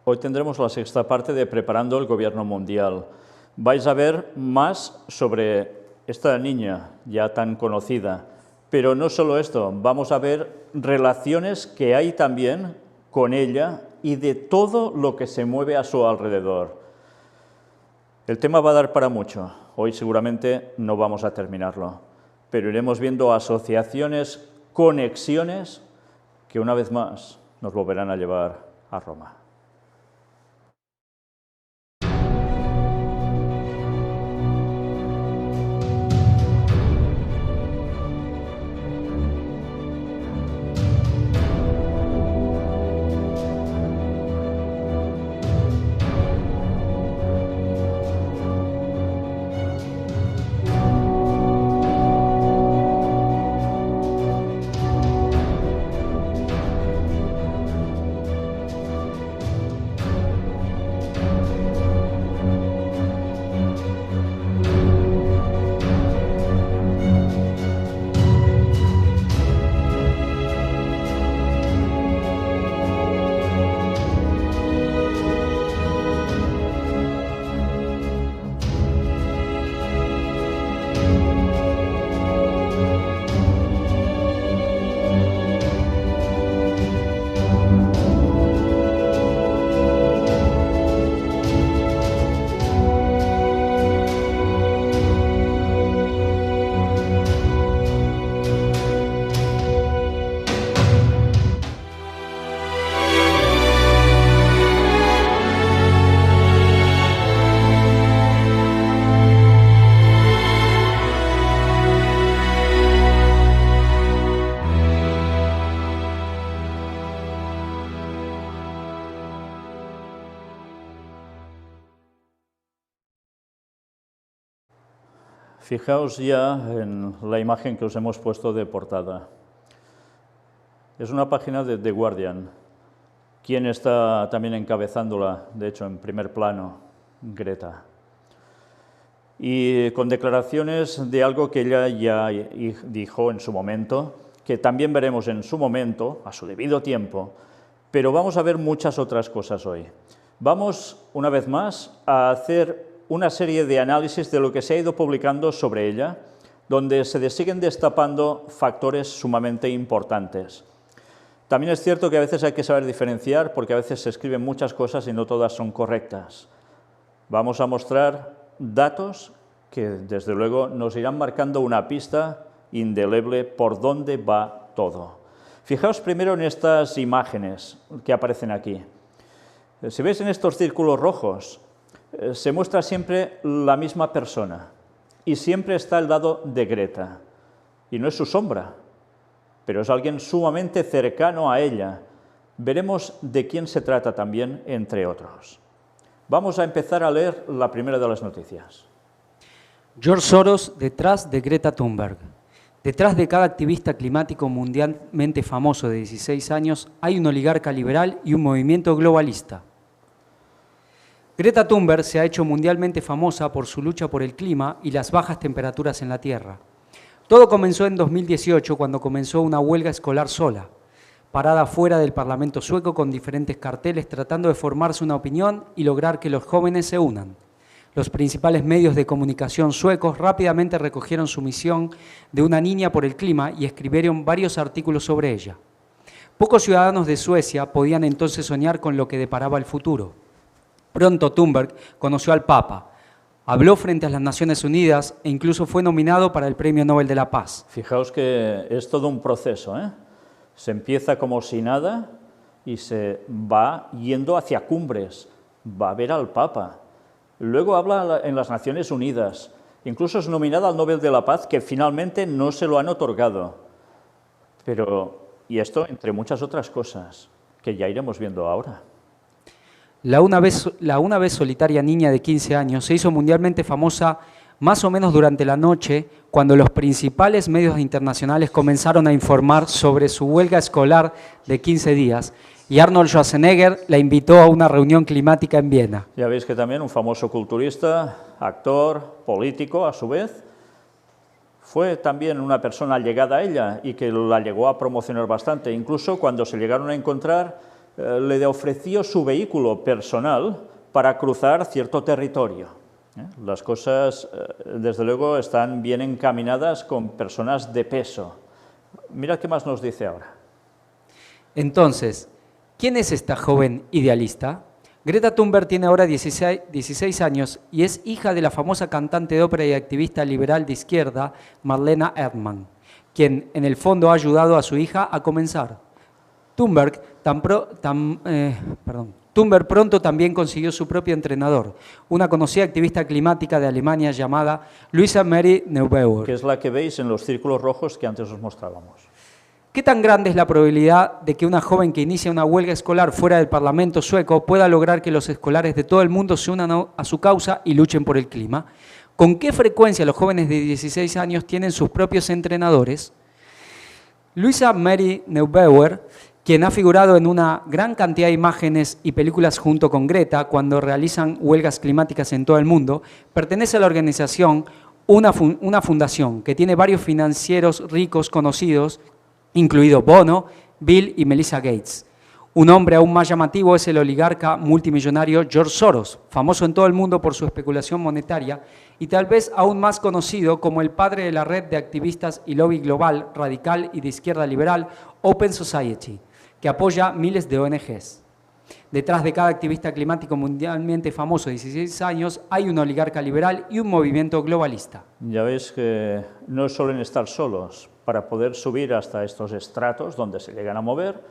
Hoy tendremos la sexta parte de Preparando el Gobierno Mundial. Vais a ver más sobre esta niña ya tan conocida, pero no solo esto, vamos a ver relaciones que hay también con ella y de todo lo que se mueve a su alrededor. El tema va a dar para mucho, hoy seguramente no vamos a terminarlo, pero iremos viendo asociaciones, conexiones que una vez más nos volverán a llevar a Roma. Fijaos ya en la imagen que os hemos puesto de portada. Es una página de The Guardian. ¿Quién está también encabezándola? De hecho, en primer plano, Greta. Y con declaraciones de algo que ella ya dijo en su momento, que también veremos en su momento, a su debido tiempo, pero vamos a ver muchas otras cosas hoy. Vamos, una vez más, a hacer una serie de análisis de lo que se ha ido publicando sobre ella, donde se siguen destapando factores sumamente importantes. También es cierto que a veces hay que saber diferenciar, porque a veces se escriben muchas cosas y no todas son correctas. Vamos a mostrar datos que, desde luego, nos irán marcando una pista indeleble por dónde va todo. Fijaos primero en estas imágenes que aparecen aquí. Si veis en estos círculos rojos, se muestra siempre la misma persona y siempre está al lado de Greta. Y no es su sombra, pero es alguien sumamente cercano a ella. Veremos de quién se trata también, entre otros. Vamos a empezar a leer la primera de las noticias. George Soros detrás de Greta Thunberg. Detrás de cada activista climático mundialmente famoso de 16 años hay un oligarca liberal y un movimiento globalista. Greta Thunberg se ha hecho mundialmente famosa por su lucha por el clima y las bajas temperaturas en la Tierra. Todo comenzó en 2018, cuando comenzó una huelga escolar sola, parada fuera del Parlamento sueco con diferentes carteles tratando de formarse una opinión y lograr que los jóvenes se unan. Los principales medios de comunicación suecos rápidamente recogieron su misión de una niña por el clima y escribieron varios artículos sobre ella. Pocos ciudadanos de Suecia podían entonces soñar con lo que deparaba el futuro. Pronto Thunberg conoció al Papa, habló frente a las Naciones Unidas e incluso fue nominado para el Premio Nobel de la Paz. Fijaos que es todo un proceso, ¿eh? Se empieza como si nada y se va yendo hacia cumbres, va a ver al Papa. Luego habla en las Naciones Unidas, incluso es nominada al Nobel de la Paz, que finalmente no se lo han otorgado. Y esto entre muchas otras cosas, que ya iremos viendo ahora. La una vez solitaria niña de 15 años se hizo mundialmente famosa más o menos durante la noche, cuando los principales medios internacionales comenzaron a informar sobre su huelga escolar de 15 días y Arnold Schwarzenegger la invitó a una reunión climática en Viena. Ya veis que también un famoso culturista, actor, político a su vez, fue también una persona allegada a ella y que la llegó a promocionar bastante. Incluso cuando se llegaron a encontrar, le ofreció su vehículo personal para cruzar cierto territorio. Las cosas, desde luego, están bien encaminadas con personas de peso. Mira qué más nos dice ahora. Entonces, ¿quién es esta joven idealista? Greta Thunberg tiene ahora 16 años y es hija de la famosa cantante de ópera y activista liberal de izquierda Marlene Erdmann, quien en el fondo ha ayudado a su hija a comenzar. Thunberg pronto también consiguió su propio entrenador, una conocida activista climática de Alemania llamada Luisa Mary Neubauer. Que es la que veis en los círculos rojos que antes os mostrábamos. ¿Qué tan grande es la probabilidad de que una joven que inicia una huelga escolar fuera del Parlamento sueco pueda lograr que los escolares de todo el mundo se unan a su causa y luchen por el clima? ¿Con qué frecuencia los jóvenes de 16 años tienen sus propios entrenadores? Luisa Mary Neubauer, quien ha figurado en una gran cantidad de imágenes y películas junto con Greta cuando realizan huelgas climáticas en todo el mundo, pertenece a la organización una fundación que tiene varios financieros ricos conocidos, incluido Bono, Bill y Melinda Gates. Un hombre aún más llamativo es el oligarca multimillonario George Soros, famoso en todo el mundo por su especulación monetaria y tal vez aún más conocido como el padre de la red de activistas y lobby global, radical y de izquierda liberal Open Society, que apoya miles de ONGs. Detrás de cada activista climático mundialmente famoso de 16 años hay un oligarca liberal y un movimiento globalista. Ya veis que no suelen estar solos. Para poder subir hasta estos estratos donde se llegan a mover,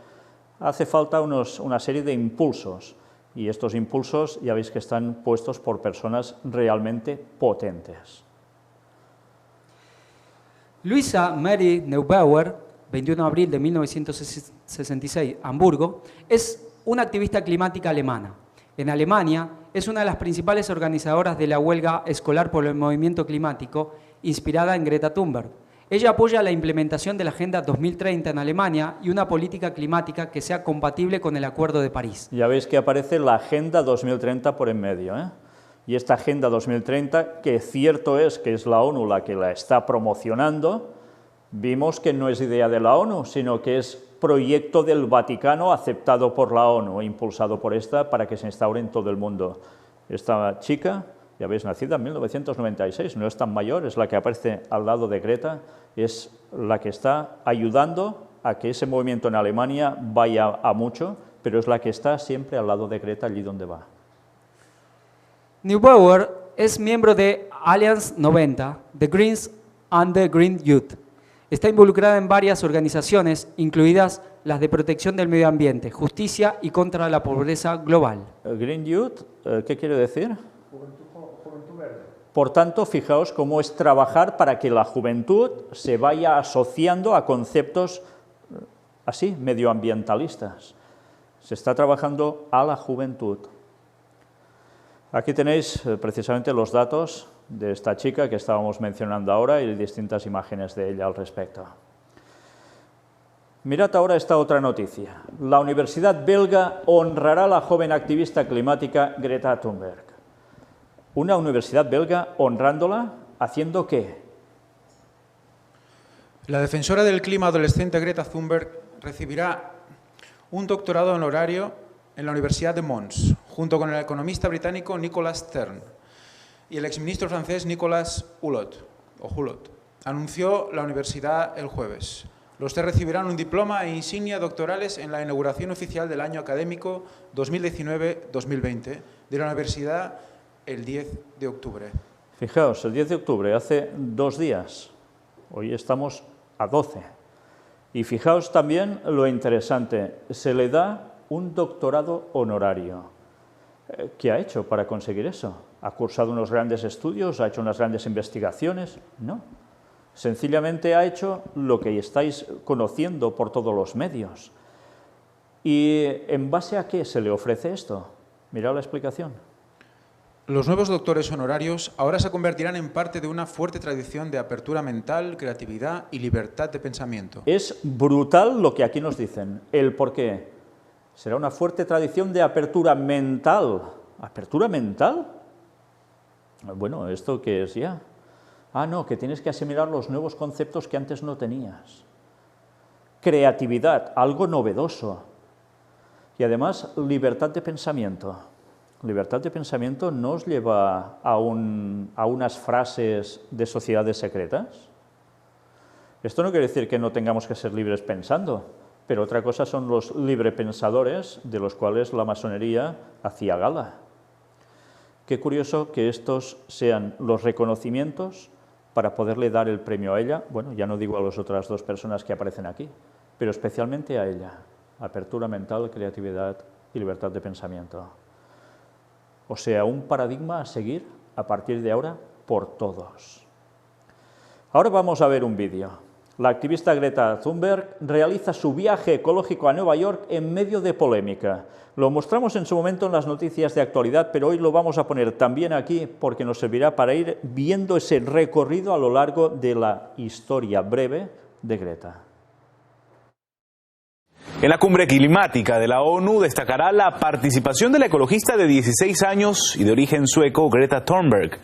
hace falta una serie de impulsos. Y estos impulsos ya veis que están puestos por personas realmente potentes. Luisa Mary Neubauer, 21 de abril de 1966, Hamburgo, es una activista climática alemana. En Alemania es una de las principales organizadoras de la huelga escolar por el movimiento climático, inspirada en Greta Thunberg. Ella apoya la implementación de la Agenda 2030 en Alemania y una política climática que sea compatible con el Acuerdo de París. Ya veis que aparece la Agenda 2030 por en medio, ¿eh? Y esta Agenda 2030, que cierto es que es la ONU la que la está promocionando, vimos que no es idea de la ONU, sino que es proyecto del Vaticano aceptado por la ONU, impulsado por esta para que se instaure en todo el mundo. Esta chica, ya veis, nacida en 1996, no es tan mayor, es la que aparece al lado de Greta, es la que está ayudando a que ese movimiento en Alemania vaya a mucho, pero es la que está siempre al lado de Greta allí donde va. Neubauer es miembro de Alliance 90, The Greens and the Green Youth. Está involucrada en varias organizaciones, incluidas las de protección del medio ambiente, justicia y contra la pobreza global. Green Youth, ¿qué quiere decir? Juventud verde. Por tanto, fijaos cómo es trabajar para que la juventud se vaya asociando a conceptos así, medioambientalistas. Se está trabajando a la juventud. Aquí tenéis precisamente los datos de esta chica que estábamos mencionando ahora y distintas imágenes de ella al respecto. Mirad ahora esta otra noticia. La Universidad belga honrará a la joven activista climática Greta Thunberg. Una universidad belga honrándola, ¿haciendo qué? La defensora del clima adolescente Greta Thunberg recibirá un doctorado honorario en la Universidad de Mons, junto con el economista británico Nicolas Stern y el exministro francés Nicolas Hulot, anunció la universidad el jueves. Los tres recibirán un diploma e insignia doctorales en la inauguración oficial del año académico 2019-2020 de la universidad el 10 de octubre. Fijaos, el 10 de octubre, hace 2 días, hoy estamos a 12. Y fijaos también lo interesante, se le da un doctorado honorario. ¿Qué ha hecho para conseguir eso? ¿Ha cursado unos grandes estudios? ¿Ha hecho unas grandes investigaciones? No. Sencillamente ha hecho lo que estáis conociendo por todos los medios. ¿Y en base a qué se le ofrece esto? Mirad la explicación. Los nuevos doctores honorarios ahora se convertirán en parte de una fuerte tradición de apertura mental, creatividad y libertad de pensamiento. Es brutal lo que aquí nos dicen. ¿El por qué? Será una fuerte tradición de apertura mental. ¿Apertura mental? Bueno, ¿esto qué es ya? Ah, no, que tienes que asimilar los nuevos conceptos que antes no tenías. Creatividad, algo novedoso. Y además, libertad de pensamiento. Libertad de pensamiento no os lleva a unas frases de sociedades secretas. Esto no quiere decir que no tengamos que ser libres pensando, pero otra cosa son los librepensadores de los cuales la masonería hacía gala. Qué curioso que estos sean los reconocimientos para poderle dar el premio a ella, bueno, ya no digo a las otras dos personas que aparecen aquí, pero especialmente a ella, apertura mental, creatividad y libertad de pensamiento. O sea, un paradigma a seguir a partir de ahora por todos. Ahora vamos a ver un vídeo. La activista Greta Thunberg realiza su viaje ecológico a Nueva York en medio de polémica. Lo mostramos en su momento en las noticias de actualidad, pero hoy lo vamos a poner también aquí porque nos servirá para ir viendo ese recorrido a lo largo de la historia breve de Greta. En la cumbre climática de la ONU destacará la participación de la ecologista de 16 años y de origen sueco Greta Thunberg.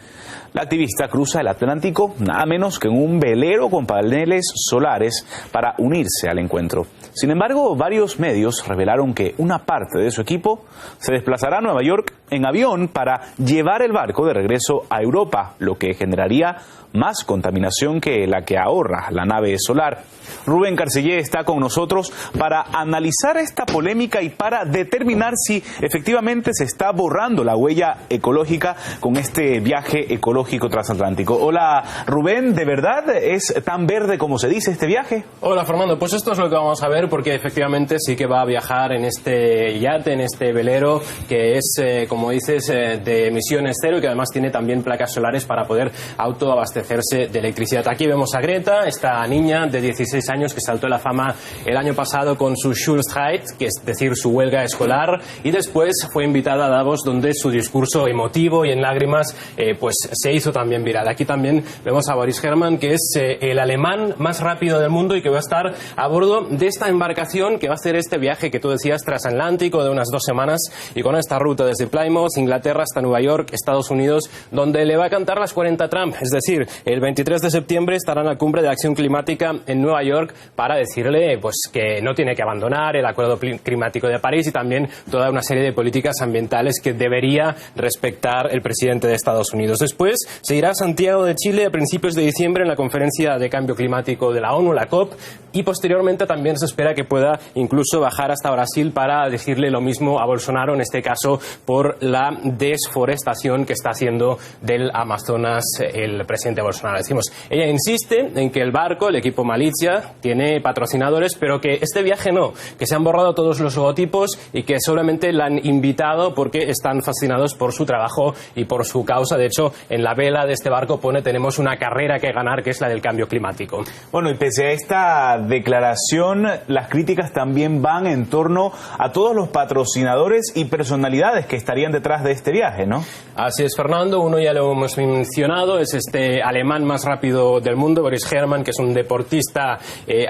La activista cruza el Atlántico nada menos que en un velero con paneles solares para unirse al encuentro. Sin embargo, varios medios revelaron que una parte de su equipo se desplazará a Nueva York en avión para llevar el barco de regreso a Europa, lo que generaría más contaminación que la que ahorra la nave solar. Rubén Carcellé está con nosotros para analizar esta polémica y para determinar si efectivamente se está borrando la huella ecológica con este viaje ecológico transatlántico. Hola Rubén, ¿de verdad es tan verde como se dice este viaje? Hola Fernando, pues esto es lo que vamos a ver porque efectivamente sí que va a viajar en este yate, en este velero que es, como dices, de emisiones cero y que además tiene también placas solares para poder autoabastecerse de electricidad. Aquí vemos a Greta, esta niña de 16 años que saltó a la fama el año pasado con su Schulstreik, que es decir, su huelga escolar, y después fue invitada a Davos, donde su discurso emotivo y en lágrimas pues se hizo también viral. Aquí también vemos a Boris Herrmann, que es el alemán más rápido del mundo y que va a estar a bordo de esta embarcación que va a hacer este viaje que tú decías transatlántico de unas 2 semanas y con esta ruta desde Plymouth, Inglaterra, hasta Nueva York, Estados Unidos, donde le va a cantar las 40 Trump. Es decir, el 23 de septiembre estará en la cumbre de acción climática en Nueva York para decirle pues que no tiene que abandonar el Acuerdo Climático de París y también toda una serie de políticas ambientales que debería respetar el presidente de Estados Unidos. Después se irá a Santiago de Chile a principios de diciembre en la conferencia de cambio climático de la ONU, la COP, y posteriormente también se espera que pueda incluso bajar hasta Brasil para decirle lo mismo a Bolsonaro, en este caso por la desforestación que está haciendo del Amazonas el presidente Bolsonaro. Decimos, ella insiste en que el barco, el equipo Malizia, tiene patrocinadores, pero que este viaje no, que se han borrado todos los logotipos y que solamente la han invitado porque están fascinados por su trabajo y por su causa. De hecho, en la vela de este barco pone tenemos una carrera que ganar, que es la del cambio climático. Bueno, y pese a esta declaración, las críticas también van en torno a todos los patrocinadores y personalidades que estarían detrás de este viaje, ¿no? Así es, Fernando. Uno ya lo hemos mencionado, es este alemán más rápido del mundo, Boris Herrmann, que es un deportista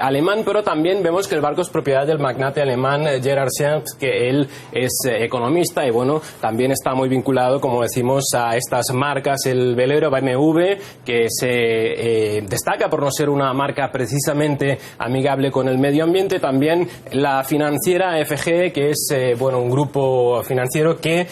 alemán, pero también vemos que el barco es propiedad del magnate alemán Gerhard Schenck, que él es economista y bueno, también está muy vinculado, como decimos, a estas marcas. El velero BMW, que se destaca por no ser una marca precisamente amigable con el medio ambiente. También la financiera FG, que es bueno, un grupo financiero que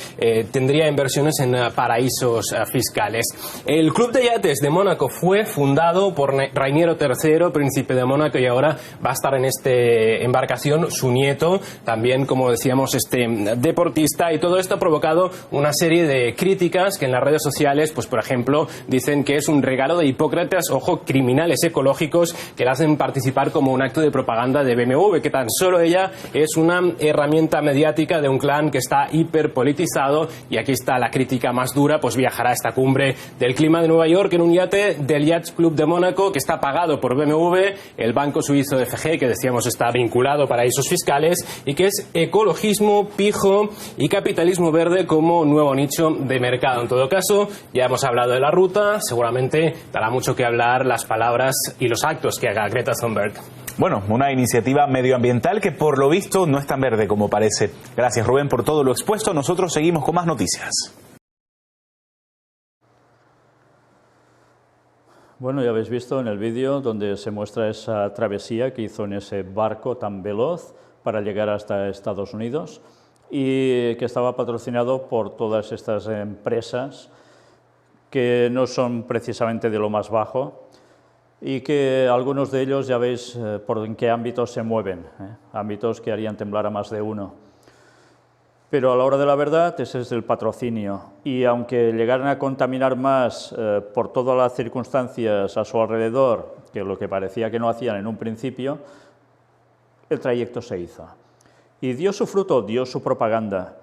tendría inversiones en paraísos fiscales. El Club de Yates de Mónaco fue fundado por Rainiero III, príncipe de Mónaco, y ahora va a estar en esta embarcación su nieto, también, como decíamos, este deportista, y todo esto ha provocado una serie de críticas que en las redes sociales, pues por ejemplo, dicen que es un regalo de hipócritas, ojo, criminales ecológicos, que le hacen participar como un acto de propaganda de BMW, que tan solo ella es una herramienta mediática de un clan que está hiperpolitizado. Y aquí está la crítica más dura, pues viajará a esta cumbre del clima de Nueva York en un yate del Yacht Club de Mónaco, que está pagado por BMW, el banco suizo FG, que decíamos está vinculado a paraísos fiscales, y que es ecologismo, pijo y capitalismo verde como nuevo nicho de mercado. En todo caso, ya hemos hablado de la ruta, seguramente dará mucho que hablar las palabras y los actos que haga Greta Thunberg. Bueno, una iniciativa medioambiental que por lo visto no es tan verde como parece. Gracias Rubén por todo lo expuesto. Nosotros seguimos con más noticias. Bueno, ya habéis visto en el vídeo donde se muestra esa travesía que hizo en ese barco tan veloz para llegar hasta Estados Unidos. y que estaba patrocinado por todas estas empresas que no son precisamente de lo más bajo y que algunos de ellos ya veis por en qué ámbitos se mueven, ámbitos que harían temblar a más de uno. Pero a la hora de la verdad ese es el patrocinio y aunque llegaran a contaminar más por todas las circunstancias a su alrededor que lo que parecía que no hacían en un principio, el trayecto se hizo. Y dio su fruto, dio su propaganda,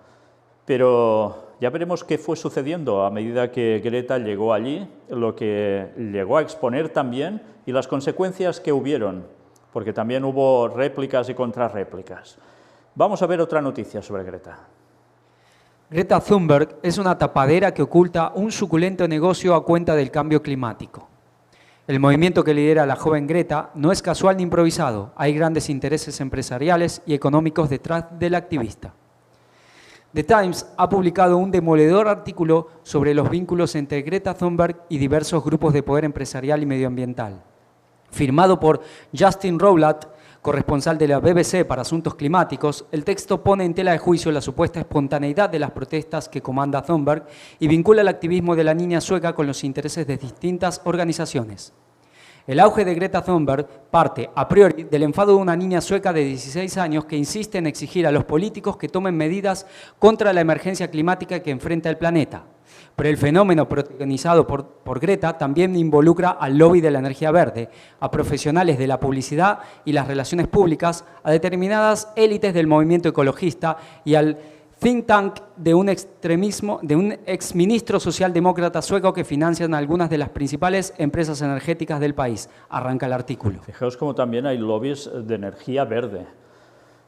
pero ya veremos qué fue sucediendo a medida que Greta llegó allí, lo que llegó a exponer también y las consecuencias que hubieron, porque también hubo réplicas y contrarréplicas. Vamos a ver otra noticia sobre Greta. Greta Thunberg es una tapadera que oculta un suculento negocio a cuenta del cambio climático. El movimiento que lidera la joven Greta no es casual ni improvisado. Hay grandes intereses empresariales y económicos detrás del activista. The Times ha publicado un demoledor artículo sobre los vínculos entre Greta Thunberg y diversos grupos de poder empresarial y medioambiental. Firmado por Justin Rowlatt, corresponsal de la BBC para asuntos climáticos, el texto pone en tela de juicio la supuesta espontaneidad de las protestas que comanda Thunberg y vincula el activismo de la niña sueca con los intereses de distintas organizaciones. El auge de Greta Thunberg parte, a priori, del enfado de una niña sueca de 16 años que insiste en exigir a los políticos que tomen medidas contra la emergencia climática que enfrenta el planeta. Pero el fenómeno protagonizado por Greta también involucra al lobby de la energía verde, a profesionales de la publicidad y las relaciones públicas, a determinadas élites del movimiento ecologista y al think tank de un exministro socialdemócrata sueco que financian algunas de las principales empresas energéticas del país. Arranca el artículo. Fijaos cómo también hay lobbies de energía verde.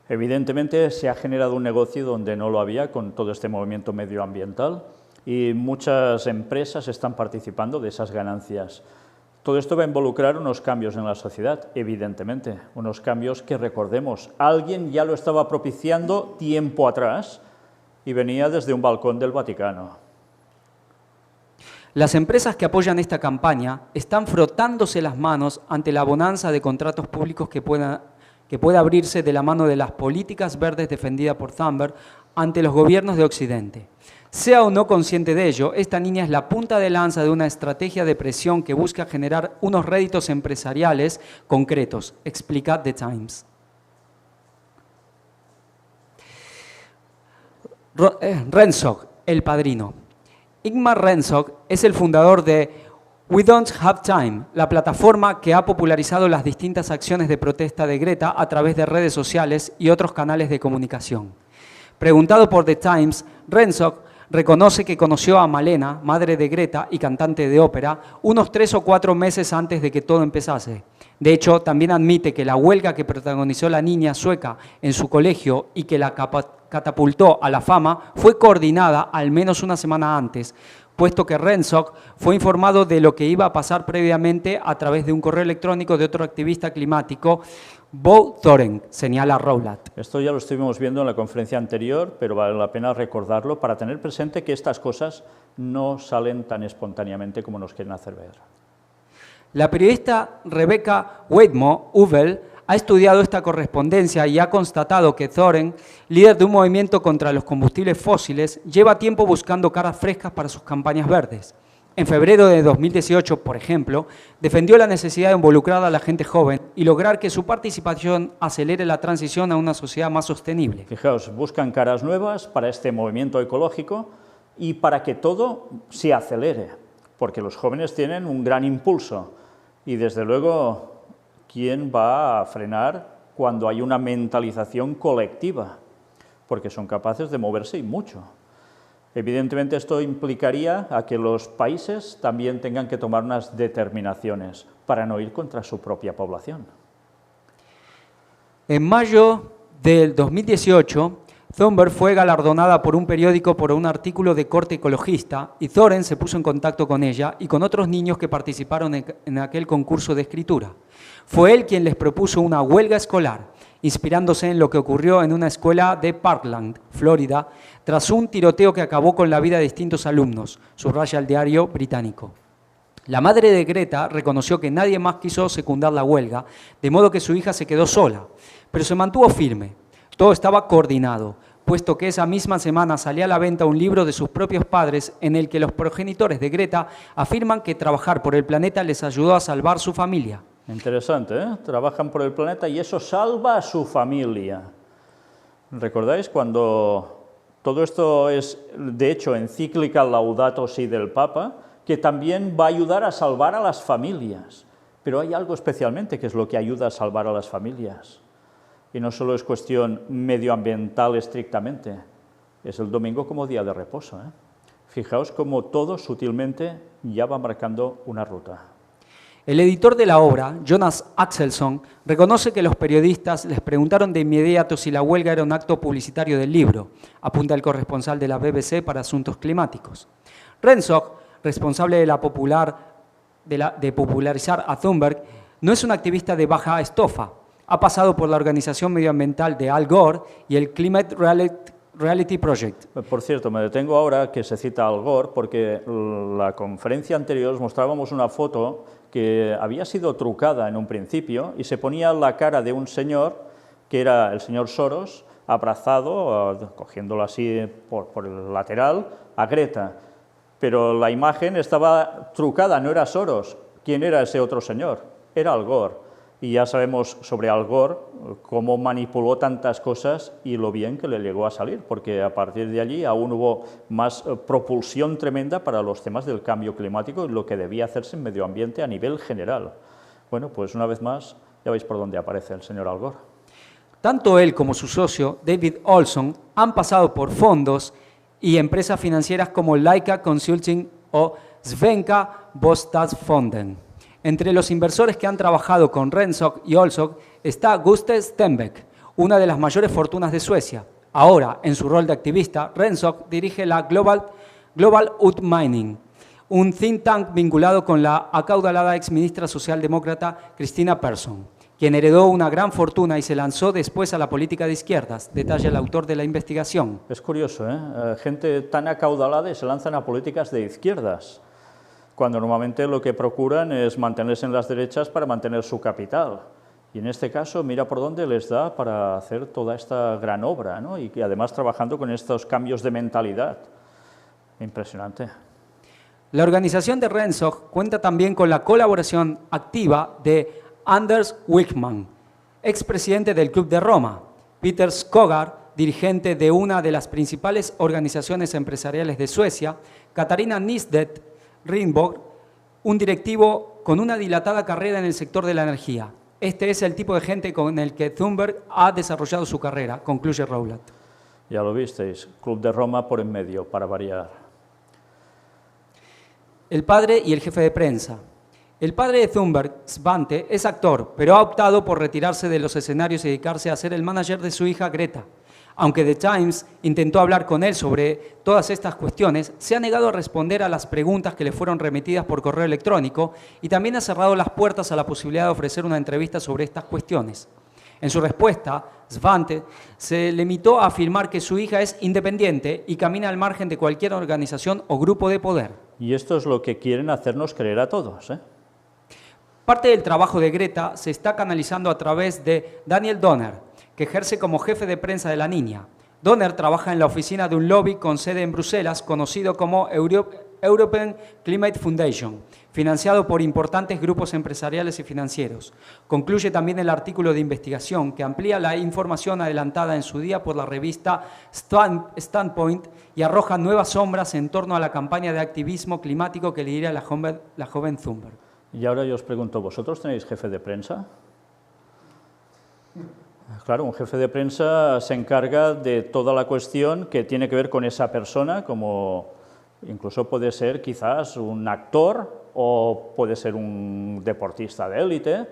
Evidentemente se ha generado un negocio donde no lo había con todo este movimiento medioambiental y muchas empresas están participando de esas ganancias. Todo esto va a involucrar unos cambios en la sociedad, evidentemente, unos cambios que, recordemos, alguien ya lo estaba propiciando tiempo atrás y venía desde un balcón del Vaticano. Las empresas que apoyan esta campaña están frotándose las manos ante la bonanza de contratos públicos que pueda abrirse de la mano de las políticas verdes defendidas por Thunberg ante los gobiernos de Occidente. Sea o no consciente de ello, esta niña es la punta de lanza de una estrategia de presión que busca generar unos réditos empresariales concretos, explica The Times. Renshaw, el padrino. Ingmar Renshaw es el fundador de We Don't Have Time, la plataforma que ha popularizado las distintas acciones de protesta de Greta a través de redes sociales y otros canales de comunicación. Preguntado por The Times, Renshaw reconoce que conoció a Malena, madre de Greta y cantante de ópera, unos 3 o 4 meses antes de que todo empezase. De hecho, también admite que la huelga que protagonizó la niña sueca en su colegio y que la catapultó a la fama fue coordinada al menos una semana antes, puesto que Renshaw fue informado de lo que iba a pasar previamente a través de un correo electrónico de otro activista climático, Bo Thoren, señala Rowlatt. Esto ya lo estuvimos viendo en la conferencia anterior, pero vale la pena recordarlo para tener presente que estas cosas no salen tan espontáneamente como nos quieren hacer ver. La periodista Rebecca Weidmo-Uvel ha estudiado esta correspondencia y ha constatado que Thoren, líder de un movimiento contra los combustibles fósiles, lleva tiempo buscando caras frescas para sus campañas verdes. En febrero de 2018, por ejemplo, defendió la necesidad de involucrar a la gente joven y lograr que su participación acelere la transición a una sociedad más sostenible. Fijaos, buscan caras nuevas para este movimiento ecológico y para que todo se acelere, porque los jóvenes tienen un gran impulso y, desde luego, ¿quién va a frenar cuando hay una mentalización colectiva? Porque son capaces de moverse y mucho. Evidentemente esto implicaría a que los países también tengan que tomar unas determinaciones para no ir contra su propia población. En mayo del 2018, Thunberg fue galardonada por un periódico por un artículo de corte ecologista y Thoren se puso en contacto con ella y con otros niños que participaron en aquel concurso de escritura. Fue él quien les propuso una huelga escolar, inspirándose en lo que ocurrió en una escuela de Parkland, Florida, tras un tiroteo que acabó con la vida de distintos alumnos, subraya el diario británico. La madre de Greta reconoció que nadie más quiso secundar la huelga, de modo que su hija se quedó sola, pero se mantuvo firme. Todo estaba coordinado. puesto que esa misma semana salía a la venta un libro de sus propios padres en el que los progenitores de Greta afirman que trabajar por el planeta les ayudó a salvar su familia. Interesante, ¿eh? Trabajan por el planeta y eso salva a su familia. ¿Recordáis cuando todo esto es, de hecho, encíclica Laudato Si del Papa, que también va a ayudar a salvar a las familias? Pero hay algo especialmente que es lo que ayuda a salvar a las familias. Y no solo es cuestión medioambiental estrictamente, es el domingo como día de reposo, ¿eh? Fijaos cómo todo sutilmente ya va marcando una ruta. El editor de la obra, Jonas Axelsson, reconoce que los periodistas les preguntaron de inmediato si la huelga era un acto publicitario del libro, apunta el corresponsal de la BBC para asuntos climáticos. Rensock, responsable de popularizar a Thunberg, no es un activista de baja estofa. Ha pasado por la organización medioambiental de Al Gore y el Climate Reality Project. Por cierto, me detengo ahora que se cita a Al Gore, porque la conferencia anterior os mostrábamos una foto que había sido trucada en un principio y se ponía la cara de un señor, que era el señor Soros, abrazado, cogiéndolo así por el lateral, a Greta. Pero la imagen estaba trucada, no era Soros. ¿Quién era ese otro señor? Era Al Gore. Y ya sabemos sobre Al Gore cómo manipuló tantas cosas y lo bien que le llegó a salir, porque a partir de allí aún hubo más propulsión tremenda para los temas del cambio climático y lo que debía hacerse en medio ambiente a nivel general. Bueno, pues una vez más, ya veis por dónde aparece el señor Al Gore. Tanto él como su socio, David Olson, han pasado por fondos y empresas financieras como Leica Consulting o Svenska Bostadsfonden. Entre los inversores que han trabajado con Rensock y Olson está Gustav Stenbeck, una de las mayores fortunas de Suecia. Ahora, en su rol de activista, Rensock dirige la Global Utmining, un think tank vinculado con la acaudalada exministra socialdemócrata Christina Persson, quien heredó una gran fortuna y se lanzó después a la política de izquierdas, detalla el autor de la investigación. Es curioso, ¿eh? Gente tan acaudalada y se lanzan a políticas de izquierdas, cuando normalmente lo que procuran es mantenerse en las derechas para mantener su capital. Y en este caso, mira por dónde les da para hacer toda esta gran obra, ¿no? Y que además trabajando con estos cambios de mentalidad. Impresionante. La organización de Rensock cuenta también con la colaboración activa de Anders Wijkman, expresidente del Club de Roma, Peter Skogar, dirigente de una de las principales organizaciones empresariales de Suecia, Katarina Nisdet Ringborg, un directivo con una dilatada carrera en el sector de la energía. Este es el tipo de gente con el que Thunberg ha desarrollado su carrera, concluye Rowlatt. Ya lo visteis, Club de Roma por en medio, para variar. El padre y el jefe de prensa. El padre de Thunberg, Svante, es actor, pero ha optado por retirarse de los escenarios y dedicarse a ser el manager de su hija Greta. Aunque The Times intentó hablar con él sobre todas estas cuestiones, se ha negado a responder a las preguntas que le fueron remitidas por correo electrónico y también ha cerrado las puertas a la posibilidad de ofrecer una entrevista sobre estas cuestiones. En su respuesta, Svante se limitó a afirmar que su hija es independiente y camina al margen de cualquier organización o grupo de poder. Y esto es lo que quieren hacernos creer a todos, ¿eh? Parte del trabajo de Greta se está canalizando a través de Daniel Donner, que ejerce como jefe de prensa de la niña. Donner trabaja en la oficina de un lobby con sede en Bruselas, conocido como European Climate Foundation, financiado por importantes grupos empresariales y financieros. Concluye también el artículo de investigación que amplía la información adelantada en su día por la revista Standpoint y arroja nuevas sombras en torno a la campaña de activismo climático que lidera la joven Thunberg. Y ahora yo os pregunto, ¿vosotros tenéis jefe de prensa? Claro, un jefe de prensa se encarga de toda la cuestión que tiene que ver con esa persona, como incluso puede ser quizás un actor o puede ser un deportista de élite,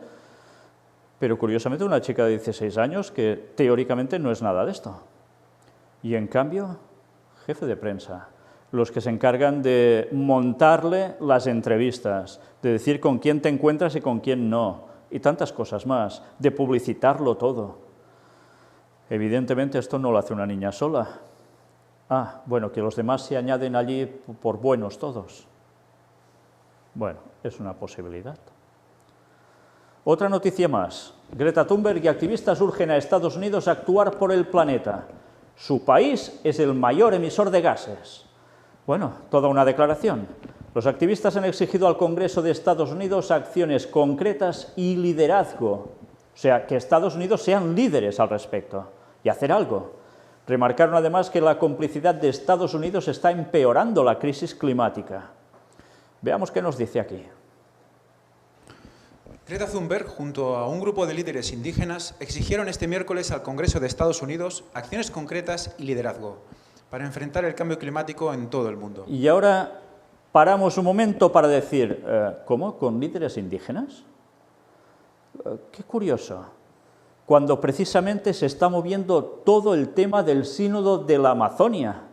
pero curiosamente una chica de 16 años que teóricamente no es nada de esto. Y en cambio, jefe de prensa, los que se encargan de montarle las entrevistas, de decir con quién te encuentras y con quién no, y tantas cosas más, de publicitarlo todo. Evidentemente esto no lo hace una niña sola. Ah, bueno, que los demás se añaden allí por buenos todos. Bueno, es una posibilidad. Otra noticia más. Greta Thunberg y activistas urgen a Estados Unidos a actuar por el planeta. Su país es el mayor emisor de gases. Bueno, toda una declaración. Los activistas han exigido al Congreso de Estados Unidos acciones concretas y liderazgo. O sea, que Estados Unidos sean líderes al respecto y hacer algo. Remarcaron además que la complicidad de Estados Unidos está empeorando la crisis climática. Veamos qué nos dice aquí. Greta Thunberg, junto a un grupo de líderes indígenas, exigieron este miércoles al Congreso de Estados Unidos acciones concretas y liderazgo para enfrentar el cambio climático en todo el mundo. Y ahora paramos un momento para decir, ¿cómo? ¿Con líderes indígenas? Qué curioso, cuando precisamente se está moviendo todo el tema del sínodo de la Amazonia.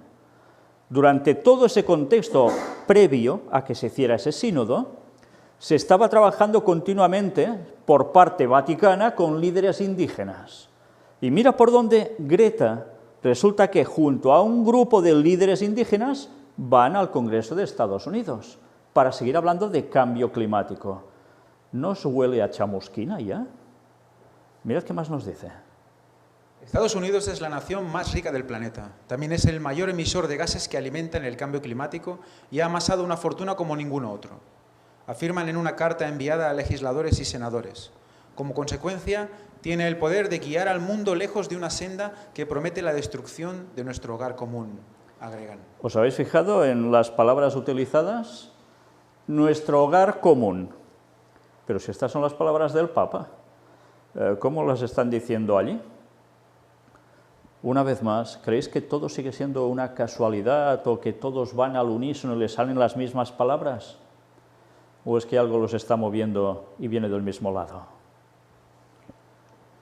Durante todo ese contexto previo a que se hiciera ese sínodo, se estaba trabajando continuamente por parte vaticana con líderes indígenas. Y mira por dónde Greta resulta que junto a un grupo de líderes indígenas van al Congreso de Estados Unidos para seguir hablando de cambio climático. ¿No os huele a chamusquina ya? Mirad qué más nos dice. Estados Unidos es la nación más rica del planeta. También es el mayor emisor de gases que alimentan el cambio climático y ha amasado una fortuna como ninguno otro. Afirman en una carta enviada a legisladores y senadores. Como consecuencia, tiene el poder de guiar al mundo lejos de una senda que promete la destrucción de nuestro hogar común, agregan. ¿Os habéis fijado en las palabras utilizadas? Nuestro hogar común. Pero si estas son las palabras del Papa, ¿cómo las están diciendo allí? Una vez más, ¿creéis que todo sigue siendo una casualidad o que todos van al unísono y les salen las mismas palabras? ¿O es que algo los está moviendo y viene del mismo lado?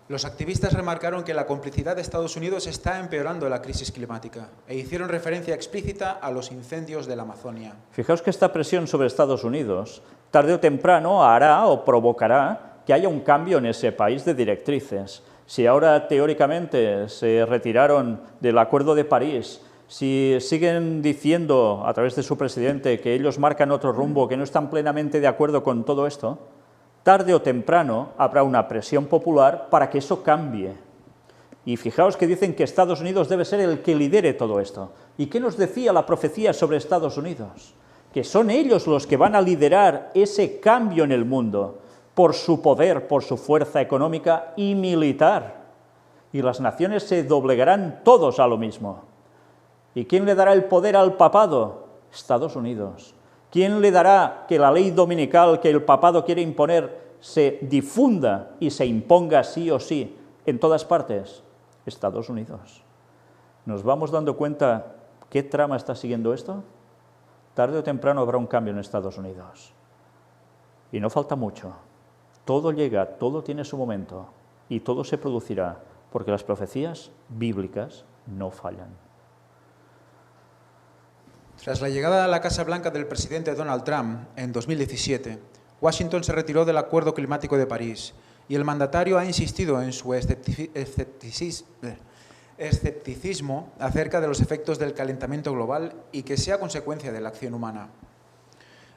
Los activistas remarcaron que la complicidad de Estados Unidos está empeorando la crisis climática e hicieron referencia explícita a los incendios de la Amazonia. Fijaos que esta presión sobre Estados Unidos, tarde o temprano, hará o provocará que haya un cambio en ese país de directrices. Si ahora teóricamente se retiraron del Acuerdo de París, si siguen diciendo a través de su presidente que ellos marcan otro rumbo, que no están plenamente de acuerdo con todo esto, tarde o temprano habrá una presión popular para que eso cambie. Y fijaos que dicen que Estados Unidos debe ser el que lidere todo esto. ¿Y qué nos decía la profecía sobre Estados Unidos? Que son ellos los que van a liderar ese cambio en el mundo por su poder, por su fuerza económica y militar. Y las naciones se doblegarán todos a lo mismo. ¿Y quién le dará el poder al papado? Estados Unidos. ¿Quién le dará que la ley dominical que el papado quiere imponer se difunda y se imponga sí o sí en todas partes? Estados Unidos. ¿Nos vamos dando cuenta qué trama está siguiendo esto? Tarde o temprano habrá un cambio en Estados Unidos. Y no falta mucho. Todo llega, todo tiene su momento y todo se producirá porque las profecías bíblicas no fallan. Tras la llegada a la Casa Blanca del presidente Donald Trump en 2017, Washington se retiró del Acuerdo Climático de París y el mandatario ha insistido en su escepticismo acerca de los efectos del calentamiento global y que sea consecuencia de la acción humana.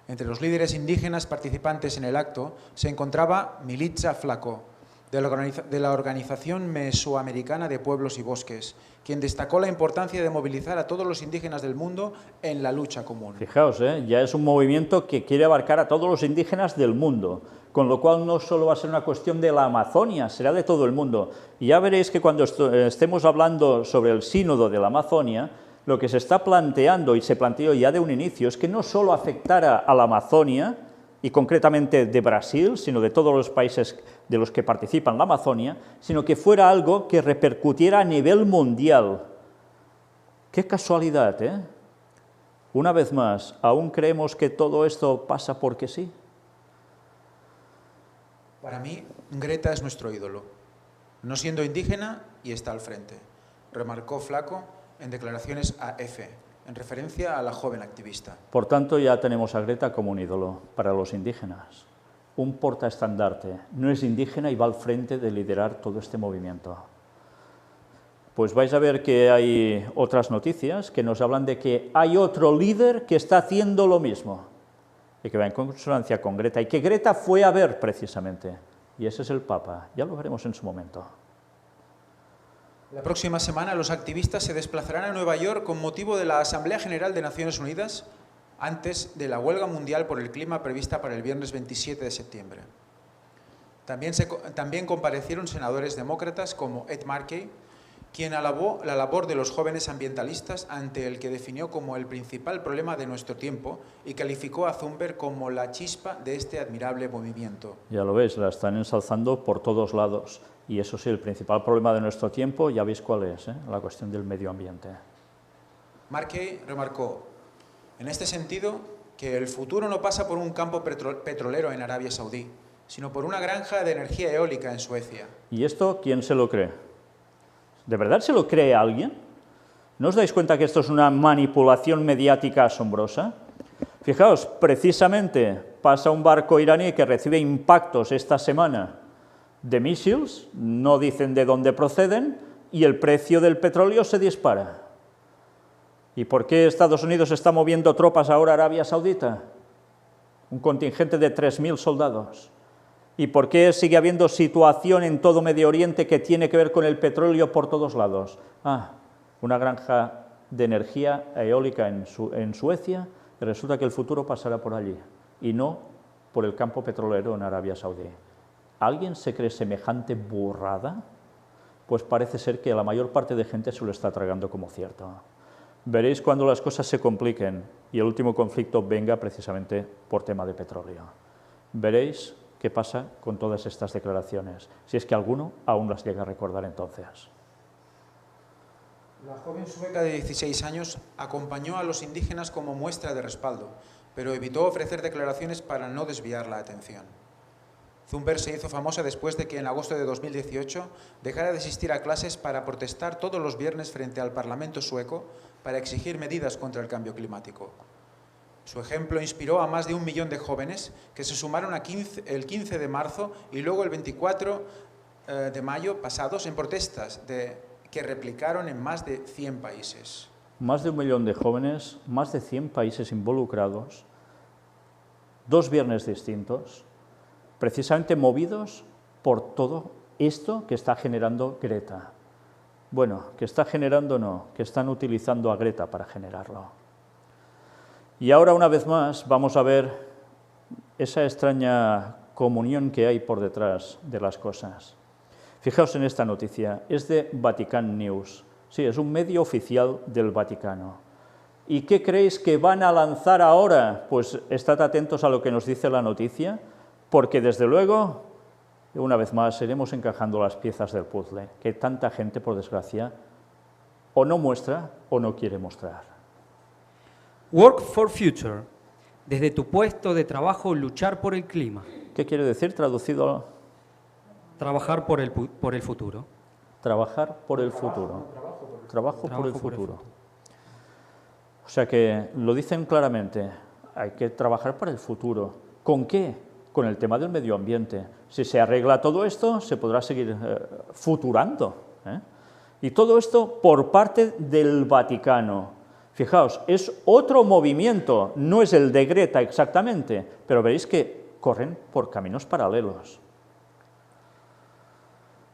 Entre los líderes indígenas participantes en el acto se encontraba Militza Flaco, de la Organización Mesoamericana de Pueblos y Bosques, quien destacó la importancia de movilizar a todos los indígenas del mundo en la lucha común. Fijaos, ya es un movimiento que quiere abarcar a todos los indígenas del mundo, con lo cual no solo va a ser una cuestión de la Amazonia, será de todo el mundo. Y ya veréis que cuando estemos hablando sobre el sínodo de la Amazonia, lo que se está planteando, y se planteó ya de un inicio, es que no solo afectara a la Amazonia, y concretamente de Brasil, sino de todos los países de los que participan en la Amazonia, sino que fuera algo que repercutiera a nivel mundial. ¡Qué casualidad, eh! Una vez más, ¿aún creemos que todo esto pasa porque sí? Para mí, Greta es nuestro ídolo. No siendo indígena y está al frente, remarcó Flaco en declaraciones a EFE, en referencia a la joven activista. Por tanto, ya tenemos a Greta como un ídolo para los indígenas, un portaestandarte. No es indígena y va al frente de liderar todo este movimiento. Pues vais a ver que hay otras noticias que nos hablan de que hay otro líder que está haciendo lo mismo y que va en consonancia con Greta y que Greta fue a ver precisamente. Y ese es el Papa. Ya lo veremos en su momento. La próxima semana los activistas se desplazarán a Nueva York con motivo de la Asamblea General de Naciones Unidas antes de la huelga mundial por el clima prevista para el viernes 27 de septiembre. También comparecieron senadores demócratas como Ed Markey, quien alabó la labor de los jóvenes ambientalistas ante el que definió como el principal problema de nuestro tiempo y calificó a Thunberg como la chispa de este admirable movimiento. Ya lo veis, la están ensalzando por todos lados. Y eso sí, el principal problema de nuestro tiempo, ya veis cuál es, la cuestión del medio ambiente. Markey remarcó, en este sentido, que el futuro no pasa por un campo petrolero en Arabia Saudí, sino por una granja de energía eólica en Suecia. ¿Y esto quién se lo cree? ¿De verdad se lo cree alguien? ¿No os dais cuenta que esto es una manipulación mediática asombrosa? Fijaos, precisamente pasa un barco iraní que recibe impactos esta semana de misiles, no dicen de dónde proceden, y el precio del petróleo se dispara. ¿Y por qué Estados Unidos está moviendo tropas ahora a Arabia Saudita? Un contingente de 3.000 soldados. ¿Y por qué sigue habiendo situación en todo Medio Oriente que tiene que ver con el petróleo por todos lados? Una granja de energía eólica en Suecia, y resulta que el futuro pasará por allí, y no por el campo petrolero en Arabia Saudí. ¿Alguien se cree semejante burrada? Pues parece ser que la mayor parte de gente se lo está tragando como cierto. Veréis cuando las cosas se compliquen y el último conflicto venga precisamente por tema de petróleo. Veréis qué pasa con todas estas declaraciones, si es que alguno aún las llega a recordar entonces. La joven sueca de 16 años acompañó a los indígenas como muestra de respaldo, pero evitó ofrecer declaraciones para no desviar la atención. Thunberg se hizo famosa después de que en agosto de 2018 dejara de asistir a clases para protestar todos los viernes frente al Parlamento sueco para exigir medidas contra el cambio climático. Su ejemplo inspiró a más de 1 millón de jóvenes que se sumaron el 15 de marzo y luego el 24 de mayo pasados en protestas que replicaron en más de 100 países. Más de 1 millón de jóvenes, más de 100 países involucrados, 2 viernes distintos, precisamente movidos por todo esto que está generando Greta. Bueno, que está generando no, que están utilizando a Greta para generarlo. Y ahora, una vez más, vamos a ver esa extraña comunión que hay por detrás de las cosas. Fijaos en esta noticia, es de Vatican News. Sí, es un medio oficial del Vaticano. ¿Y qué creéis que van a lanzar ahora? Pues estad atentos a lo que nos dice la noticia, porque desde luego, una vez más, iremos encajando las piezas del puzzle, que tanta gente, por desgracia, o no muestra o no quiere mostrar. Work for Future. Desde tu puesto de trabajo, luchar por el clima. ¿Qué quiere decir traducido? Trabajar por el futuro. Trabajar por el futuro. Trabajo por el futuro. O sea que lo dicen claramente, hay que trabajar para el futuro. ¿Con qué? Con el tema del medio ambiente. Si se arregla todo esto, se podrá seguir futurando. Y todo esto por parte del Vaticano. Fijaos, es otro movimiento, no es el de Greta exactamente, pero veréis que corren por caminos paralelos.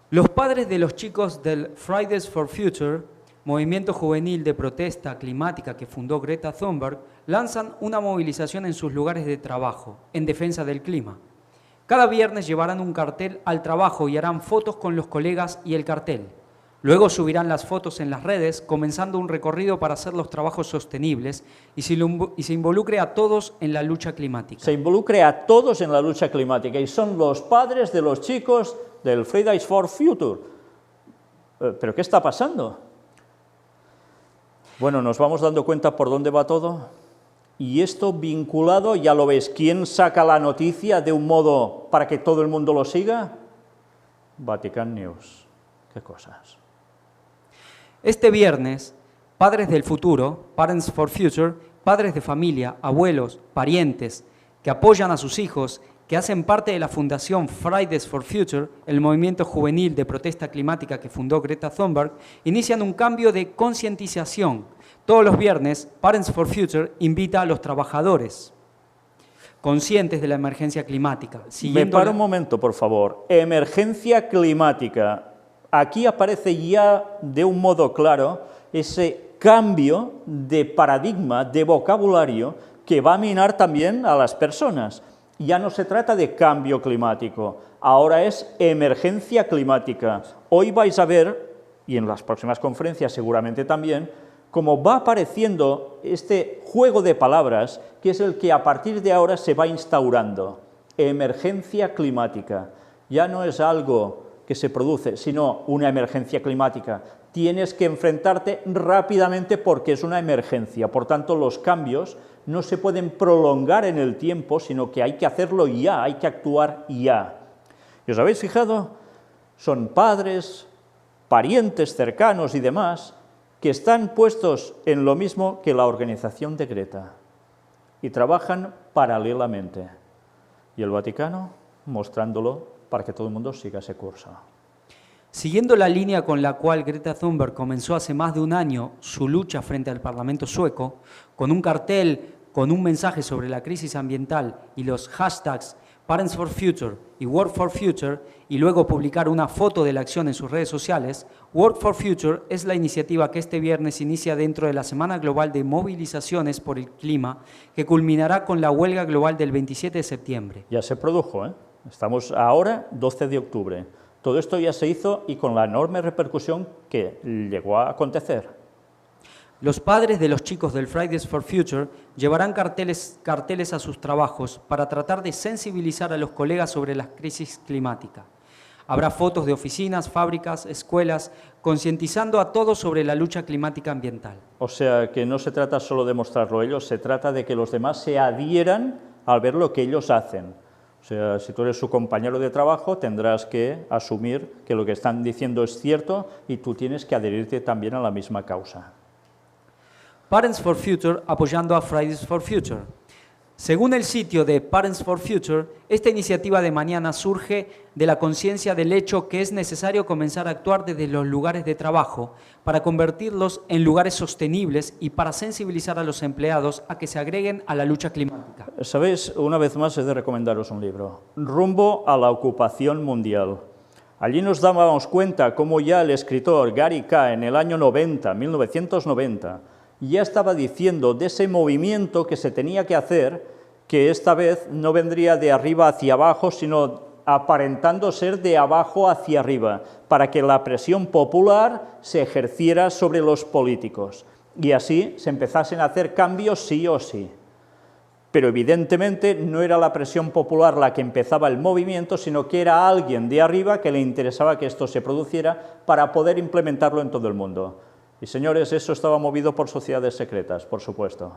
Los padres de los chicos del Fridays for Future, movimiento juvenil de protesta climática que fundó Greta Thunberg, lanzan una movilización en sus lugares de trabajo en defensa del clima. Cada viernes llevarán un cartel al trabajo y harán fotos con los colegas y el cartel. Luego subirán las fotos en las redes, comenzando un recorrido para hacer los trabajos sostenibles y se involucre a todos en la lucha climática. Se involucre a todos en la lucha climática y son los padres de los chicos del Fridays for Future. ¿Pero qué está pasando? Bueno, nos vamos dando cuenta por dónde va todo. Y esto vinculado, ya lo ves, ¿quién saca la noticia de un modo para que todo el mundo lo siga? Vatican News. ¿Qué cosas? Este viernes, padres del futuro, Parents for Future, padres de familia, abuelos, parientes, que apoyan a sus hijos, que hacen parte de la fundación Fridays for Future, el movimiento juvenil de protesta climática que fundó Greta Thunberg, inician un cambio de concientización. Todos los viernes, Parents for Future invita a los trabajadores conscientes de la emergencia climática. Me paro un momento, por favor. Emergencia climática. Aquí aparece ya de un modo claro ese cambio de paradigma, de vocabulario, que va a minar también a las personas. Ya no se trata de cambio climático, ahora es emergencia climática. Hoy vais a ver, y en las próximas conferencias seguramente también, cómo va apareciendo este juego de palabras, que es el que a partir de ahora se va instaurando. Emergencia climática. Ya no es algo que se produce, sino una emergencia climática. Tienes que enfrentarte rápidamente porque es una emergencia. Por tanto, los cambios no se pueden prolongar en el tiempo, sino que hay que hacerlo ya, hay que actuar ya. ¿Y os habéis fijado? Son padres, parientes cercanos y demás que están puestos en lo mismo que la organización de Greta y trabajan paralelamente. Y el Vaticano mostrándolo para que todo el mundo siga ese curso. Siguiendo la línea con la cual Greta Thunberg comenzó hace más de un año su lucha frente al Parlamento sueco, con un cartel con un mensaje sobre la crisis ambiental y los hashtags Parents for Future y Work for Future, y luego publicar una foto de la acción en sus redes sociales, Work for Future es la iniciativa que este viernes inicia dentro de la Semana Global de Movilizaciones por el Clima, que culminará con la huelga global del 27 de septiembre. Ya se produjo, ¿eh? Estamos ahora, 12 de octubre. Todo esto ya se hizo y con la enorme repercusión que llegó a acontecer. Los padres de los chicos del Fridays for Future llevarán carteles a sus trabajos para tratar de sensibilizar a los colegas sobre la crisis climática. Habrá fotos de oficinas, fábricas, escuelas, concientizando a todos sobre la lucha climática ambiental. O sea, que no se trata solo de mostrarlo ellos, se trata de que los demás se adhieran al ver lo que ellos hacen. O sea, si tú eres su compañero de trabajo, tendrás que asumir que lo que están diciendo es cierto y tú tienes que adherirte también a la misma causa. Parents for Future apoyando a Fridays for Future. Según el sitio de Parents for Future, esta iniciativa de mañana surge de la conciencia del hecho que es necesario comenzar a actuar desde los lugares de trabajo para convertirlos en lugares sostenibles y para sensibilizar a los empleados a que se agreguen a la lucha climática. Sabéis, una vez más he de recomendaros un libro, Rumbo a la ocupación mundial. Allí nos dábamos cuenta cómo ya el escritor Gary K. en el año 1990, ya estaba diciendo de ese movimiento que se tenía que hacer, que esta vez no vendría de arriba hacia abajo, sino aparentando ser de abajo hacia arriba, para que la presión popular se ejerciera sobre los políticos y así se empezasen a hacer cambios sí o sí. Pero evidentemente no era la presión popular la que empezaba el movimiento, sino que era alguien de arriba que le interesaba que esto se produciera para poder implementarlo en todo el mundo. Y señores, eso estaba movido por sociedades secretas, por supuesto.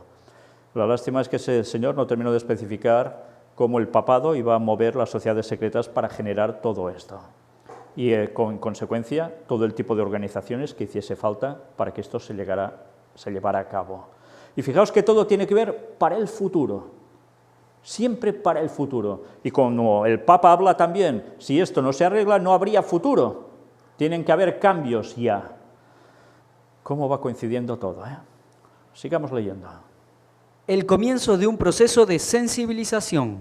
La lástima es que ese señor no terminó de especificar cómo el papado iba a mover las sociedades secretas para generar todo esto. Y con consecuencia, todo el tipo de organizaciones que hiciese falta para que esto se llevara a cabo. Y fijaos que todo tiene que ver para el futuro, siempre para el futuro. Y como el Papa habla también, si esto no se arregla, no habría futuro. Tienen que haber cambios ya. ¿Cómo va coincidiendo todo? Sigamos leyendo. El comienzo de un proceso de sensibilización.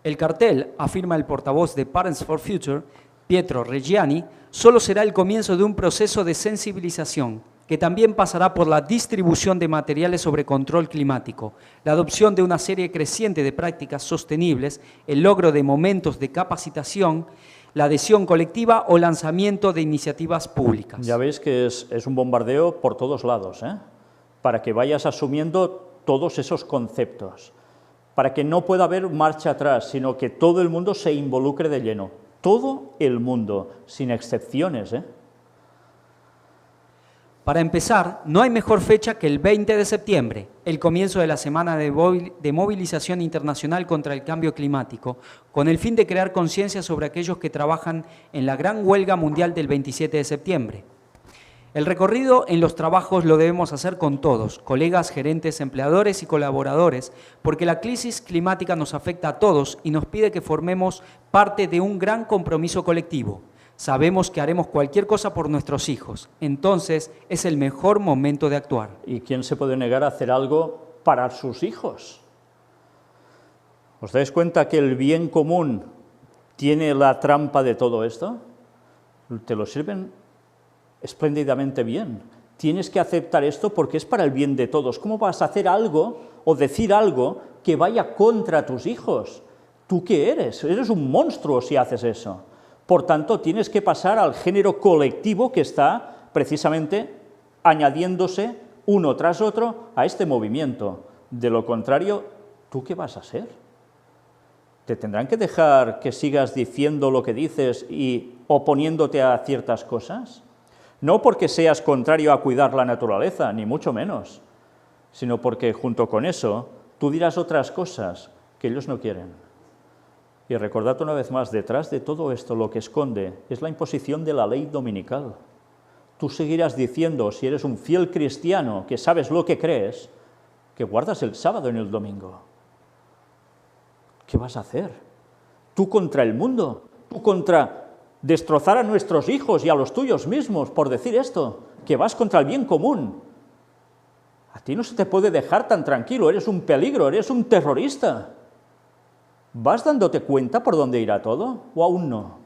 El cartel, afirma el portavoz de Parents for Future, Pietro Reggiani, solo será el comienzo de un proceso de sensibilización que también pasará por la distribución de materiales sobre control climático, la adopción de una serie creciente de prácticas sostenibles, el logro de momentos de capacitación, la adhesión colectiva o lanzamiento de iniciativas públicas. Ya veis que es un bombardeo por todos lados, para que vayas asumiendo todos esos conceptos, para que no pueda haber marcha atrás, sino que todo el mundo se involucre de lleno, todo el mundo, sin excepciones. Para empezar, no hay mejor fecha que el 20 de septiembre, el comienzo de la Semana de Movilización Internacional contra el Cambio Climático, con el fin de crear conciencia sobre aquellos que trabajan en la gran huelga mundial del 27 de septiembre. El recorrido en los trabajos lo debemos hacer con todos, colegas, gerentes, empleadores y colaboradores, porque la crisis climática nos afecta a todos y nos pide que formemos parte de un gran compromiso colectivo. Sabemos que haremos cualquier cosa por nuestros hijos, entonces es el mejor momento de actuar. ¿Y quién se puede negar a hacer algo para sus hijos? ¿Os dais cuenta que el bien común tiene la trampa de todo esto? Te lo sirven espléndidamente bien. Tienes que aceptar esto porque es para el bien de todos. ¿Cómo vas a hacer algo o decir algo que vaya contra tus hijos? ¿Tú qué eres? Eres un monstruo si haces eso. Por tanto, tienes que pasar al género colectivo que está precisamente añadiéndose uno tras otro a este movimiento. De lo contrario, ¿tú qué vas a ser? ¿Te tendrán que dejar que sigas diciendo lo que dices y oponiéndote a ciertas cosas? No porque seas contrario a cuidar la naturaleza, ni mucho menos, sino porque junto con eso tú dirás otras cosas que ellos no quieren. Y recordad una vez más, detrás de todo esto lo que esconde es la imposición de la ley dominical. Tú seguirás diciendo, si eres un fiel cristiano, que sabes lo que crees, que guardas el sábado en el domingo. ¿Qué vas a hacer? Tú contra el mundo, tú contra destrozar a nuestros hijos y a los tuyos mismos por decir esto, que vas contra el bien común. A ti no se te puede dejar tan tranquilo, eres un peligro, eres un terrorista. ¿Vas dándote cuenta por dónde irá todo o aún no?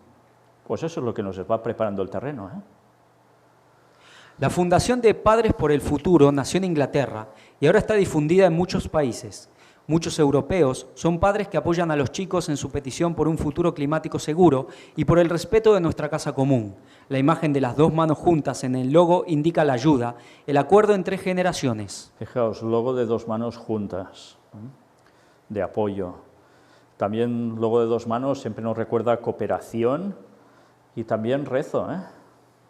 Pues eso es lo que nos va preparando el terreno, ¿eh? La Fundación de Padres por el Futuro nació en Inglaterra y ahora está difundida en muchos países. Muchos europeos son padres que apoyan a los chicos en su petición por un futuro climático seguro y por el respeto de nuestra casa común. La imagen de las dos manos juntas en el logo indica la ayuda, el acuerdo entre generaciones. Fijaos, logo de dos manos juntas, de apoyo. También logo de dos manos siempre nos recuerda cooperación y también rezo,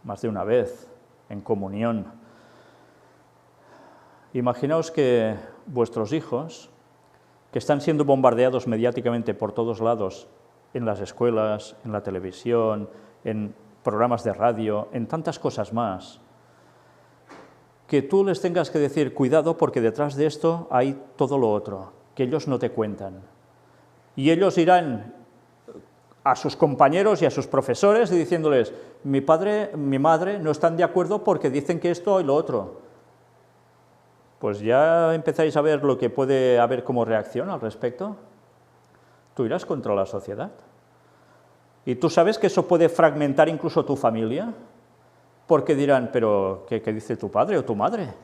más de una vez, en comunión. Imaginaos que vuestros hijos, que están siendo bombardeados mediáticamente por todos lados, en las escuelas, en la televisión, en programas de radio, en tantas cosas más, que tú les tengas que decir, cuidado porque detrás de esto hay todo lo otro, que ellos no te cuentan. Y ellos irán a sus compañeros y a sus profesores y diciéndoles, mi padre, mi madre no están de acuerdo porque dicen que esto y lo otro. Pues ya empezáis a ver lo que puede haber como reacción al respecto. Tú irás contra la sociedad. Y tú sabes que eso puede fragmentar incluso tu familia, porque dirán, pero ¿qué dice tu padre o tu madre?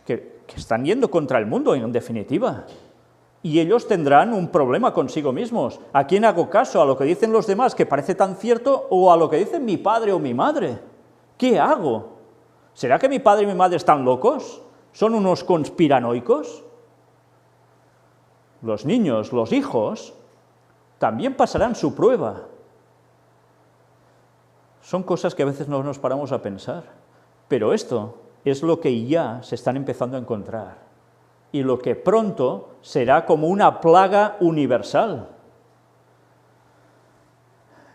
Que están yendo contra el mundo, en definitiva. Y ellos tendrán un problema consigo mismos. ¿A quién hago caso? ¿A lo que dicen los demás, que parece tan cierto, o a lo que dicen mi padre o mi madre? ¿Qué hago? ¿Será que mi padre y mi madre están locos? ¿Son unos conspiranoicos? Los niños, los hijos, también pasarán su prueba. Son cosas que a veces no nos paramos a pensar, pero esto es lo que ya se están empezando a encontrar y lo que pronto será como una plaga universal.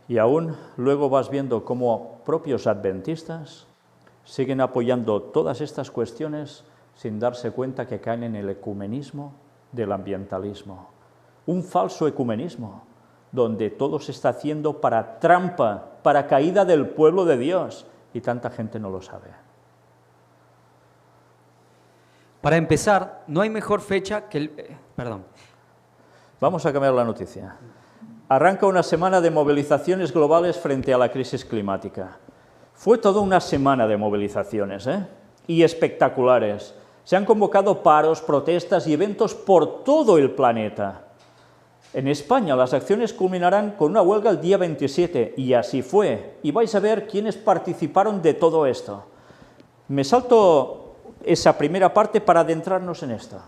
Y aún luego vas viendo cómo propios adventistas siguen apoyando todas estas cuestiones sin darse cuenta que caen en el ecumenismo del ambientalismo. Un falso ecumenismo, donde todo se está haciendo para trampa, para caída del pueblo de Dios, y tanta gente no lo sabe. Para empezar, no hay mejor fecha que el... Vamos a cambiar la noticia. Arranca una semana de movilizaciones globales frente a la crisis climática. Fue toda una semana de movilizaciones, y espectaculares. Se han convocado paros, protestas y eventos por todo el planeta. En España las acciones culminarán con una huelga el día 27, y así fue. Y vais a ver quiénes participaron de todo esto. Me salto esa primera parte para adentrarnos en esto.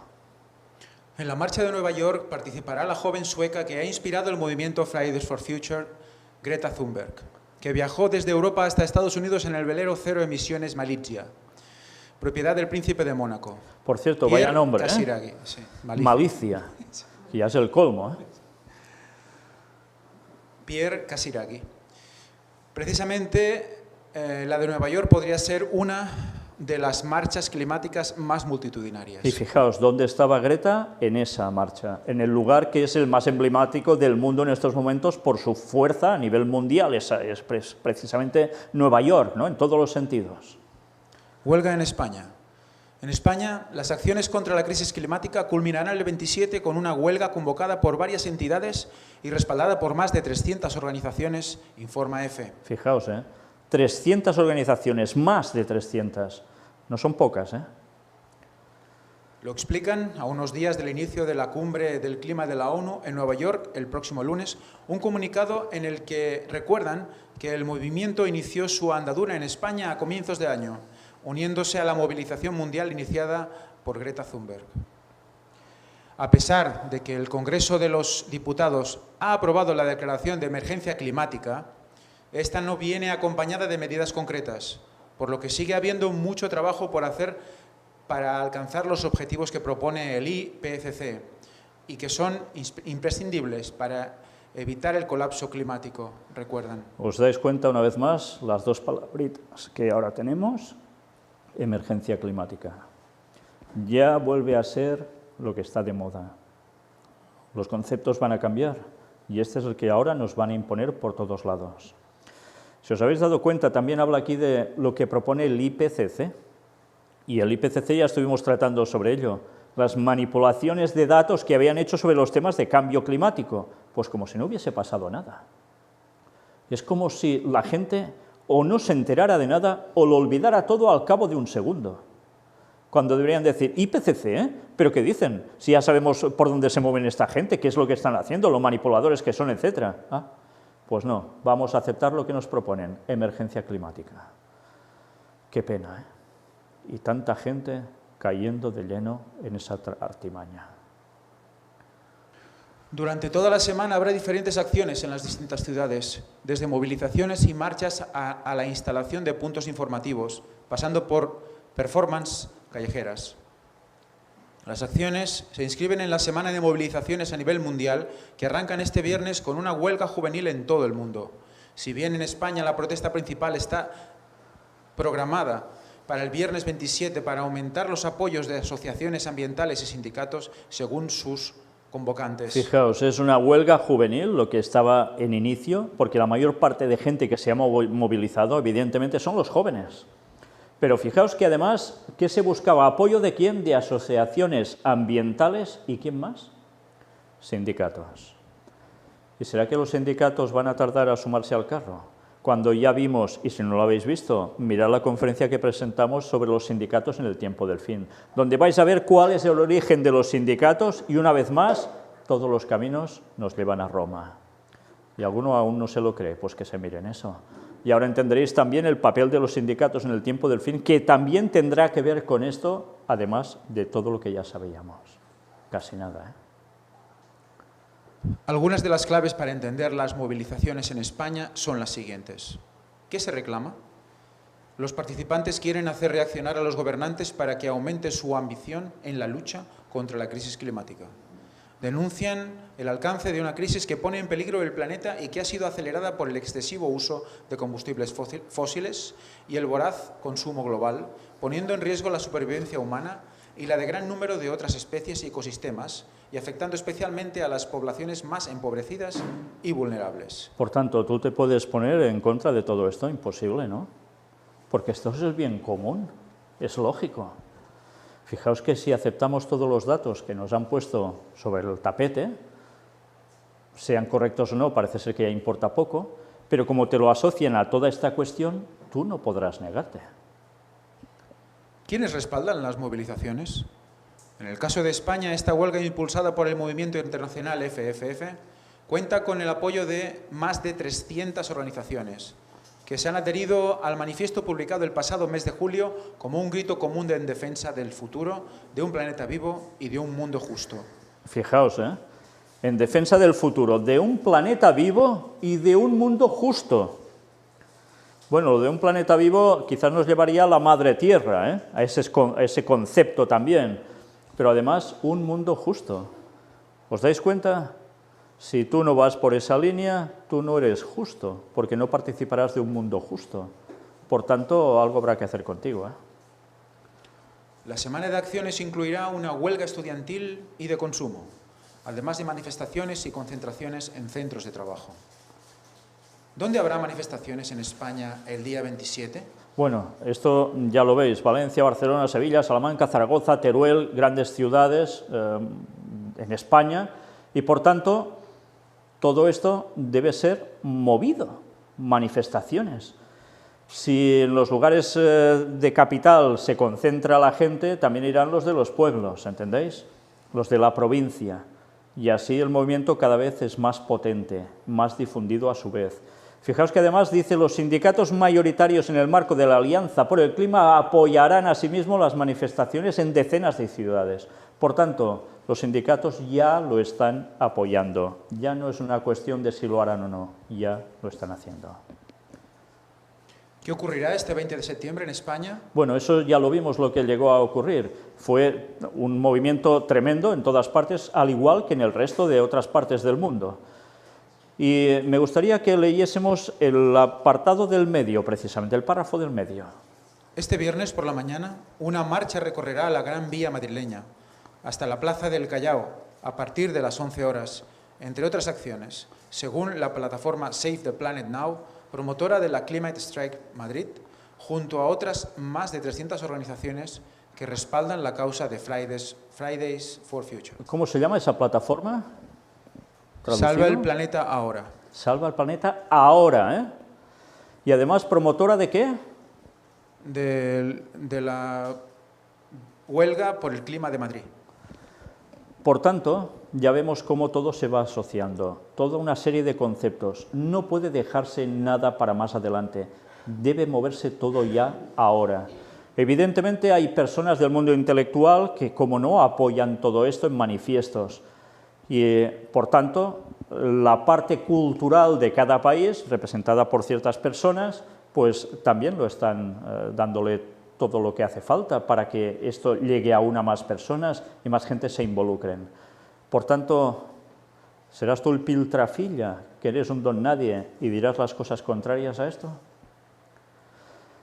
En la marcha de Nueva York participará la joven sueca que ha inspirado el movimiento Fridays for Future, Greta Thunberg, que viajó desde Europa hasta Estados Unidos en el velero Cero Emisiones Malizia, propiedad del príncipe de Mónaco. Por cierto, Pierre vaya nombre, Casiraghi, sí, Malicia, que ya es el colmo, Pierre Casiraghi. Precisamente la de Nueva York podría ser una de las marchas climáticas más multitudinarias. Y fijaos, ¿dónde estaba Greta? En esa marcha, en el lugar que es el más emblemático del mundo en estos momentos por su fuerza a nivel mundial, es precisamente Nueva York, ¿no? En todos los sentidos. Huelga en España. En España, las acciones contra la crisis climática culminarán el 27 con una huelga convocada por varias entidades y respaldada por más de 300 organizaciones, informa EFE. Fijaos, 300 organizaciones, más de 300. No son pocas, ¿eh? Lo explican a unos días del inicio de la cumbre del clima de la ONU en Nueva York el próximo lunes, un comunicado en el que recuerdan que el movimiento inició su andadura en España a comienzos de año, uniéndose a la movilización mundial iniciada por Greta Thunberg. A pesar de que el Congreso de los Diputados ha aprobado la declaración de emergencia climática, esta no viene acompañada de medidas concretas, por lo que sigue habiendo mucho trabajo por hacer para alcanzar los objetivos que propone el IPCC y que son imprescindibles para evitar el colapso climático, recuerdan. ¿Os dais cuenta una vez más las dos palabritas que ahora tenemos? Emergencia climática. Ya vuelve a ser lo que está de moda. Los conceptos van a cambiar y este es el que ahora nos van a imponer por todos lados. Si os habéis dado cuenta, también habla aquí de lo que propone el IPCC. Y el IPCC ya estuvimos tratando sobre ello, las manipulaciones de datos que habían hecho sobre los temas de cambio climático, pues como si no hubiese pasado nada. Es como si la gente o no se enterara de nada o lo olvidara todo al cabo de un segundo. Cuando deberían decir, IPCC, ¿eh? ¿Pero qué dicen? Si ya sabemos por dónde se mueven esta gente, qué es lo que están haciendo, los manipuladores que son, etc. Pues no, vamos a aceptar lo que nos proponen, emergencia climática. Qué pena, ¿eh? Y tanta gente cayendo de lleno en esa artimaña. Durante toda la semana habrá diferentes acciones en las distintas ciudades, desde movilizaciones y marchas a la instalación de puntos informativos, pasando por performance callejeras. Las acciones se inscriben en la semana de movilizaciones a nivel mundial que arrancan este viernes con una huelga juvenil en todo el mundo. Si bien en España la protesta principal está programada para el viernes 27 para aumentar los apoyos de asociaciones ambientales y sindicatos según sus convocantes. Fijaos, es una huelga juvenil lo que estaba en inicio, porque la mayor parte de gente que se ha movilizado, evidentemente, son los jóvenes. Pero fijaos que además, ¿qué se buscaba? ¿Apoyo de quién? De asociaciones ambientales y ¿quién más? Sindicatos. ¿Y será que los sindicatos van a tardar a sumarse al carro? Cuando ya vimos, y si no lo habéis visto, mirad la conferencia que presentamos sobre los sindicatos en el tiempo del fin, donde vais a ver cuál es el origen de los sindicatos y una vez más, todos los caminos nos llevan a Roma. Y alguno aún no se lo cree, pues que se miren eso. Y ahora entenderéis también el papel de los sindicatos en el tiempo del fin, que también tendrá que ver con esto, además de todo lo que ya sabíamos. Casi nada, ¿eh? Algunas de las claves para entender las movilizaciones en España son las siguientes. ¿Qué se reclama? Los participantes quieren hacer reaccionar a los gobernantes para que aumente su ambición en la lucha contra la crisis climática. Denuncian el alcance de una crisis que pone en peligro el planeta y que ha sido acelerada por el excesivo uso de combustibles fósiles y el voraz consumo global, poniendo en riesgo la supervivencia humana y la de gran número de otras especies y ecosistemas, y afectando especialmente a las poblaciones más empobrecidas y vulnerables. Por tanto, ¿tú te puedes poner en contra de todo esto? Imposible, ¿no? Porque esto es el bien común, es lógico. Fijaos que si aceptamos todos los datos que nos han puesto sobre el tapete, sean correctos o no, parece ser que ya importa poco, pero como te lo asocian a toda esta cuestión, tú no podrás negarte. ¿Quiénes respaldan las movilizaciones? En el caso de España, esta huelga impulsada por el movimiento internacional FFF cuenta con el apoyo de más de 300 organizaciones que se han adherido al manifiesto publicado el pasado mes de julio como un grito común en defensa del futuro, de un planeta vivo y de un mundo justo. Fijaos, en defensa del futuro, de un planeta vivo y de un mundo justo. Bueno, lo de un planeta vivo quizás nos llevaría a la madre tierra, a ese concepto también, pero además un mundo justo. ¿Os dais cuenta? Si tú no vas por esa línea, tú no eres justo, porque no participarás de un mundo justo. Por tanto, algo habrá que hacer contigo, La semana de acciones incluirá una huelga estudiantil y de consumo, además de manifestaciones y concentraciones en centros de trabajo. ¿Dónde habrá manifestaciones en España el día 27? Bueno, esto ya lo veis, Valencia, Barcelona, Sevilla, Salamanca, Zaragoza, Teruel, grandes ciudades en España, y por tanto, todo esto debe ser movido, manifestaciones. Si en los lugares de capital se concentra la gente, también irán los de los pueblos, ¿entendéis? Los de la provincia. Y así el movimiento cada vez es más potente, más difundido a su vez. Fijaos que además dice, los sindicatos mayoritarios en el marco de la Alianza por el Clima apoyarán asimismo las manifestaciones en decenas de ciudades. Por tanto, los sindicatos ya lo están apoyando. Ya no es una cuestión de si lo harán o no, ya lo están haciendo. ¿Qué ocurrirá este 20 de septiembre en España? Bueno, eso ya lo vimos lo que llegó a ocurrir. Fue un movimiento tremendo en todas partes, al igual que en el resto de otras partes del mundo. Y me gustaría que leyésemos el apartado del medio, precisamente, el párrafo del medio. Este viernes por la mañana, una marcha recorrerá la Gran Vía madrileña, hasta la Plaza del Callao, a partir de las 11 horas, entre otras acciones, según la plataforma Save the Planet Now, promotora de la Climate Strike Madrid, junto a otras más de 300 organizaciones que respaldan la causa de Fridays for Future. ¿Cómo se llama esa plataforma? ¿Traducido? Salva el planeta ahora. Salva el planeta ahora, ¿eh? Y además, ¿promotora de qué? De la huelga por el clima de Madrid. Por tanto, ya vemos cómo todo se va asociando, toda una serie de conceptos. No puede dejarse nada para más adelante, debe moverse todo ya ahora. Evidentemente hay personas del mundo intelectual que, como no, apoyan todo esto en manifiestos. Y, por tanto, la parte cultural de cada país, representada por ciertas personas, pues también lo están dándole todo lo que hace falta para que esto llegue aún a más personas y más gente se involucren. Por tanto, ¿serás tú el piltrafilla, que eres un don nadie y dirás las cosas contrarias a esto?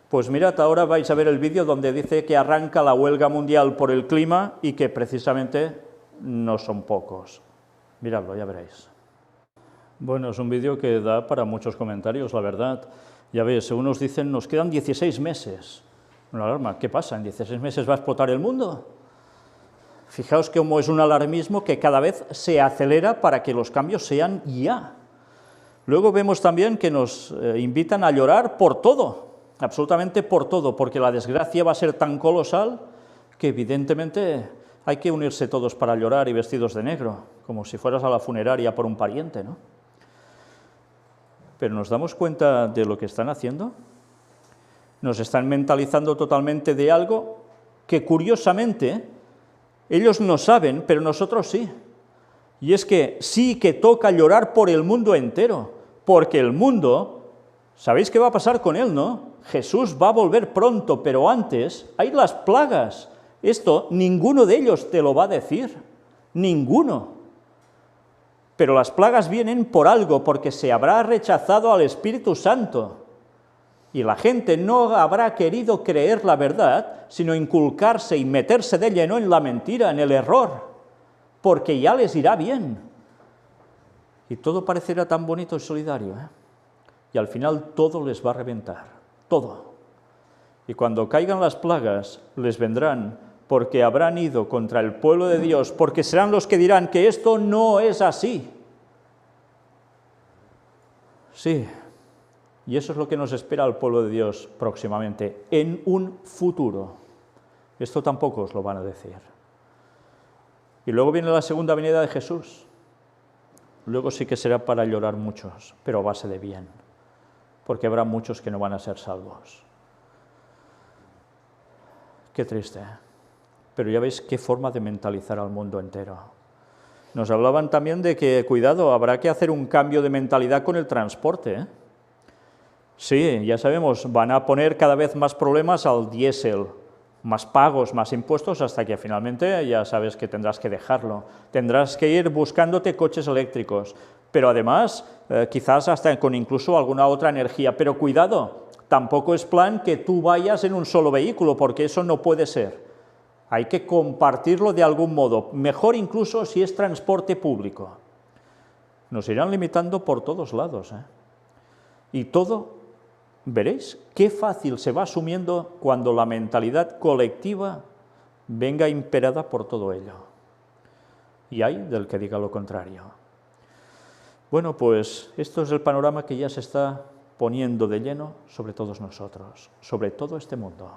Pues mirad, ahora vais a ver el vídeo donde dice que arranca la huelga mundial por el clima y que precisamente no son pocos. Miradlo, ya veréis. Bueno, es un vídeo que da para muchos comentarios, la verdad. Ya ves, unos dicen, nos quedan 16 meses. Una alarma, ¿qué pasa? ¿En 16 meses va a explotar el mundo? Fijaos cómo es un alarmismo que cada vez se acelera para que los cambios sean ya. Luego vemos también que nos invitan a llorar por todo, absolutamente por todo, porque la desgracia va a ser tan colosal que evidentemente hay que unirse todos para llorar y vestidos de negro, como si fueras a la funeraria por un pariente, ¿no? Pero ¿nos damos cuenta de lo que están haciendo? Nos están mentalizando totalmente de algo que, curiosamente, ellos no saben, pero nosotros sí. Y es que sí que toca llorar por el mundo entero, porque el mundo, ¿sabéis qué va a pasar con él, no? Jesús va a volver pronto, pero antes hay las plagas. Esto ninguno de ellos te lo va a decir, ninguno. Pero las plagas vienen por algo, porque se habrá rechazado al Espíritu Santo. Y la gente no habrá querido creer la verdad, sino inculcarse y meterse de lleno en la mentira, en el error, porque ya les irá bien. Y todo parecerá tan bonito y solidario, ¿eh? Y al final todo les va a reventar, todo. Y cuando caigan las plagas, les vendrán porque habrán ido contra el pueblo de Dios, porque serán los que dirán que esto no es así. Sí. Y eso es lo que nos espera al pueblo de Dios próximamente, en un futuro. Esto tampoco os lo van a decir. Y luego viene la segunda venida de Jesús. Luego sí que será para llorar muchos, pero a base de bien, porque habrá muchos que no van a ser salvos. Qué triste, ¿eh? Pero ya veis qué forma de mentalizar al mundo entero. Nos hablaban también de que, cuidado, habrá que hacer un cambio de mentalidad con el transporte, ¿eh? Sí, ya sabemos, van a poner cada vez más problemas al diésel, más pagos, más impuestos, hasta que finalmente ya sabes que tendrás que dejarlo. Tendrás que ir buscándote coches eléctricos, pero además quizás hasta con incluso alguna otra energía. Pero cuidado, tampoco es plan que tú vayas en un solo vehículo, porque eso no puede ser. Hay que compartirlo de algún modo, mejor incluso si es transporte público. Nos irán limitando por todos lados, ¿eh? Y todo, veréis qué fácil se va asumiendo cuando la mentalidad colectiva venga imperada por todo ello. Y hay del que diga lo contrario. Bueno, pues esto es el panorama que ya se está poniendo de lleno sobre todos nosotros, sobre todo este mundo.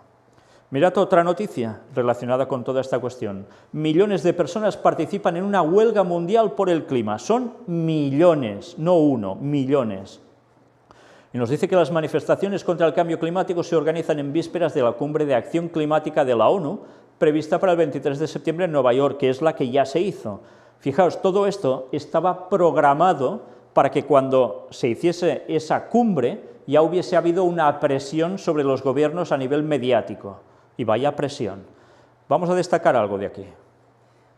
Mirad otra noticia relacionada con toda esta cuestión. Millones de personas participan en una huelga mundial por el clima. Son millones, no uno, millones. Y nos dice que las manifestaciones contra el cambio climático se organizan en vísperas de la Cumbre de Acción Climática de la ONU, prevista para el 23 de septiembre en Nueva York, que es la que ya se hizo. Fijaos, todo esto estaba programado para que cuando se hiciese esa cumbre ya hubiese habido una presión sobre los gobiernos a nivel mediático. Y vaya presión. Vamos a destacar algo de aquí.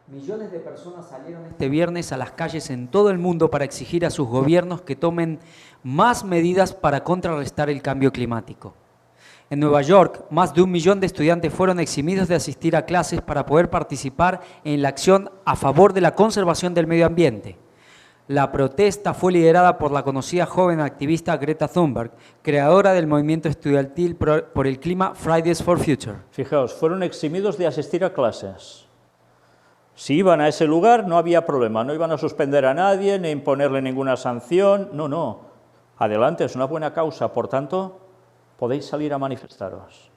Millones de personas salieron este viernes a las calles en todo el mundo para exigir a sus gobiernos que tomen más medidas para contrarrestar el cambio climático. En Nueva York, más de 1 millón de estudiantes fueron eximidos de asistir a clases para poder participar en la acción a favor de la conservación del medio ambiente. La protesta fue liderada por la conocida joven activista Greta Thunberg, creadora del movimiento estudiantil por el clima Fridays for Future. Fijaos, fueron eximidos de asistir a clases. Si iban a ese lugar no había problema, no iban a suspender a nadie ni imponerle ninguna sanción, no. Adelante, es una buena causa, por tanto, podéis salir a manifestaros.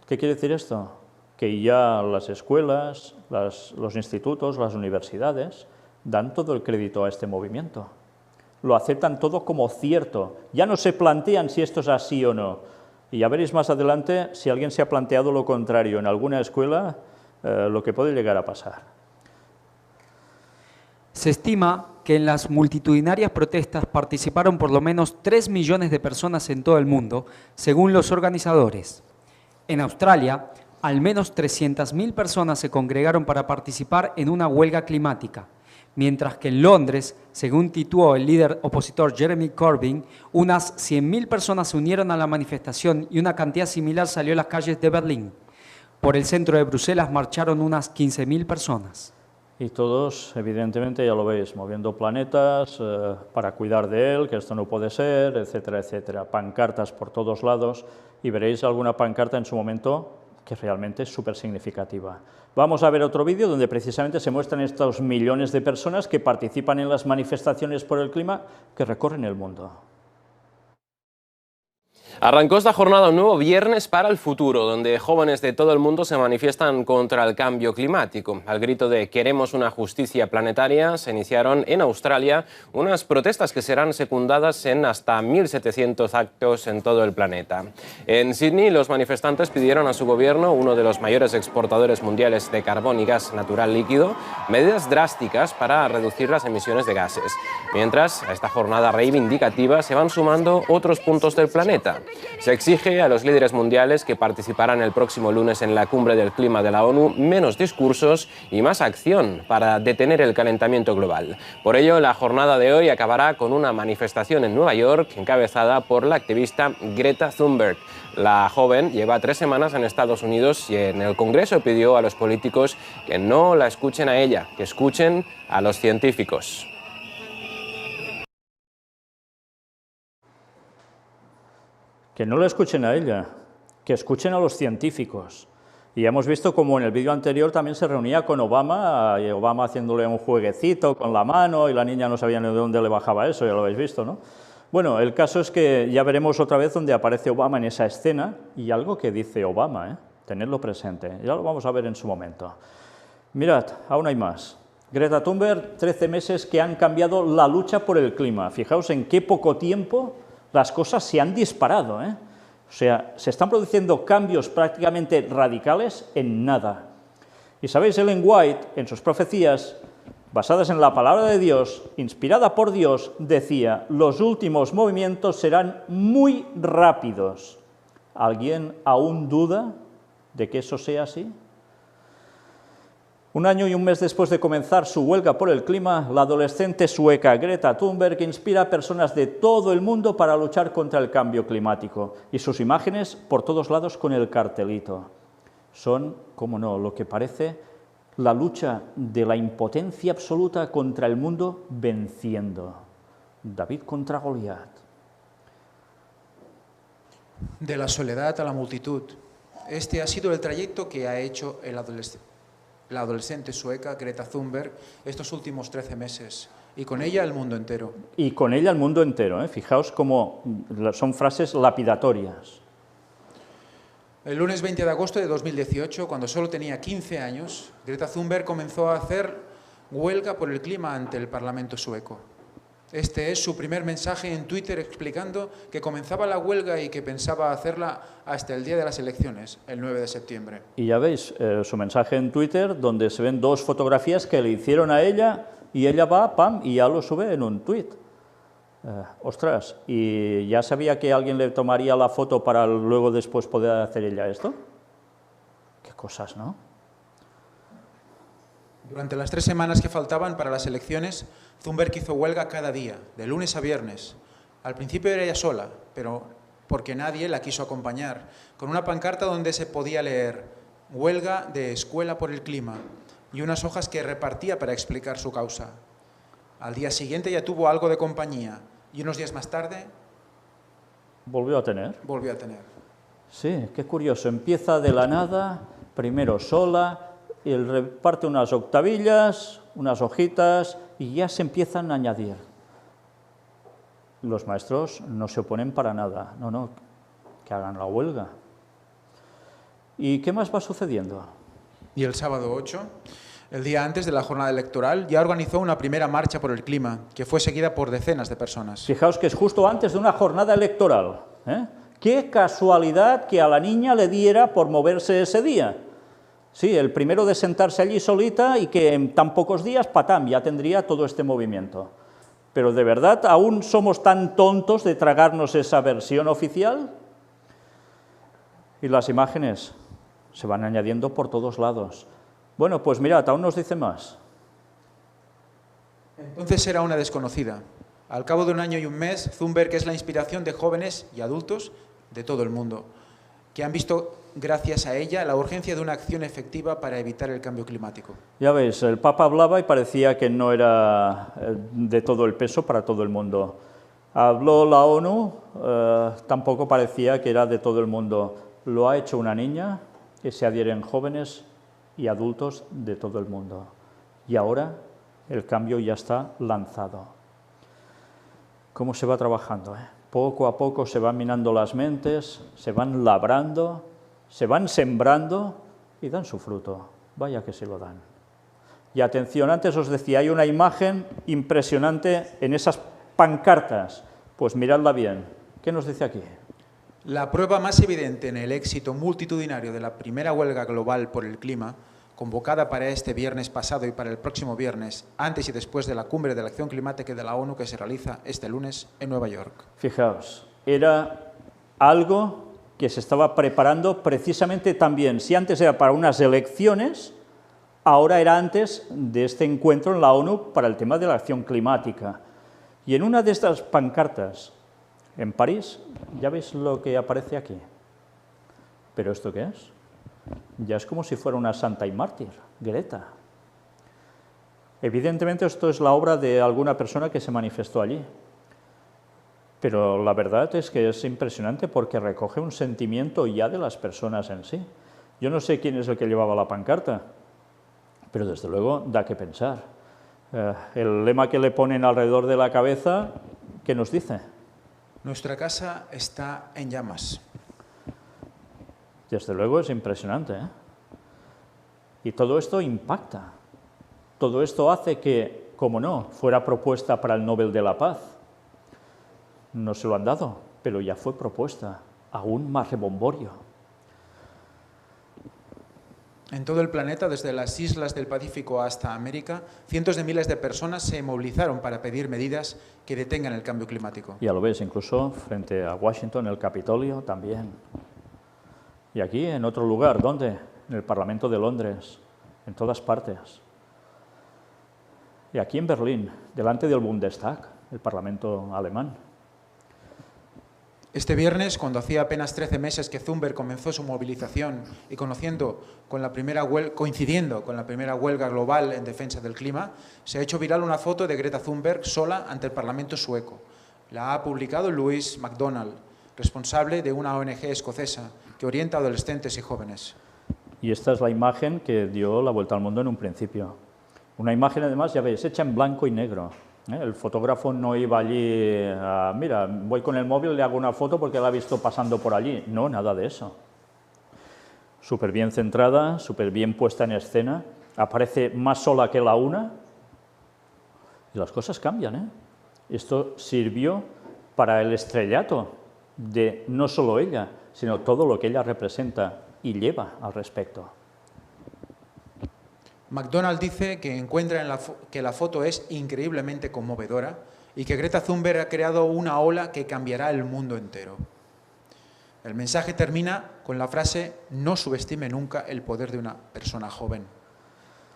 ¿Qué quiere decir esto? Que ya las escuelas, los institutos, las universidades dan todo el crédito a este movimiento. Lo aceptan todo como cierto. Ya no se plantean si esto es así o no. Y ya veréis más adelante si alguien se ha planteado lo contrario en alguna escuela, lo que puede llegar a pasar. Se estima que en las multitudinarias protestas participaron por lo menos 3 millones de personas en todo el mundo, según los organizadores. En Australia, al menos 300.000 personas se congregaron para participar en una huelga climática, mientras que en Londres, según tituó el líder opositor Jeremy Corbyn, unas 100.000 personas se unieron a la manifestación y una cantidad similar salió a las calles de Berlín. Por el centro de Bruselas marcharon unas 15.000 personas. Y todos, evidentemente, ya lo veis, moviendo planetas para cuidar de él, que esto no puede ser, etcétera, etcétera. Pancartas por todos lados y veréis alguna pancarta en su momento que realmente es súper significativa. Vamos a ver otro vídeo donde precisamente se muestran estos millones de personas que participan en las manifestaciones por el clima que recorren el mundo. Arrancó esta jornada un nuevo viernes para el futuro, donde jóvenes de todo el mundo se manifiestan contra el cambio climático. Al grito de «Queremos una justicia planetaria» se iniciaron en Australia unas protestas que serán secundadas en hasta 1.700 actos en todo el planeta. En Sydney, los manifestantes pidieron a su gobierno, uno de los mayores exportadores mundiales de carbón y gas natural líquido, medidas drásticas para reducir las emisiones de gases. Mientras, a esta jornada reivindicativa se van sumando otros puntos del planeta. Se exige a los líderes mundiales que participarán el próximo lunes en la Cumbre del Clima de la ONU menos discursos y más acción para detener el calentamiento global. Por ello, la jornada de hoy acabará con una manifestación en Nueva York encabezada por la activista Greta Thunberg. La joven lleva 3 semanas en Estados Unidos y en el Congreso pidió a los políticos que no la escuchen a ella, que escuchen a los científicos. Que no la escuchen a ella, que escuchen a los científicos. Y hemos visto como en el vídeo anterior también se reunía con Obama, y Obama haciéndole un jueguecito con la mano, y la niña no sabía ni de dónde le bajaba eso, ya lo habéis visto, ¿no? Bueno, el caso es que ya veremos otra vez donde aparece Obama en esa escena, y algo que dice Obama, tenedlo presente, ya lo vamos a ver en su momento. Mirad, aún hay más. Greta Thunberg, 13 meses que han cambiado la lucha por el clima. Fijaos en qué poco tiempo las cosas se han disparado, O sea, se están produciendo cambios prácticamente radicales en nada. Y sabéis, Ellen White, en sus profecías, basadas en la palabra de Dios, inspirada por Dios, decía, los últimos movimientos serán muy rápidos. ¿Alguien aún duda de que eso sea así? 1 año y 1 mes después de comenzar su huelga por el clima, la adolescente sueca Greta Thunberg inspira a personas de todo el mundo para luchar contra el cambio climático. Y sus imágenes por todos lados con el cartelito. Son, cómo no, lo que parece la lucha de la impotencia absoluta contra el mundo venciendo. David contra Goliat. De la soledad a la multitud. Este ha sido el trayecto que ha hecho la adolescente sueca Greta Thunberg estos últimos 13 meses. y con ella el mundo entero. Y con ella el mundo entero, ¿eh? Fijaos cómo son frases lapidatorias. El lunes 20 de agosto de 2018, cuando solo tenía 15 años, Greta Thunberg comenzó a hacer huelga por el clima ante el Parlamento sueco. Este es su primer mensaje en Twitter explicando que comenzaba la huelga y que pensaba hacerla hasta el día de las elecciones, el 9 de septiembre. Y ya veis su mensaje en Twitter, donde se ven dos fotografías que le hicieron a ella, y ella va, pam, y ya lo sube en un tuit. Ostras, ¿y ya sabía que alguien le tomaría la foto para luego después poder hacer ella esto? Qué cosas, ¿no? Durante las 3 semanas que faltaban para las elecciones, Thunberg hizo huelga cada día, de lunes a viernes. Al principio era ella sola, pero porque nadie la quiso acompañar, con una pancarta donde se podía leer «Huelga de Escuela por el Clima» y unas hojas que repartía para explicar su causa. Al día siguiente ya tuvo algo de compañía y unos días más tarde ¿Volvió a tener? volvió a tener. Sí, qué curioso. Empieza de la nada, primero sola, y reparte unas octavillas, unas hojitas, y ya se empiezan a añadir. Los maestros no se oponen para nada, no, que hagan la huelga. ¿Y qué más va sucediendo? Y el sábado 8, el día antes de la jornada electoral, ya organizó una primera marcha por el clima, que fue seguida por decenas de personas. Fijaos que es justo antes de una jornada electoral, ¿eh? Qué casualidad que a la niña le diera por moverse ese día. Sí, el primero de sentarse allí solita y que en tan pocos días, patam, ya tendría todo este movimiento. Pero ¿de verdad aún somos tan tontos de tragarnos esa versión oficial? Y las imágenes se van añadiendo por todos lados. Bueno, pues mirad, aún nos dice más. Entonces era una desconocida. Al cabo de 1 año y 1 mes, Thunberg es la inspiración de jóvenes y adultos de todo el mundo, que han visto, gracias a ella, la urgencia de una acción efectiva para evitar el cambio climático. Ya veis, el Papa hablaba y parecía que no era de todo el peso para todo el mundo. Habló la ONU, tampoco parecía que era de todo el mundo. Lo ha hecho una niña, que se adhieren jóvenes y adultos de todo el mundo. Y ahora el cambio ya está lanzado. ¿Cómo se va trabajando? Poco a poco se van minando las mentes, se van labrando, se van sembrando y dan su fruto. Vaya que se lo dan. Y atención, antes os decía, hay una imagen impresionante en esas pancartas. Pues miradla bien. ¿Qué nos dice aquí? La prueba más evidente en el éxito multitudinario de la primera huelga global por el clima, convocada para este viernes pasado y para el próximo viernes, antes y después de la Cumbre de la Acción Climática de la ONU que se realiza este lunes en Nueva York. Fijaos, era algo que se estaba preparando precisamente también, si antes era para unas elecciones, ahora era antes de este encuentro en la ONU para el tema de la acción climática. Y en una de estas pancartas, en París, ya veis lo que aparece aquí. ¿Pero esto qué es? Ya es como si fuera una santa y mártir, Greta. Evidentemente esto es la obra de alguna persona que se manifestó allí. Pero la verdad es que es impresionante porque recoge un sentimiento ya de las personas en sí. Yo no sé quién es el que llevaba la pancarta, pero desde luego da que pensar. El lema que le ponen alrededor de la cabeza, ¿qué nos dice? Nuestra casa está en llamas. Desde luego es impresionante, ¿eh? Y todo esto impacta. Todo esto hace que, como no, fuera propuesta para el Nobel de la Paz. No se lo han dado, pero ya fue propuesta. Aún más rebomborio. En todo el planeta, desde las islas del Pacífico hasta América, cientos de miles de personas se movilizaron para pedir medidas que detengan el cambio climático. Ya lo ves, incluso frente a Washington, el Capitolio también. Y aquí, en otro lugar, ¿dónde? En el Parlamento de Londres, en todas partes. Y aquí en Berlín, delante del Bundestag, el Parlamento alemán. Este viernes, cuando hacía apenas 13 meses que Thunberg comenzó su movilización y coincidiendo con la primera huelga global en defensa del clima, se ha hecho viral una foto de Greta Thunberg sola ante el Parlamento sueco. La ha publicado Louise MacDonald, responsable de una ONG escocesa que orienta a adolescentes y jóvenes. Y esta es la imagen que dio la vuelta al mundo en un principio. Una imagen, además, ya veis, hecha en blanco y negro. El fotógrafo no iba allí a, mira, voy con el móvil, le hago una foto porque la ha visto pasando por allí. No, nada de eso. Súper bien centrada, súper bien puesta en escena, aparece más sola que la una y las cosas cambian, ¿eh? Esto sirvió para el estrellato de no solo ella, sino todo lo que ella representa y lleva al respecto. McDonald dice que encuentra que la foto es increíblemente conmovedora y que Greta Thunberg ha creado una ola que cambiará el mundo entero. El mensaje termina con la frase: no subestime nunca el poder de una persona joven.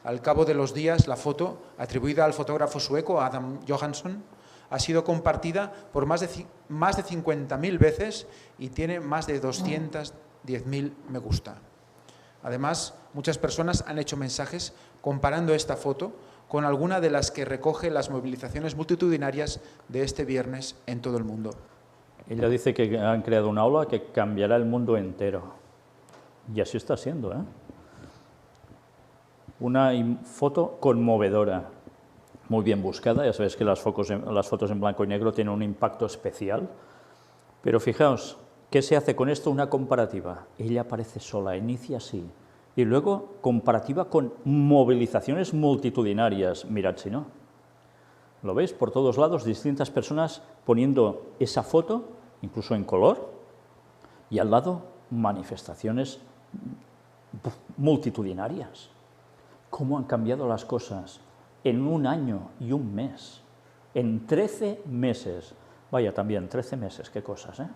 Al cabo de los días, la foto, atribuida al fotógrafo sueco Adam Johansson, ha sido compartida por más de 50.000 veces y tiene más de 210.000 me gusta. Además, muchas personas han hecho mensajes comparando esta foto con alguna de las que recoge las movilizaciones multitudinarias de este viernes en todo el mundo. Ella dice que han creado una ola que cambiará el mundo entero. Y así está siendo, ¿eh? Una foto conmovedora, muy bien buscada. Ya sabéis que las fotos en blanco y negro tienen un impacto especial. Pero fijaos, ¿qué se hace con esto? Una comparativa. Ella aparece sola, inicia así. Y luego comparativa con movilizaciones multitudinarias. Mirad si no. ¿Lo veis? Por todos lados, distintas personas poniendo esa foto, incluso en color, y al lado manifestaciones multitudinarias. ¿Cómo han cambiado las cosas en un año y un mes? En 13 meses. Vaya, también 13 meses, qué cosas, ¿eh?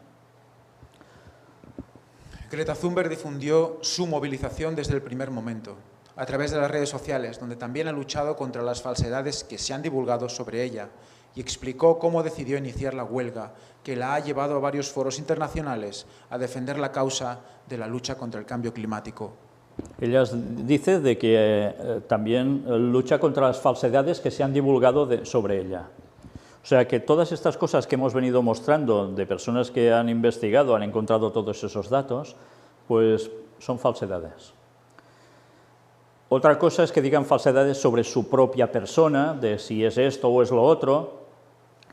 Greta Thunberg difundió su movilización desde el primer momento, a través de las redes sociales, donde también ha luchado contra las falsedades que se han divulgado sobre ella, y explicó cómo decidió iniciar la huelga, que la ha llevado a varios foros internacionales a defender la causa de la lucha contra el cambio climático. Ella dice de que también lucha contra las falsedades que se han divulgado sobre ella. O sea que todas estas cosas que hemos venido mostrando de personas que han investigado, han encontrado todos esos datos, pues son falsedades. Otra cosa es que digan falsedades sobre su propia persona, de si es esto o es lo otro.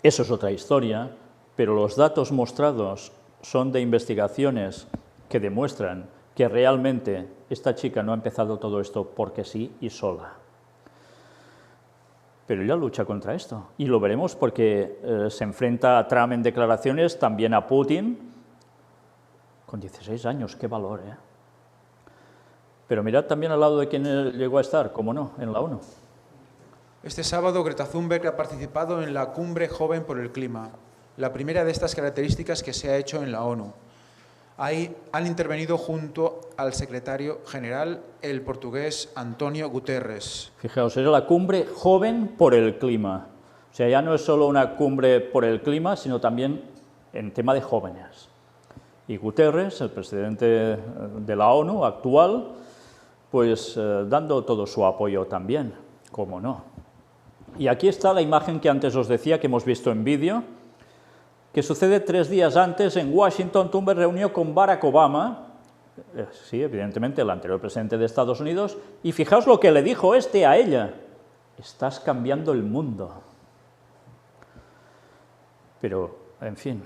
Eso es otra historia, pero los datos mostrados son de investigaciones que demuestran que realmente esta chica no ha empezado todo esto porque sí y sola. Pero ella lucha contra esto, y lo veremos porque se enfrenta a Trump en declaraciones, también a Putin, con 16 años, qué valor, ¿eh? Pero mirad también al lado de quién llegó a estar, cómo no, en la ONU. Este sábado, Greta Thunberg ha participado en la Cumbre Joven por el Clima, la primera de estas características que se ha hecho en la ONU. Ahí han intervenido junto al secretario general, el portugués António Guterres. Fijaos, es la Cumbre Joven por el Clima. O sea, ya no es solo una cumbre por el clima, sino también en tema de jóvenes. Y Guterres, el presidente de la ONU actual, pues dando todo su apoyo también, cómo no. Y aquí está la imagen que antes os decía, que hemos visto en vídeo, que sucede 3 días antes en Washington. Thunberg reunió con Barack Obama, sí, evidentemente el anterior presidente de Estados Unidos, y fijaos lo que le dijo este a ella: estás cambiando el mundo. Pero, en fin,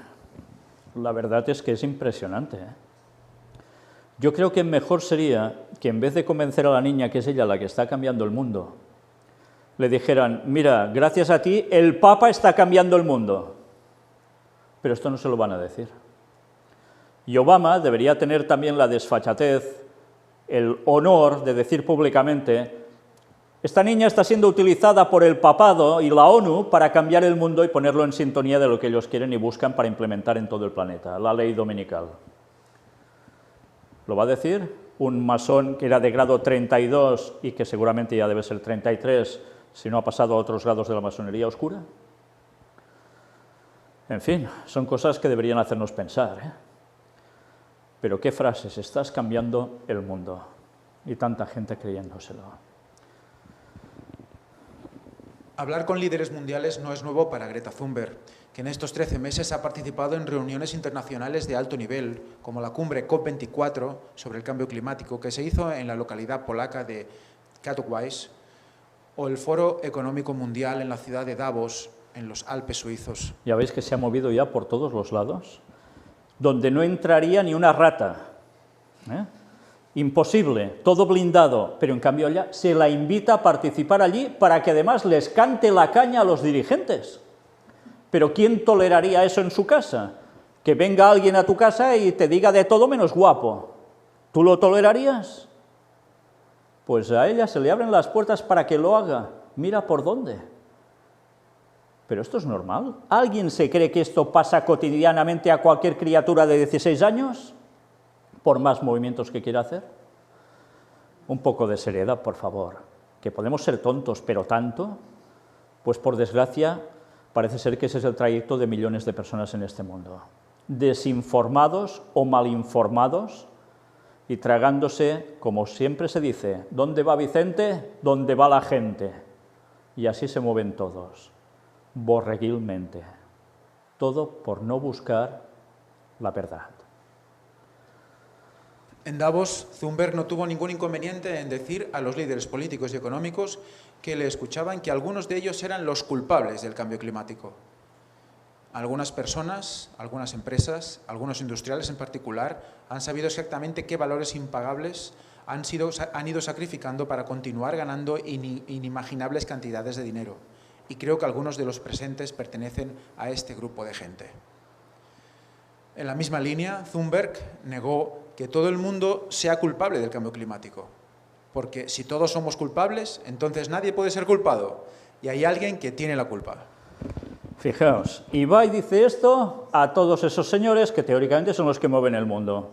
la verdad es que es impresionante, ¿eh? Yo creo que mejor sería que en vez de convencer a la niña que es ella la que está cambiando el mundo, le dijeran: mira, gracias a ti el Papa está cambiando el mundo. Pero esto no se lo van a decir. Y Obama debería tener también la desfachatez, el honor de decir públicamente: esta niña está siendo utilizada por el papado y la ONU para cambiar el mundo y ponerlo en sintonía de lo que ellos quieren y buscan para implementar en todo el planeta, la ley dominical. ¿Lo va a decir un masón que era de grado 32 y que seguramente ya debe ser 33 si no ha pasado a otros grados de la masonería oscura? En fin, son cosas que deberían hacernos pensar, ¿eh? Pero qué frases: estás cambiando el mundo. Y tanta gente creyéndoselo. Hablar con líderes mundiales no es nuevo para Greta Thunberg, que en estos 13 meses ha participado en reuniones internacionales de alto nivel, como la cumbre COP24 sobre el cambio climático, que se hizo en la localidad polaca de Katowice, o el Foro Económico Mundial en la ciudad de Davos, en los Alpes suizos. Ya veis que se ha movido ya por todos los lados, donde no entraría ni una rata. Imposible, todo blindado, pero en cambio ya se la invita a participar allí para que además les cante la caña a los dirigentes. Pero ¿quién toleraría eso en su casa? Que venga alguien a tu casa y te diga de todo menos guapo. ¿Tú lo tolerarías? Pues a ella se le abren las puertas para que lo haga. Mira por dónde. ¿Pero esto es normal? ¿Alguien se cree que esto pasa cotidianamente a cualquier criatura de 16 años? Por más movimientos que quiera hacer. Un poco de seriedad, por favor. Que podemos ser tontos, pero tanto, pues por desgracia parece ser que ese es el trayecto de millones de personas en este mundo. Desinformados o malinformados y tragándose, como siempre se dice, ¿dónde va Vicente? ¿Dónde va la gente? Y así se mueven todos, borreguilmente. Todo por no buscar la verdad. En Davos, Thunberg no tuvo ningún inconveniente en decir a los líderes políticos y económicos que le escuchaban que algunos de ellos eran los culpables del cambio climático. Algunas personas, algunas empresas, algunos industriales en particular, han sabido exactamente qué valores impagables han ido sacrificando para continuar ganando inimaginables cantidades de dinero. Y creo que algunos de los presentes pertenecen a este grupo de gente. En la misma línea, Thunberg negó que todo el mundo sea culpable del cambio climático. Porque si todos somos culpables, entonces nadie puede ser culpado. Y hay alguien que tiene la culpa. Fijaos, y va y dice esto a todos esos señores que teóricamente son los que mueven el mundo.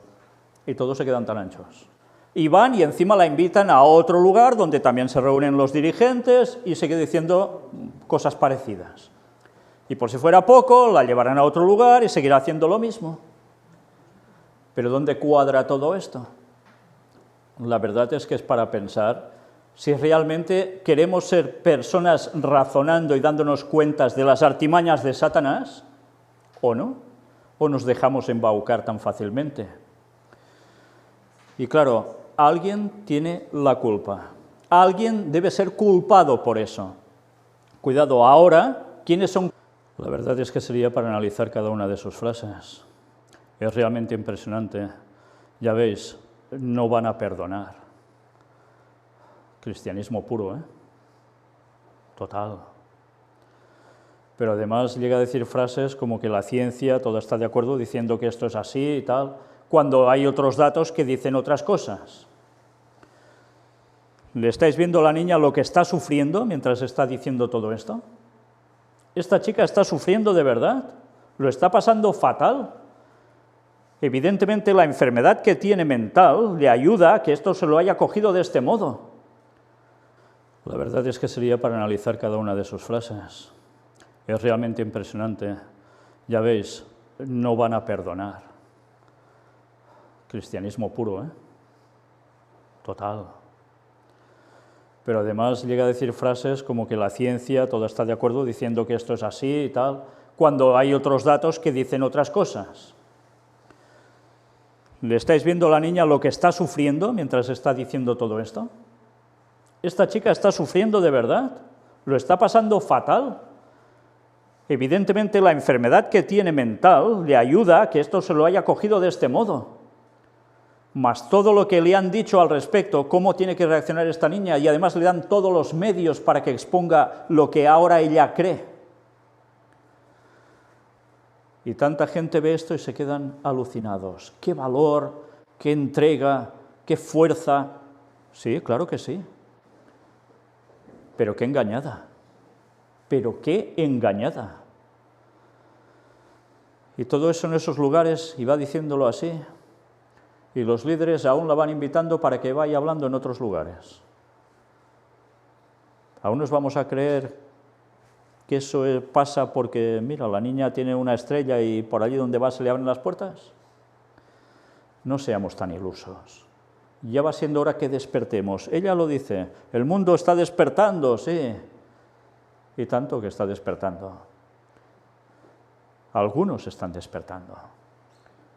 Y todos se quedan tan anchos. Y van y encima la invitan a otro lugar donde también se reúnen los dirigentes y sigue diciendo cosas parecidas. Y por si fuera poco, la llevarán a otro lugar y seguirá haciendo lo mismo. ¿Pero dónde cuadra todo esto? La verdad es que es para pensar si realmente queremos ser personas razonando y dándonos cuentas de las artimañas de Satanás, o no, o nos dejamos embaucar tan fácilmente. Y claro, alguien tiene la culpa, alguien debe ser culpado por eso. Cuidado, ahora, ¿quiénes son? La verdad es que sería para analizar cada una de sus frases. Es realmente impresionante. Ya veis, no van a perdonar. Cristianismo puro, ¿eh? Total. Pero además llega a decir frases como que la ciencia, todo está de acuerdo diciendo que esto es así y tal, cuando hay otros datos que dicen otras cosas. ¿Le estáis viendo a la niña lo que está sufriendo mientras está diciendo todo esto? Esta chica está sufriendo de verdad, lo está pasando fatal. Evidentemente la enfermedad que tiene mental le ayuda a que esto se lo haya cogido de este modo. La verdad es que sería para analizar cada una de sus frases. Es realmente impresionante. Ya veis, no van a perdonar. Cristianismo puro, ¿eh? Total. Pero además llega a decir frases como que la ciencia, todo está de acuerdo diciendo que esto es así y tal, cuando hay otros datos que dicen otras cosas. ¿Le estáis viendo a la niña lo que está sufriendo mientras está diciendo todo esto? Esta chica está sufriendo de verdad, lo está pasando fatal. Evidentemente la enfermedad que tiene mental le ayuda a que esto se lo haya cogido de este modo. Más todo lo que le han dicho al respecto, cómo tiene que reaccionar esta niña, y además le dan todos los medios para que exponga lo que ahora ella cree. Y tanta gente ve esto y se quedan alucinados. ¡Qué valor, qué entrega, qué fuerza! Sí, claro que sí. Pero qué engañada. Pero qué engañada. Y todo eso en esos lugares, y va diciéndolo así, y los líderes aún la van invitando para que vaya hablando en otros lugares. ¿Aún nos vamos a creer que eso pasa porque, mira, la niña tiene una estrella y por allí donde va se le abren las puertas? No seamos tan ilusos. Ya va siendo hora que despertemos. Ella lo dice, el mundo está despertando, sí, y tanto que está despertando. Algunos están despertando.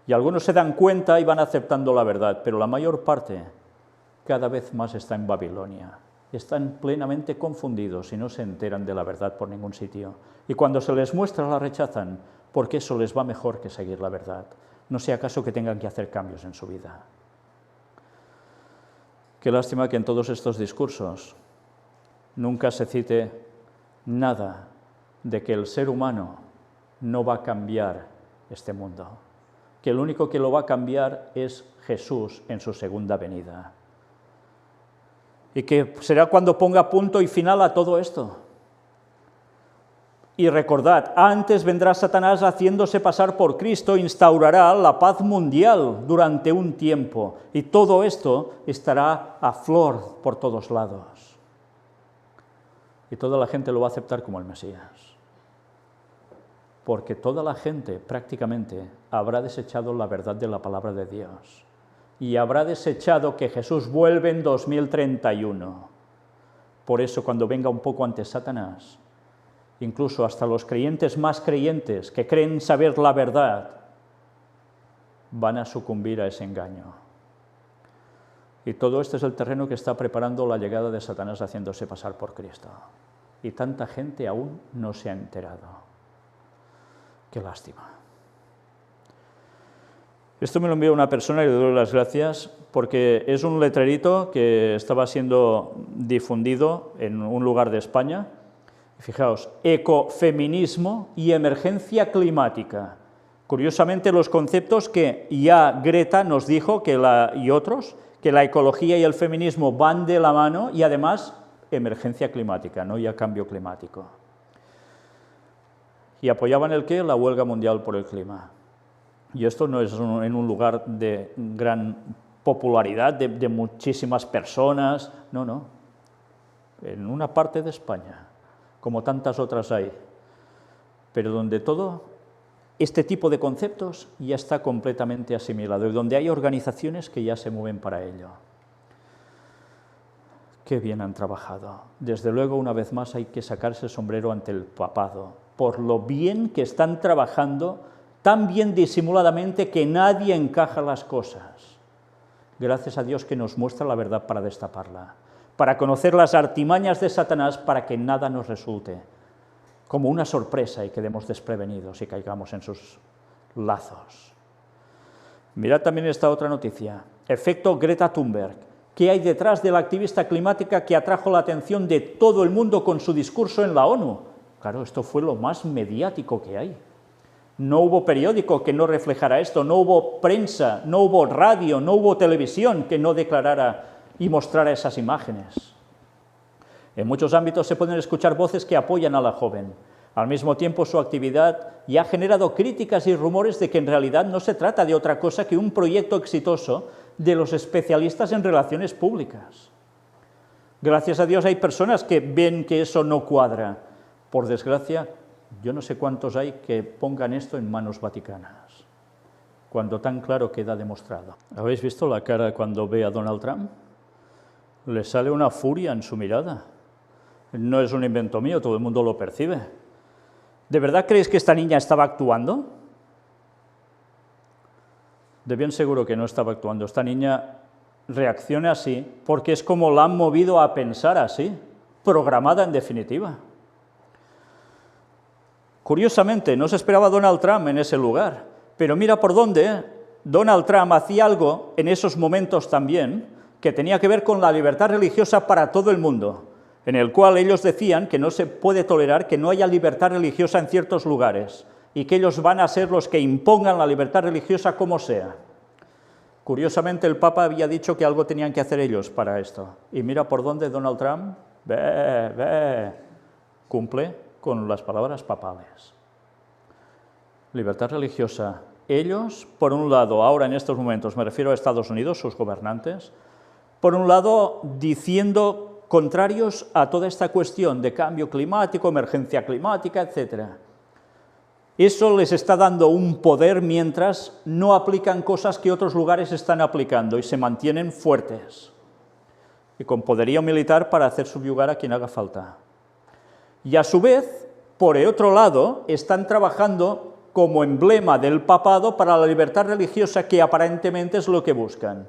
Y algunos se dan cuenta y van aceptando la verdad, pero la mayor parte cada vez más está en Babilonia. están plenamente confundidos y no se enteran de la verdad por ningún sitio. Y cuando se les muestra la rechazan, porque eso les va mejor que seguir la verdad. No sea acaso que tengan que hacer cambios en su vida. Qué lástima que en todos estos discursos nunca se cite nada de que el ser humano no va a cambiar este mundo, que el único que lo va a cambiar es Jesús en su segunda venida. Y que será cuando ponga punto y final a todo esto. Y recordad, antes vendrá Satanás haciéndose pasar por Cristo, instaurará la paz mundial durante un tiempo, y todo esto estará a flor por todos lados. Y toda la gente lo va a aceptar como el Mesías. Porque toda la gente prácticamente habrá desechado la verdad de la palabra de Dios. Y habrá desechado que Jesús vuelve en 2031. Por eso, cuando venga un poco antes Satanás, incluso hasta los creyentes más creyentes que creen saber la verdad, van a sucumbir a ese engaño. Y todo este es el terreno que está preparando la llegada de Satanás haciéndose pasar por Cristo. Y tanta gente aún no se ha enterado. Qué lástima. Esto me lo envió una persona y le doy las gracias porque es un letrerito que estaba siendo difundido en un lugar de España. Fijaos, ecofeminismo y emergencia climática. Curiosamente, los conceptos que ya Greta nos dijo y otros, que la ecología y el feminismo van de la mano y además emergencia climática, no ya cambio climático. ¿Y apoyaban el qué? La huelga mundial por el clima. Y esto no es en un lugar de gran popularidad, de muchísimas personas, no. En una parte de España, como tantas otras hay, pero donde todo este tipo de conceptos ya está completamente asimilado y donde hay organizaciones que ya se mueven para ello. Qué bien han trabajado. Desde luego, una vez más, hay que sacarse el sombrero ante el papado, por lo bien que están trabajando, tan bien disimuladamente que nadie encaja las cosas. Gracias a Dios que nos muestra la verdad para destaparla, para conocer las artimañas de Satanás, para que nada nos resulte como una sorpresa y quedemos desprevenidos y caigamos en sus lazos. Mirad también esta otra noticia, efecto Greta Thunberg. ¿Qué hay detrás de la activista climática que atrajo la atención de todo el mundo con su discurso en la ONU? Claro, esto fue lo más mediático que hay. No hubo periódico que no reflejara esto, no hubo prensa, no hubo radio, no hubo televisión que no declarara y mostrara esas imágenes. En muchos ámbitos se pueden escuchar voces que apoyan a la joven. Al mismo tiempo, su actividad ya ha generado críticas y rumores de que en realidad no se trata de otra cosa que un proyecto exitoso de los especialistas en relaciones públicas. Gracias a Dios hay personas que ven que eso no cuadra. Por desgracia, yo no sé cuántos hay que pongan esto en manos vaticanas, cuando tan claro queda demostrado. ¿Habéis visto la cara cuando ve a Donald Trump? Le sale una furia en su mirada. No es un invento mío, todo el mundo lo percibe. ¿De verdad creéis que esta niña estaba actuando? De bien seguro que no estaba actuando. Esta niña reacciona así porque es como la han movido a pensar así, programada en definitiva. Curiosamente, no se esperaba Donald Trump en ese lugar, pero mira por dónde Donald Trump hacía algo en esos momentos también que tenía que ver con la libertad religiosa para todo el mundo, en el cual ellos decían que no se puede tolerar que no haya libertad religiosa en ciertos lugares y que ellos van a ser los que impongan la libertad religiosa como sea. Curiosamente, el Papa había dicho que algo tenían que hacer ellos para esto. Y mira por dónde Donald Trump cumple con las palabras papales. Libertad religiosa. Ellos, por un lado, ahora en estos momentos, me refiero a Estados Unidos, sus gobernantes, por un lado, diciendo contrarios a toda esta cuestión de cambio climático, emergencia climática, etc. Eso les está dando un poder mientras no aplican cosas que otros lugares están aplicando y se mantienen fuertes y con poderío militar para hacer subyugar a quien haga falta. Y a su vez, por otro lado, están trabajando como emblema del papado para la libertad religiosa que aparentemente es lo que buscan.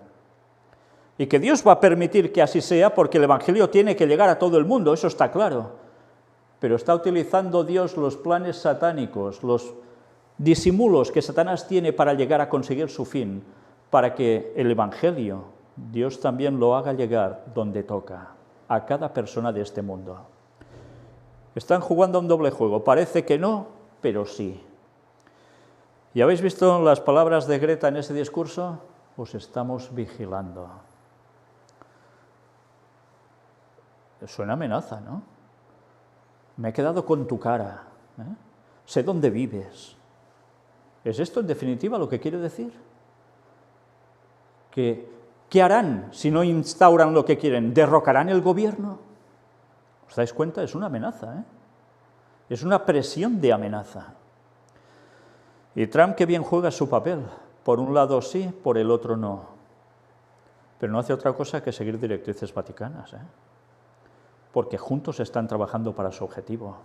y que Dios va a permitir que así sea porque el Evangelio tiene que llegar a todo el mundo, eso está claro. Pero está utilizando Dios los planes satánicos, los disimulos que Satanás tiene para llegar a conseguir su fin, para que el Evangelio, Dios también lo haga llegar donde toca, a cada persona de este mundo. Están jugando a un doble juego, parece que no, pero sí. ¿Y habéis visto las palabras de Greta en ese discurso? Os estamos vigilando. Suena amenaza, ¿no? Me he quedado con tu cara, ¿eh? Sé dónde vives. ¿Es esto en definitiva lo que quiere decir? ¿Qué harán si no instauran lo que quieren? ¿Derrocarán el gobierno? ¿Os dais cuenta? Es una amenaza, ¿eh? Es una presión de amenaza. Y Trump que bien juega su papel. Por un lado sí, por el otro no. Pero no hace otra cosa que seguir directrices vaticanas, ¿eh? Porque juntos están trabajando para su objetivo.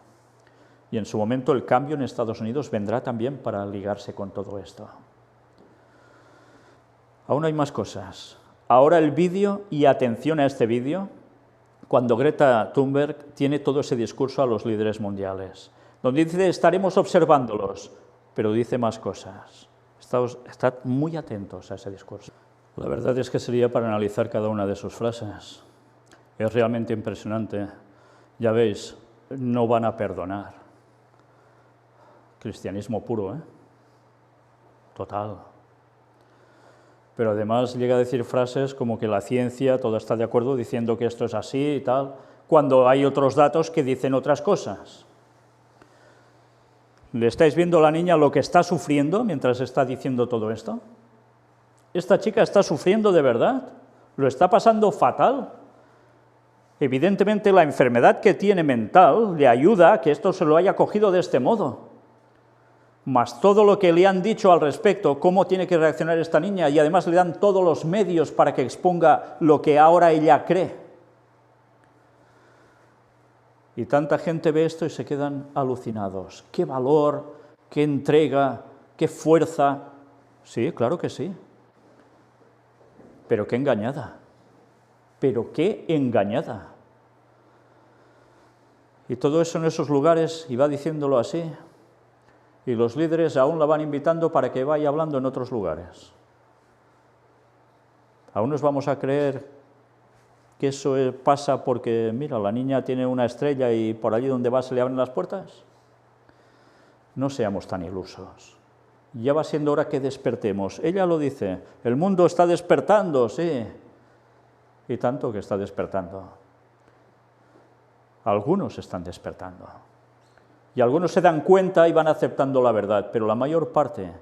Y en su momento el cambio en Estados Unidos vendrá también para ligarse con todo esto. Aún hay más cosas. Ahora el vídeo, y atención a este vídeo, cuando Greta Thunberg tiene todo ese discurso a los líderes mundiales, donde dice estaremos observándolos, pero dice más cosas. Estad muy atentos a ese discurso. La verdad es que sería para analizar cada una de sus frases. Es realmente impresionante. Ya veis, no van a perdonar. Cristianismo puro, ¿eh? Total. Pero además llega a decir frases como que la ciencia, todo está de acuerdo diciendo que esto es así y tal, cuando hay otros datos que dicen otras cosas. ¿Le estáis viendo a la niña lo que está sufriendo mientras está diciendo todo esto? Esta chica está sufriendo de verdad, lo está pasando fatal. Evidentemente la enfermedad que tiene mental le ayuda a que esto se lo haya cogido de este modo. Más todo lo que le han dicho al respecto, cómo tiene que reaccionar esta niña, y además le dan todos los medios para que exponga lo que ahora ella cree. Y tanta gente ve esto y se quedan alucinados. ¡Qué valor, qué entrega, qué fuerza! Sí, claro que sí. Pero qué engañada. Pero qué engañada. Y todo eso en esos lugares, y va diciéndolo así, y los líderes aún la van invitando para que vaya hablando en otros lugares. ¿Aún nos vamos a creer que eso pasa porque, mira, la niña tiene una estrella y por allí donde va se le abren las puertas? No seamos tan ilusos. Ya va siendo hora que despertemos. Ella lo dice, el mundo está despertando, sí, y tanto que está despertando. Algunos están despertando. Y algunos se dan cuenta y van aceptando la verdad, pero la mayor parte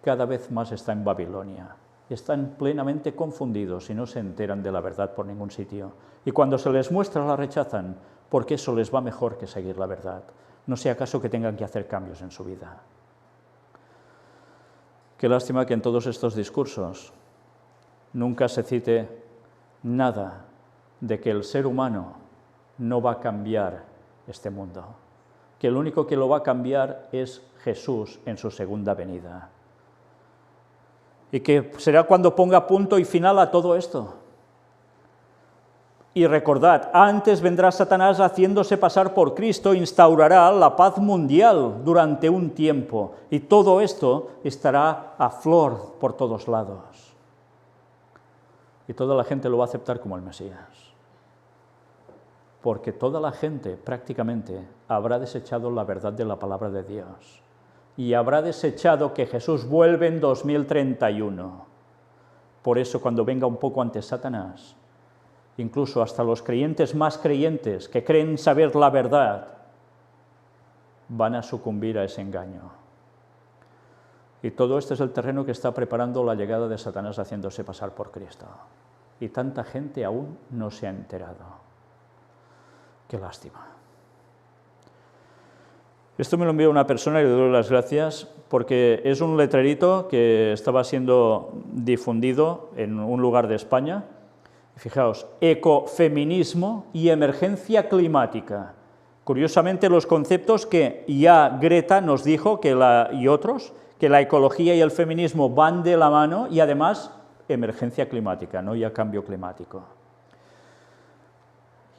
cada vez más está en Babilonia. Están plenamente confundidos y no se enteran de la verdad por ningún sitio. Y cuando se les muestra la rechazan, porque eso les va mejor que seguir la verdad. No sea acaso que tengan que hacer cambios en su vida. Qué lástima que en todos estos discursos nunca se cite nada de que el ser humano no va a cambiar este mundo, que el único que lo va a cambiar es Jesús en su segunda venida. Y que será cuando ponga punto y final a todo esto. Y recordad, antes vendrá Satanás haciéndose pasar por Cristo, instaurará la paz mundial durante un tiempo, y todo esto estará a flor por todos lados. Y toda la gente lo va a aceptar como el Mesías. Porque toda la gente prácticamente habrá desechado la verdad de la palabra de Dios y habrá desechado que Jesús vuelve en 2031. Por eso cuando venga un poco antes Satanás, incluso hasta los creyentes más creyentes que creen saber la verdad, van a sucumbir a ese engaño. Y todo este es el terreno que está preparando la llegada de Satanás haciéndose pasar por Cristo. Y tanta gente aún no se ha enterado. Qué lástima. Esto me lo envió una persona y le doy las gracias porque es un letrerito que estaba siendo difundido en un lugar de España. Fijaos, ecofeminismo y emergencia climática. Curiosamente, los conceptos que ya Greta nos dijo y otros, que la ecología y el feminismo van de la mano y además emergencia climática, no ya cambio climático.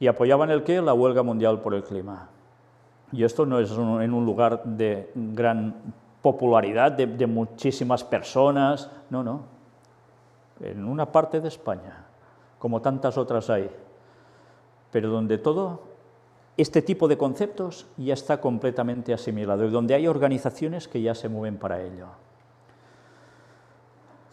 ¿Y apoyaban el qué? La huelga mundial por el clima. Y esto no es en un lugar de gran popularidad, de muchísimas personas, no, no. En una parte de España, como tantas otras hay, pero donde todo este tipo de conceptos ya está completamente asimilado y donde hay organizaciones que ya se mueven para ello.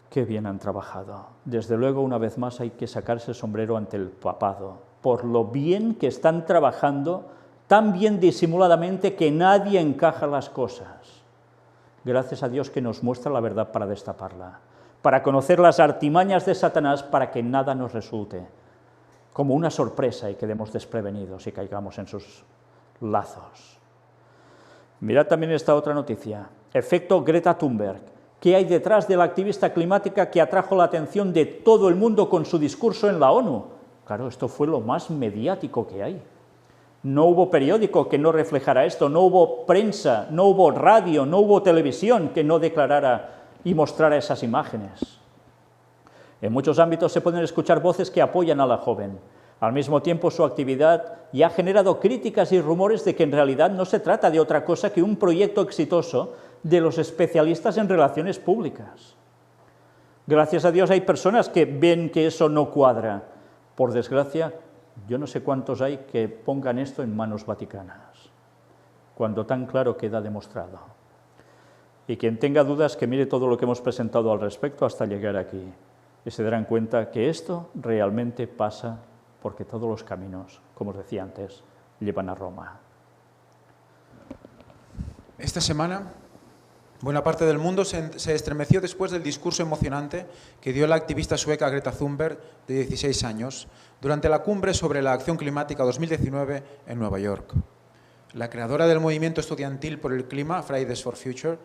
Qué bien han trabajado. Desde luego, una vez más, hay que sacarse el sombrero ante el papado, por lo bien que están trabajando, tan bien disimuladamente que nadie encaja las cosas. Gracias a Dios que nos muestra la verdad para destaparla, para conocer las artimañas de Satanás, para que nada nos resulte como una sorpresa y quedemos desprevenidos y caigamos en sus lazos. Mirad también esta otra noticia, efecto Greta Thunberg. ¿Qué hay detrás de la activista climática que atrajo la atención de todo el mundo con su discurso en la ONU? Claro, esto fue lo más mediático que hay. No hubo periódico que no reflejara esto, no hubo prensa, no hubo radio, no hubo televisión que no declarara y mostrara esas imágenes. En muchos ámbitos se pueden escuchar voces que apoyan a la joven. Al mismo tiempo, su actividad ya ha generado críticas y rumores de que en realidad no se trata de otra cosa que un proyecto exitoso de los especialistas en relaciones públicas. Gracias a Dios hay personas que ven que eso no cuadra. Por desgracia, yo no sé cuántos hay que pongan esto en manos vaticanas, cuando tan claro queda demostrado. Y quien tenga dudas, que mire todo lo que hemos presentado al respecto hasta llegar aquí, y se darán cuenta que esto realmente pasa porque todos los caminos, como os decía antes, llevan a Roma. Esta semana, buena parte del mundo se estremeció después del discurso emocionante que dio la activista sueca Greta Thunberg, de 16 años, durante la cumbre sobre la acción climática 2019 en Nueva York. La creadora del movimiento estudiantil por el clima, Fridays for Future,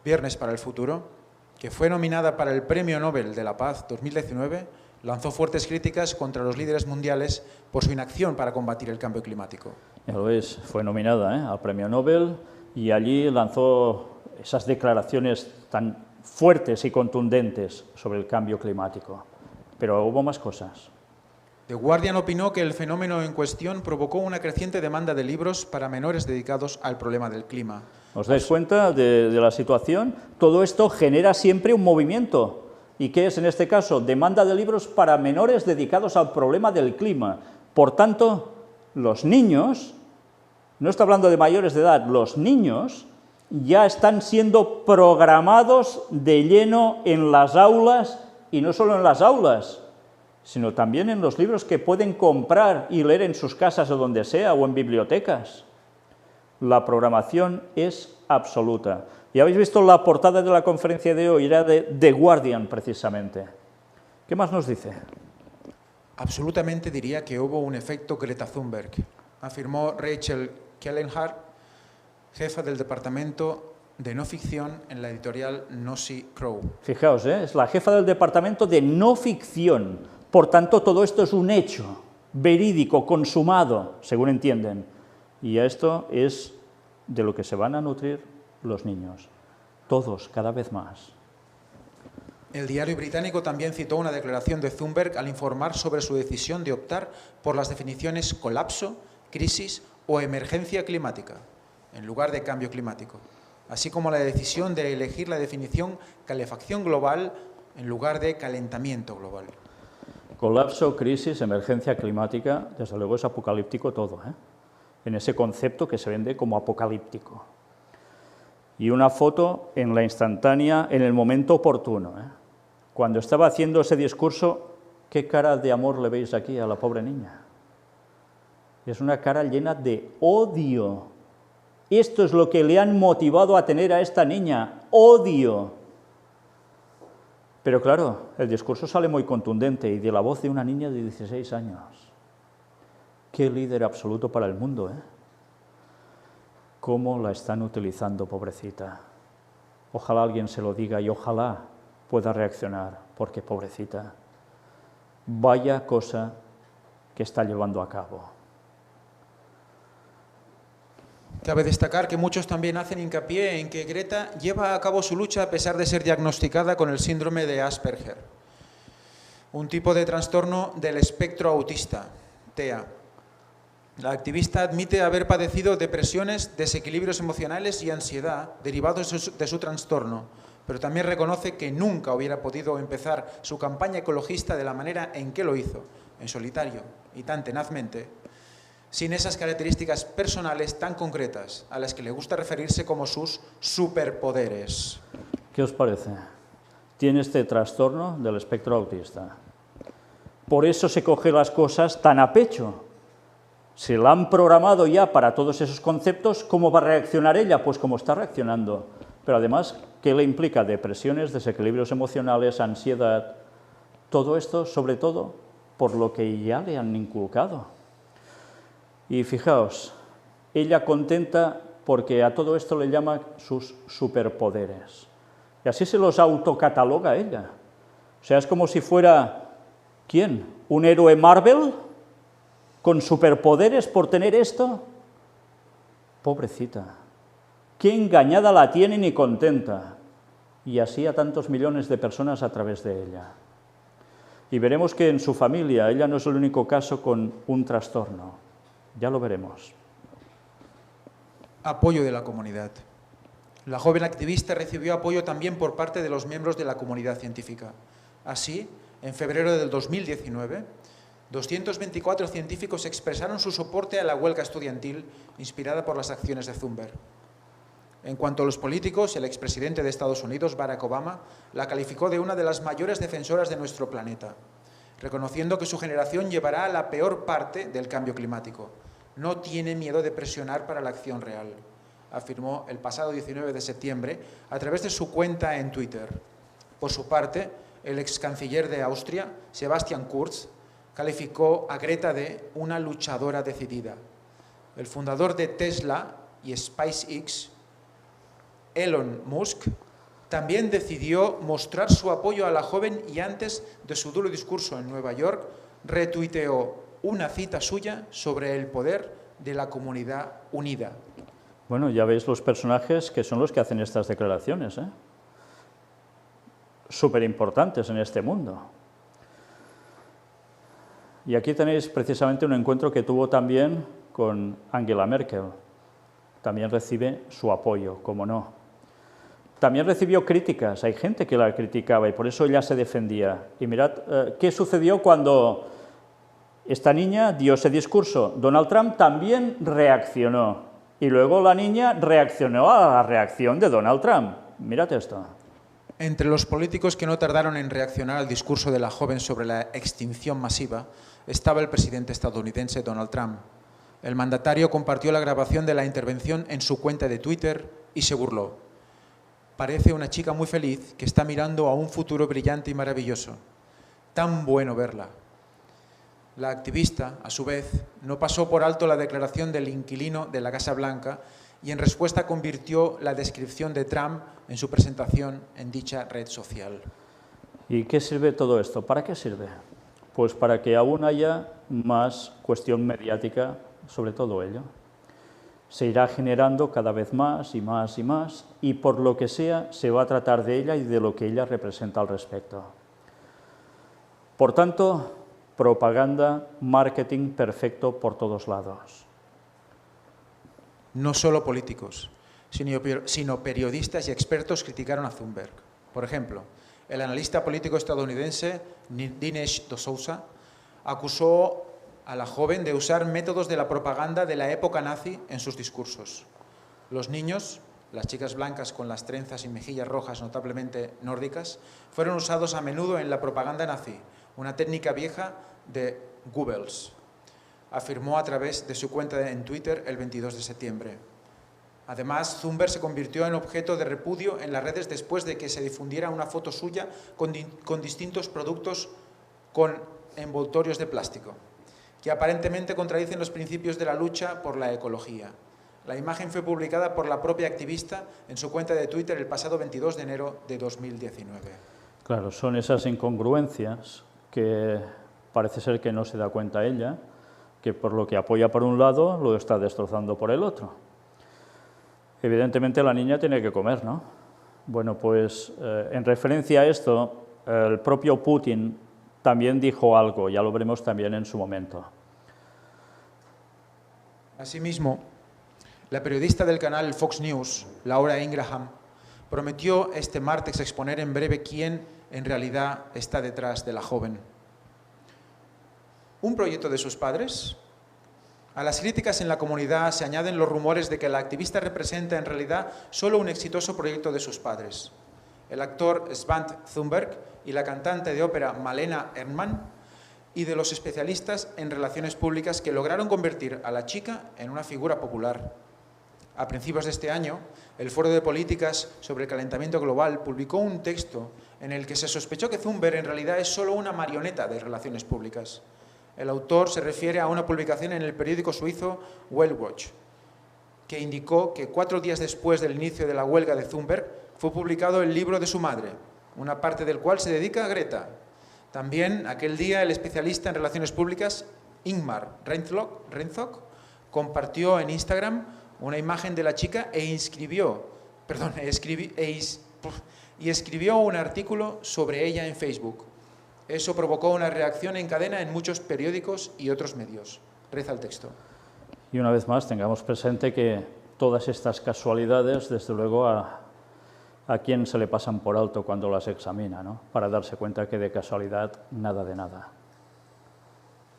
Viernes para el Futuro, que fue nominada para el Premio Nobel de la Paz 2019, lanzó fuertes críticas contra los líderes mundiales por su inacción para combatir el cambio climático. Ya lo es, fue nominada al Premio Nobel y allí lanzó esas declaraciones tan fuertes y contundentes sobre el cambio climático. Pero hubo más cosas. The Guardian opinó que el fenómeno en cuestión provocó una creciente demanda de libros para menores dedicados al problema del clima. ¿Os dais cuenta de la situación? Todo esto genera siempre un movimiento. ¿Y qué es en este caso? Demanda de libros para menores dedicados al problema del clima. Por tanto, los niños, no está hablando de mayores de edad, los niños ya están siendo programados de lleno en las aulas, y no solo en las aulas, sino también en los libros que pueden comprar y leer en sus casas o donde sea, o en bibliotecas. La programación es absoluta. Y habéis visto la portada de la conferencia de hoy, era de The Guardian, precisamente. ¿Qué más nos dice? Absolutamente diría que hubo un efecto Greta Thunberg, afirmó Rachel Kellenhart, jefa del departamento de no ficción en la editorial Nosy Crow. Fijaos, es la jefa del departamento de no ficción. Por tanto, todo esto es un hecho verídico, consumado, según entienden. Y esto es de lo que se van a nutrir los niños. Todos, cada vez más. El diario británico también citó una declaración de Thunberg al informar sobre su decisión de optar por las definiciones colapso, crisis o emergencia climática, en lugar de cambio climático, así como la decisión de elegir la definición calefacción global en lugar de calentamiento global. Colapso, crisis, emergencia climática, desde luego es apocalíptico todo, en ese concepto que se vende como apocalíptico. Y una foto en la instantánea, en el momento oportuno. Cuando estaba haciendo ese discurso, ¿qué cara de amor le veis aquí a la pobre niña? Es una cara llena de odio. Esto es lo que le han motivado a tener a esta niña, odio. Pero claro, el discurso sale muy contundente y de la voz de una niña de 16 años. Qué líder absoluto para el mundo, ¿eh? ¿Cómo la están utilizando, pobrecita? Ojalá alguien se lo diga y ojalá pueda reaccionar, porque pobrecita, vaya cosa que está llevando a cabo. Cabe destacar que muchos también hacen hincapié en que Greta lleva a cabo su lucha a pesar de ser diagnosticada con el síndrome de Asperger. un tipo de trastorno del espectro autista, TEA. La activista admite haber padecido depresiones, desequilibrios emocionales y ansiedad derivados de su trastorno, pero también reconoce que nunca hubiera podido empezar su campaña ecologista de la manera en que lo hizo, en solitario y tan tenazmente, sin esas características personales tan concretas a las que le gusta referirse como sus superpoderes. ¿Qué os parece? Tiene este trastorno del espectro autista. Por eso se coge las cosas tan a pecho. Se la han programado ya para todos esos conceptos. ¿Cómo va a reaccionar ella? Pues como está reaccionando. Pero además, ¿qué le implica? Depresiones, desequilibrios emocionales, ansiedad. Todo esto, sobre todo, por lo que ya le han inculcado. Y fijaos, ella contenta porque a todo esto le llama sus superpoderes. Y así se los autocataloga ella. O sea, es como si fuera, ¿quién? ¿Un héroe Marvel? ¿Con superpoderes por tener esto? Pobrecita. Qué engañada la tienen y contenta. Y así a tantos millones de personas a través de ella. Y veremos que en su familia, ella no es el único caso con un trastorno. Ya lo veremos. Apoyo de la comunidad. La joven activista recibió apoyo también por parte de los miembros de la comunidad científica. Así, en febrero del 2019, 224 científicos expresaron su soporte a la huelga estudiantil inspirada por las acciones de Thunberg. En cuanto a los políticos, el expresidente de Estados Unidos, Barack Obama, la calificó de una de las mayores defensoras de nuestro planeta, reconociendo que su generación llevará a la peor parte del cambio climático. No tiene miedo de presionar para la acción real, afirmó el pasado 19 de septiembre a través de su cuenta en Twitter. Por su parte, el ex canciller de Austria, Sebastian Kurz, calificó a Greta de una luchadora decidida. El fundador de Tesla y SpaceX, Elon Musk, también decidió mostrar su apoyo a la joven y antes de su duro discurso en Nueva York, retuiteó una cita suya sobre el poder de la comunidad unida. Bueno, ya veis los personajes que son los que hacen estas declaraciones, ¿eh? Súper importantes en este mundo. Y aquí tenéis precisamente un encuentro que tuvo también con Angela Merkel. También recibe su apoyo, como no. También recibió críticas, hay gente que la criticaba y por eso ella se defendía. Y mirad qué sucedió cuando esta niña dio ese discurso. Donald Trump también reaccionó y luego la niña reaccionó a la reacción de Donald Trump. Mirad esto. Entre los políticos que no tardaron en reaccionar al discurso de la joven sobre la extinción masiva estaba el presidente estadounidense Donald Trump. El mandatario compartió la grabación de la intervención en su cuenta de Twitter y se burló. Parece una chica muy feliz que está mirando a un futuro brillante y maravilloso. Tan bueno verla. La activista, a su vez, no pasó por alto la declaración del inquilino de la Casa Blanca y en respuesta convirtió la descripción de Trump en su presentación en dicha red social. ¿Y qué sirve todo esto? ¿Para qué sirve? Pues para que aún haya más cuestión mediática sobre todo ello. Se irá generando cada vez más y más y más, y por lo que sea, se va a tratar de ella y de lo que ella representa al respecto. Por tanto, propaganda, marketing perfecto por todos lados. No solo políticos, sino periodistas y expertos criticaron a Thunberg. Por ejemplo, el analista político estadounidense Dinesh D'Souza acusó a la joven de usar métodos de la propaganda de la época nazi en sus discursos. Los niños, las chicas blancas con las trenzas y mejillas rojas notablemente nórdicas, fueron usados a menudo en la propaganda nazi, una técnica vieja de Goebbels, afirmó a través de su cuenta en Twitter el 22 de septiembre. Además, Thunberg se convirtió en objeto de repudio en las redes después de que se difundiera una foto suya con distintos productos con envoltorios de plástico, que aparentemente contradicen los principios de la lucha por la ecología. La imagen fue publicada por la propia activista en su cuenta de Twitter el pasado 22 de enero de 2019. Claro, son esas incongruencias que parece ser que no se da cuenta ella, que por lo que apoya por un lado lo está destrozando por el otro. Evidentemente la niña tiene que comer, ¿no? Bueno, pues en referencia a esto, el propio Putin también dijo algo, ya lo veremos también en su momento. Asimismo, la periodista del canal Fox News, Laura Ingraham, prometió este martes exponer en breve quién en realidad está detrás de la joven. ¿Un proyecto de sus padres? A las críticas en la comunidad se añaden los rumores de que la activista representa en realidad solo un exitoso proyecto de sus padres. El actor Svante Thunberg y la cantante de ópera Malena Erdmann, y de los especialistas en relaciones públicas que lograron convertir a la chica en una figura popular. A principios de este año, el Foro de Políticas sobre el Calentamiento Global publicó un texto en el que se sospechó que Thunberg en realidad es solo una marioneta de relaciones públicas. El autor se refiere a una publicación en el periódico suizo Weltwatch, que indicó que 4 días después del inicio de la huelga de Thunberg fue publicado el libro de su madre, una parte del cual se dedica a Greta. También aquel día el especialista en relaciones públicas Ingmar Rentzok compartió en Instagram una imagen de la chica escribió un artículo sobre ella en Facebook. Eso provocó una reacción en cadena en muchos periódicos y otros medios. Reza el texto. Y una vez más tengamos presente que todas estas casualidades, desde luego, a quién se le pasan por alto cuando las examina, ¿no? Para darse cuenta que de casualidad nada de nada.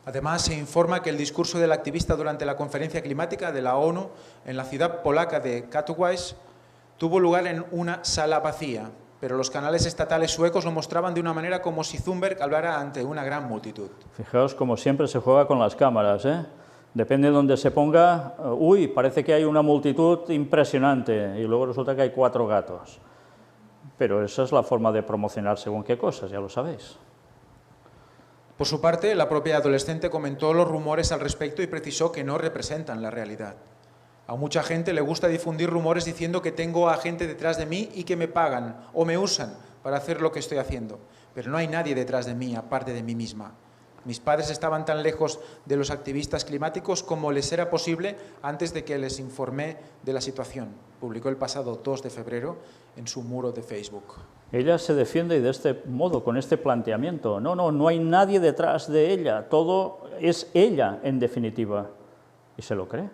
Además, se informa que el discurso del activista durante la conferencia climática de la ONU en la ciudad polaca de Katowice tuvo lugar en una sala vacía, pero los canales estatales suecos lo mostraban de una manera como si Thunberg hablara ante una gran multitud. Fijaos, como siempre se juega con las cámaras, ¿eh? Depende de dónde se ponga, uy, parece que hay una multitud impresionante y luego resulta que hay 4 gatos. Pero esa es la forma de promocionar según qué cosas, ya lo sabéis. Por su parte, la propia adolescente comentó los rumores al respecto y precisó que no representan la realidad. A mucha gente le gusta difundir rumores diciendo que tengo a gente detrás de mí y que me pagan o me usan para hacer lo que estoy haciendo. Pero no hay nadie detrás de mí, aparte de mí misma. Mis padres estaban tan lejos de los activistas climáticos como les era posible antes de que les informé de la situación, publicó el pasado 2 de febrero en su muro de Facebook. Ella se defiende de este modo, con este planteamiento. No hay nadie detrás de ella, todo es ella en definitiva. ¿Y se lo cree?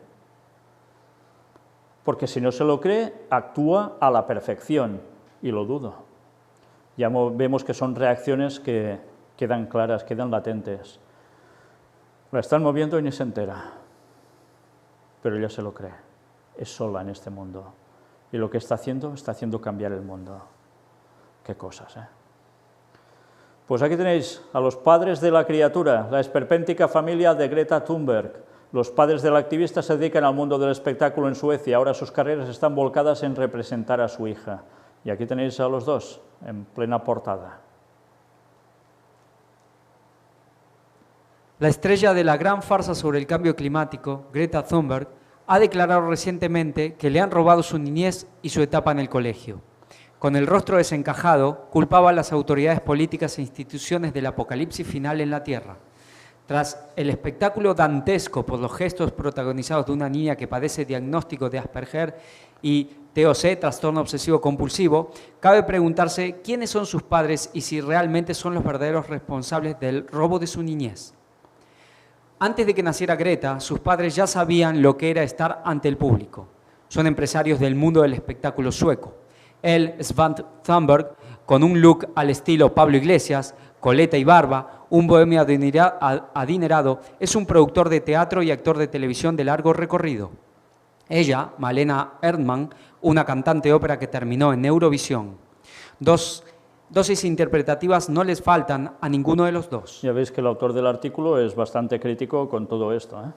Porque si no se lo cree, actúa a la perfección, y lo dudo. Ya vemos que son reacciones que quedan claras, quedan latentes. La están moviendo y ni se entera. Pero ella se lo cree. Es sola en este mundo. Y lo que está haciendo cambiar el mundo. Qué cosas, ¿eh? Pues aquí tenéis a los padres de la criatura, la esperpéntica familia de Greta Thunberg. Los padres del activista se dedican al mundo del espectáculo en Suecia. Ahora sus carreras están volcadas en representar a su hija. Y aquí tenéis a los dos, en plena portada. La estrella de la gran farsa sobre el cambio climático, Greta Thunberg, ha declarado recientemente que le han robado su niñez y su etapa en el colegio. Con el rostro desencajado, culpaba a las autoridades políticas e instituciones del apocalipsis final en la Tierra. Tras el espectáculo dantesco por los gestos protagonizados de una niña que padece diagnóstico de Asperger y TOC, trastorno obsesivo compulsivo, cabe preguntarse quiénes son sus padres y si realmente son los verdaderos responsables del robo de su niñez. Antes de que naciera Greta, sus padres ya sabían lo que era estar ante el público. Son empresarios del mundo del espectáculo sueco. Él, Svante Thunberg, con un look al estilo Pablo Iglesias, coleta y barba, un bohemio adinerado, es un productor de teatro y actor de televisión de largo recorrido. Ella, Malena Erdmann, una cantante de ópera que terminó en Eurovisión. Dosis interpretativas no les faltan a ninguno de los dos. Ya veis que el autor del artículo es bastante crítico con todo esto, ¿eh?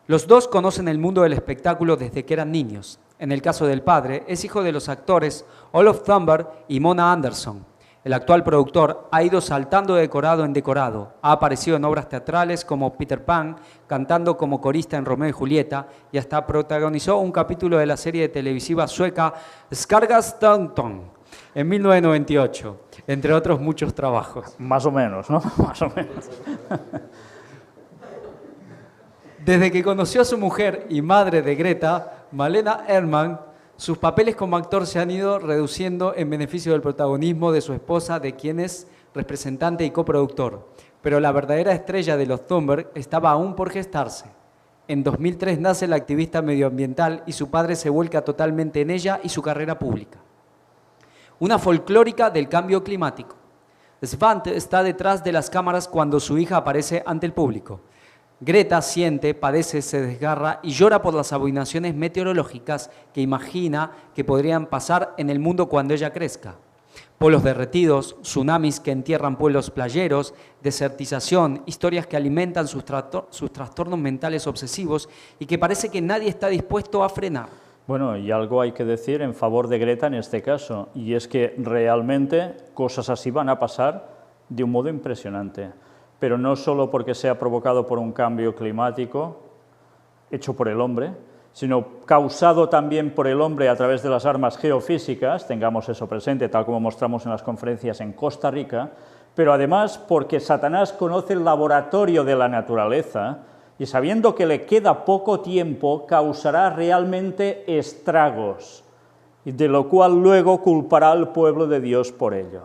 Los dos conocen el mundo del espectáculo desde que eran niños. En el caso del padre, es hijo de los actores Olof Thunberg y Mona Andersson. El actual productor ha ido saltando de decorado en decorado. Ha aparecido en obras teatrales como Peter Pan, cantando como corista en Romeo y Julieta, y hasta protagonizó un capítulo de la serie televisiva sueca Skarsgården en 1998, entre otros muchos trabajos. Más o menos, ¿no? Más o menos. Desde que conoció a su mujer y madre de Greta, Malena Erdmann, sus papeles como actor se han ido reduciendo en beneficio del protagonismo de su esposa, de quien es representante y coproductor, pero la verdadera estrella de los Thunberg estaba aún por gestarse. En 2003 nace la activista medioambiental y su padre se vuelca totalmente en ella y su carrera pública. Una folclórica del cambio climático. Svante está detrás de las cámaras cuando su hija aparece ante el público. Greta siente, padece, se desgarra y llora por las abominaciones meteorológicas que imagina que podrían pasar en el mundo cuando ella crezca. Polos derretidos, tsunamis que entierran pueblos playeros, desertización, historias que alimentan sus trastornos mentales obsesivos y que parece que nadie está dispuesto a frenar. Bueno, y algo hay que decir en favor de Greta en este caso, y es que realmente cosas así van a pasar de un modo impresionante, pero no solo porque sea provocado por un cambio climático hecho por el hombre, sino causado también por el hombre a través de las armas geofísicas, tengamos eso presente, tal como mostramos en las conferencias en Costa Rica, pero además porque Satanás conoce el laboratorio de la naturaleza y sabiendo que le queda poco tiempo, causará realmente estragos, y de lo cual luego culpará al pueblo de Dios por ello.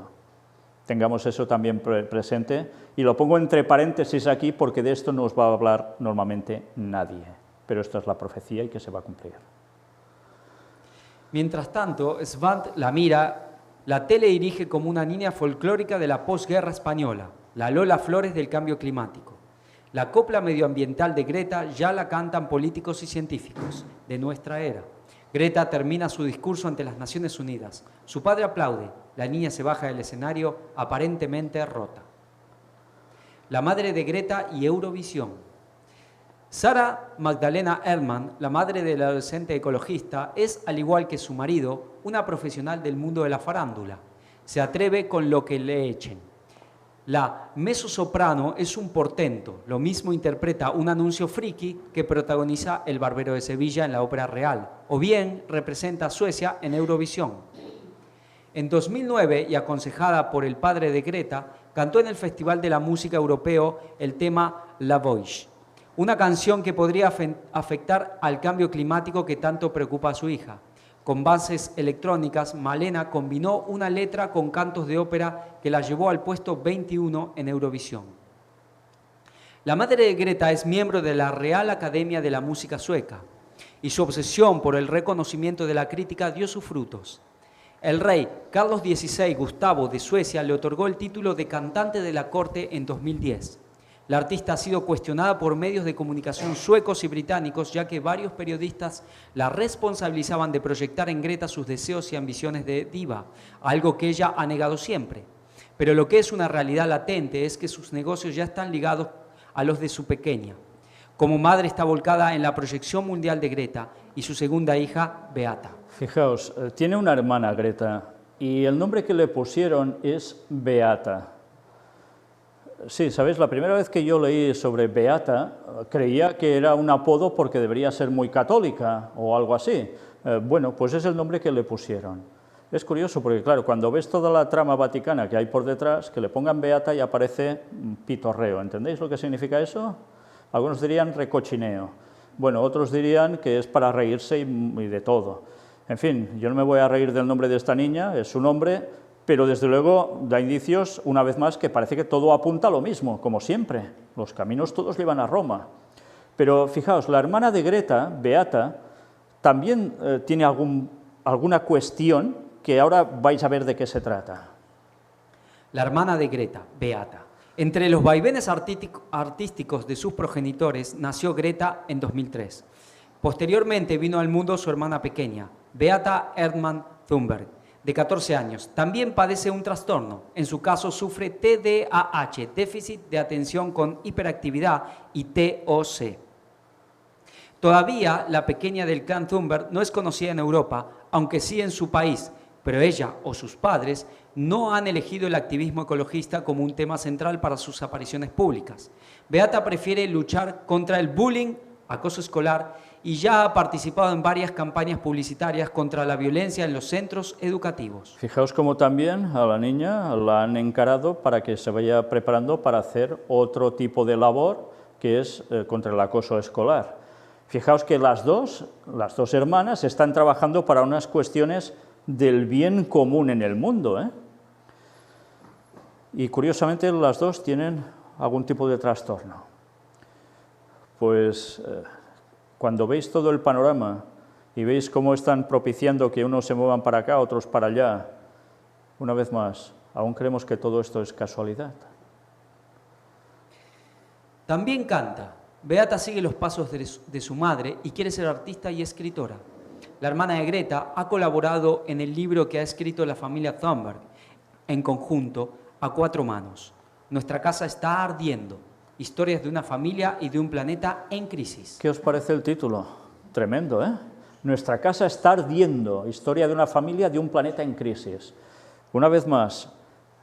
Tengamos eso también presente, y lo pongo entre paréntesis aquí porque de esto no os va a hablar normalmente nadie, pero esta es la profecía y que se va a cumplir. Mientras tanto, Svante la mira, la tele dirige como una niña folclórica de la posguerra española, la Lola Flores del cambio climático. La copla medioambiental de Greta ya la cantan políticos y científicos de nuestra era. Greta termina su discurso ante las Naciones Unidas. Su padre aplaude. La niña se baja del escenario aparentemente rota. La madre de Greta y Eurovisión. Sarah Magdalena Erdmann, la madre del adolescente ecologista, es, al igual que su marido, una profesional del mundo de la farándula. Se atreve con lo que le echen. La mezzosoprano es un portento, lo mismo interpreta un anuncio friki que protagoniza El Barbero de Sevilla en la Ópera Real, o bien representa a Suecia en Eurovisión. En 2009, y aconsejada por el padre de Greta, cantó en el Festival de la Música Europeo el tema La Voix, una canción que podría afectar al cambio climático que tanto preocupa a su hija. Con bases electrónicas, Malena combinó una letra con cantos de ópera que la llevó al puesto 21 en Eurovisión. La madre de Greta es miembro de la Real Academia de la Música Sueca y su obsesión por el reconocimiento de la crítica dio sus frutos. El rey Carlos XVI Gustavo de Suecia le otorgó el título de cantante de la corte en 2010. La artista ha sido cuestionada por medios de comunicación suecos y británicos, ya que varios periodistas la responsabilizaban de proyectar en Greta sus deseos y ambiciones de diva, algo que ella ha negado siempre. Pero lo que es una realidad latente es que sus negocios ya están ligados a los de su pequeña. Como madre está volcada en la proyección mundial de Greta y su segunda hija, Beata. Fijaos, tiene una hermana, Greta, y el nombre que le pusieron es Beata. Sí, ¿sabéis? La primera vez que yo leí sobre Beata, creía que era un apodo porque debería ser muy católica o algo así. Bueno, pues es el nombre que le pusieron. Es curioso porque, claro, cuando ves toda la trama vaticana que hay por detrás, que le pongan Beata y aparece pitorreo. ¿Entendéis lo que significa eso? Algunos dirían recochineo. Bueno, otros dirían que es para reírse y de todo. En fin, yo no me voy a reír del nombre de esta niña, es su nombre, pero desde luego da indicios, una vez más, que parece que todo apunta a lo mismo, como siempre. Los caminos todos llevan a Roma. Pero fijaos, la hermana de Greta, Beata, también tiene alguna cuestión que ahora vais a ver de qué se trata. La hermana de Greta, Beata. Entre los vaivenes artísticos de sus progenitores nació Greta en 2003. Posteriormente vino al mundo su hermana pequeña, Beata Erdmann Thunberg, de 14 años. También padece un trastorno. En su caso sufre TDAH, déficit de atención con hiperactividad, y TOC. Todavía la pequeña del clan Thunberg no es conocida en Europa, aunque sí en su país, pero ella o sus padres no han elegido el activismo ecologista como un tema central para sus apariciones públicas. Beata prefiere luchar contra el bullying, acoso escolar, y ya ha participado en varias campañas publicitarias contra la violencia en los centros educativos. Fijaos cómo también a la niña la han encarado para que se vaya preparando para hacer otro tipo de labor, que es contra el acoso escolar. Fijaos que las dos hermanas están trabajando para unas cuestiones del bien común en el mundo, ¿eh? Y curiosamente las dos tienen algún tipo de trastorno. Pues cuando veis todo el panorama y veis cómo están propiciando que unos se muevan para acá, otros para allá, una vez más, aún creemos que todo esto es casualidad. También canta. Beata sigue los pasos de su madre y quiere ser artista y escritora. La hermana de Greta ha colaborado en el libro que ha escrito la familia Thunberg, en conjunto, a 4 manos. Nuestra casa está ardiendo. Historias de una familia y de un planeta en crisis. ¿Qué os parece el título? Tremendo, ¿eh? Nuestra casa está ardiendo. Historia de una familia, de un planeta en crisis. Una vez más,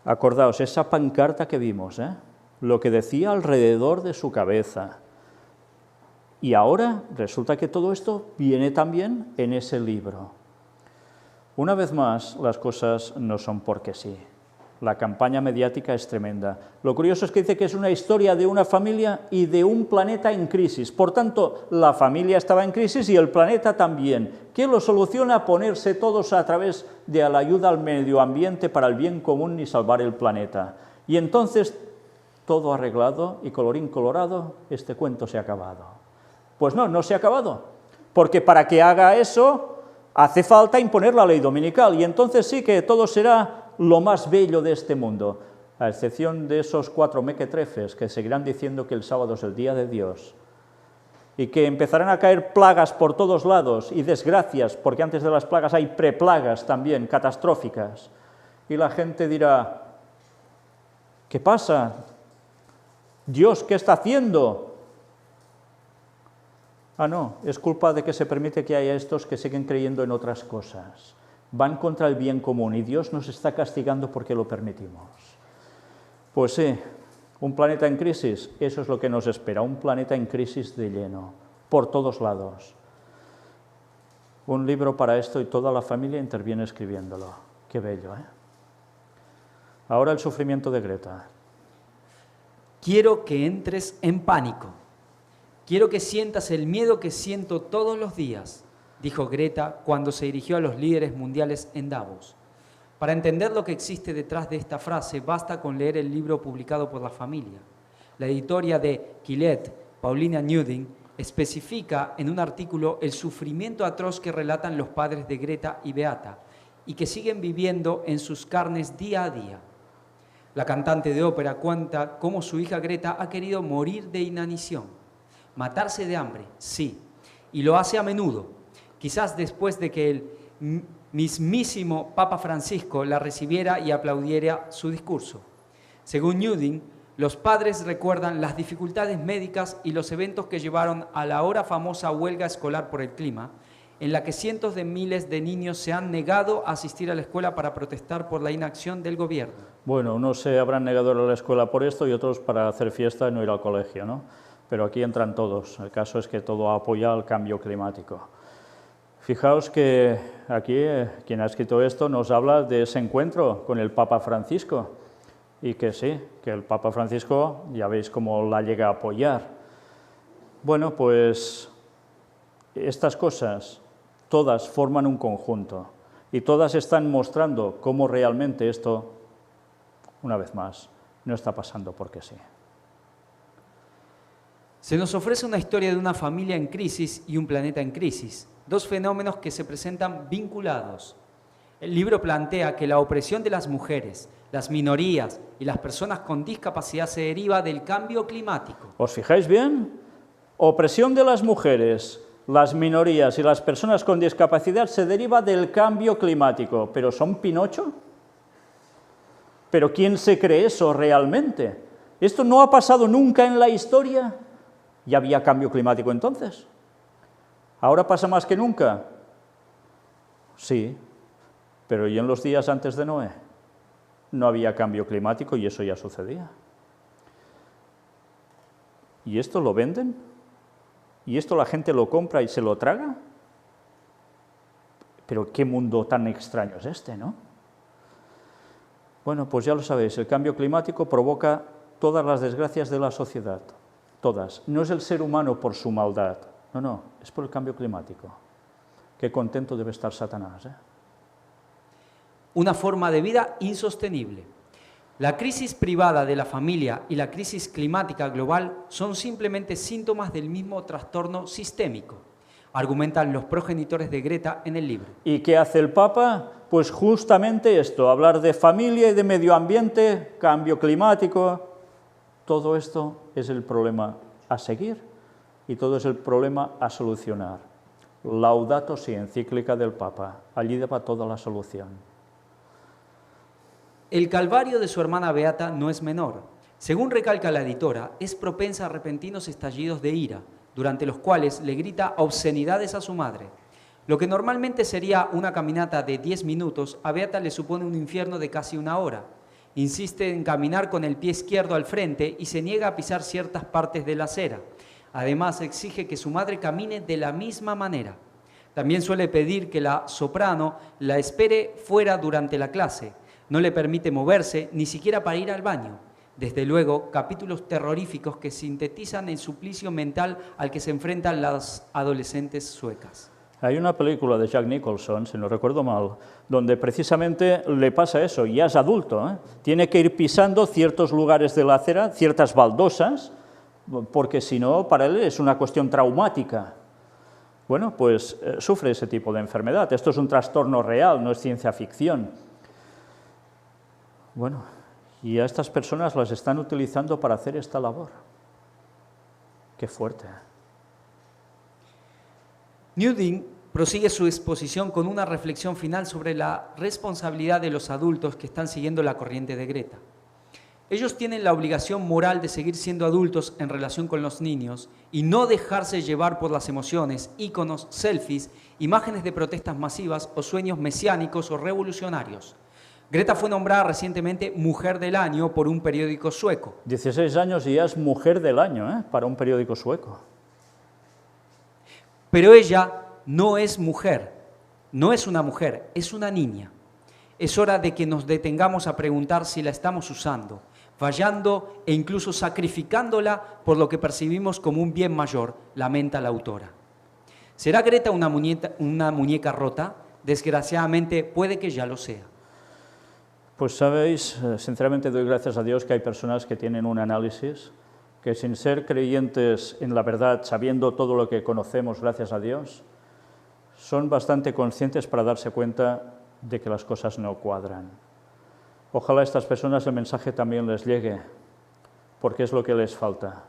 acordaos, esa pancarta que vimos, lo que decía alrededor de su cabeza. Y ahora resulta que todo esto viene también en ese libro. Una vez más, las cosas no son porque sí. La campaña mediática es tremenda. Lo curioso es que dice que es una historia de una familia y de un planeta en crisis. Por tanto, la familia estaba en crisis y el planeta también. ¿Qué lo soluciona? Ponerse todos a través de la ayuda al medio ambiente para el bien común y salvar el planeta. Y entonces, todo arreglado y colorín colorado, este cuento se ha acabado. Pues no, no se ha acabado. Porque para que haga eso, hace falta imponer la ley dominical. Y entonces sí que todo será lo más bello de este mundo, a excepción de esos 4 mequetrefes que seguirán diciendo que el sábado es el día de Dios y que empezarán a caer plagas por todos lados y desgracias, porque antes de las plagas hay preplagas también, catastróficas, y la gente dirá, ¿qué pasa? ¿Dios qué está haciendo? Ah, no, es culpa de que se permite que haya estos que siguen creyendo en otras cosas. Van contra el bien común y Dios nos está castigando porque lo permitimos. Pues sí, un planeta en crisis, eso es lo que nos espera, un planeta en crisis de lleno, por todos lados. Un libro para esto y toda la familia interviene escribiéndolo. Qué bello, ¿eh? Ahora el sufrimiento de Greta. Quiero que entres en pánico. Quiero que sientas el miedo que siento todos los días, dijo Greta cuando se dirigió a los líderes mundiales en Davos. Para entender lo que existe detrás de esta frase, basta con leer el libro publicado por la familia. La editora de Quillette, Paulina Newding, especifica en un artículo el sufrimiento atroz que relatan los padres de Greta y Beata y que siguen viviendo en sus carnes día a día. La cantante de ópera cuenta cómo su hija Greta ha querido morir de inanición. Matarse de hambre, sí, y lo hace a menudo. Quizás después de que el mismísimo Papa Francisco la recibiera y aplaudiera su discurso. Según Newding, los padres recuerdan las dificultades médicas y los eventos que llevaron a la ahora famosa huelga escolar por el clima, en la que cientos de miles de niños se han negado a asistir a la escuela para protestar por la inacción del gobierno. Bueno, unos se habrán negado a la escuela por esto y otros para hacer fiesta y no ir al colegio, ¿no? Pero aquí entran todos. El caso es que todo apoya el cambio climático. Fijaos que aquí quien ha escrito esto nos habla de ese encuentro con el Papa Francisco y que sí, que el Papa Francisco ya veis cómo la llega a apoyar. Bueno, pues estas cosas todas forman un conjunto y todas están mostrando cómo realmente esto, una vez más, no está pasando porque sí. Se nos ofrece una historia de una familia en crisis y un planeta en crisis, dos fenómenos que se presentan vinculados. El libro plantea que la opresión de las mujeres, las minorías y las personas con discapacidad se deriva del cambio climático. ¿Os fijáis bien? Opresión de las mujeres, las minorías y las personas con discapacidad se deriva del cambio climático. ¿Pero son Pinocho? ¿Pero quién se cree eso realmente? ¿Esto no ha pasado nunca en la historia? ¿Ya había cambio climático entonces? ¿Ahora pasa más que nunca? Sí, pero ¿y en los días antes de Noé? No había cambio climático y eso ya sucedía. ¿Y esto lo venden? ¿Y esto la gente lo compra y se lo traga? Pero qué mundo tan extraño es este, ¿no? Bueno, pues ya lo sabéis, el cambio climático provoca todas las desgracias de la sociedad, todas. No es el ser humano por su maldad, no, es por el cambio climático. Qué contento debe estar Satanás, ¿eh? Una forma de vida insostenible. La crisis privada de la familia y la crisis climática global son simplemente síntomas del mismo trastorno sistémico, argumentan los progenitores de Greta en el libro. ¿Y qué hace el Papa? Pues justamente esto, hablar de familia y de medio ambiente, cambio climático. Todo esto es el problema a seguir y todo es el problema a solucionar. Laudato si, encíclica del Papa, allí va toda la solución. El calvario de su hermana Beata no es menor. Según recalca la editora, es propensa a repentinos estallidos de ira, durante los cuales le grita obscenidades a su madre. Lo que normalmente sería una caminata de 10 minutos, a Beata le supone un infierno de casi 1 hora. Insiste en caminar con el pie izquierdo al frente y se niega a pisar ciertas partes de la acera. Además, exige que su madre camine de la misma manera. También suele pedir que la soprano la espere fuera durante la clase. No le permite moverse, ni siquiera para ir al baño. Desde luego, capítulos terroríficos que sintetizan el suplicio mental al que se enfrentan las adolescentes suecas. Hay una película de Jack Nicholson, si no recuerdo mal, donde precisamente le pasa eso, ya es adulto, tiene que ir pisando ciertos lugares de la acera, ciertas baldosas, porque si no, para él es una cuestión traumática. Bueno, pues sufre ese tipo de enfermedad. Esto es un trastorno real, no es ciencia ficción. Bueno, y a estas personas las están utilizando para hacer esta labor. Qué fuerte. Newding prosigue su exposición con una reflexión final sobre la responsabilidad de los adultos que están siguiendo la corriente de Greta. Ellos tienen la obligación moral de seguir siendo adultos en relación con los niños y no dejarse llevar por las emociones, íconos, selfies, imágenes de protestas masivas o sueños mesiánicos o revolucionarios. Greta fue nombrada recientemente Mujer del Año por un periódico sueco. 16 años y ya es Mujer del Año, para un periódico sueco. Pero ella no es mujer, no es una mujer, es una niña. Es hora de que nos detengamos a preguntar si la estamos usando, fallando e incluso sacrificándola por lo que percibimos como un bien mayor, lamenta la autora. ¿Será Greta una muñeca rota? Desgraciadamente puede que ya lo sea. Pues sabéis, sinceramente doy gracias a Dios que hay personas que tienen un análisis, que sin ser creyentes en la verdad, sabiendo todo lo que conocemos, gracias a Dios, son bastante conscientes para darse cuenta de que las cosas no cuadran. Ojalá a estas personas el mensaje también les llegue, porque es lo que les falta.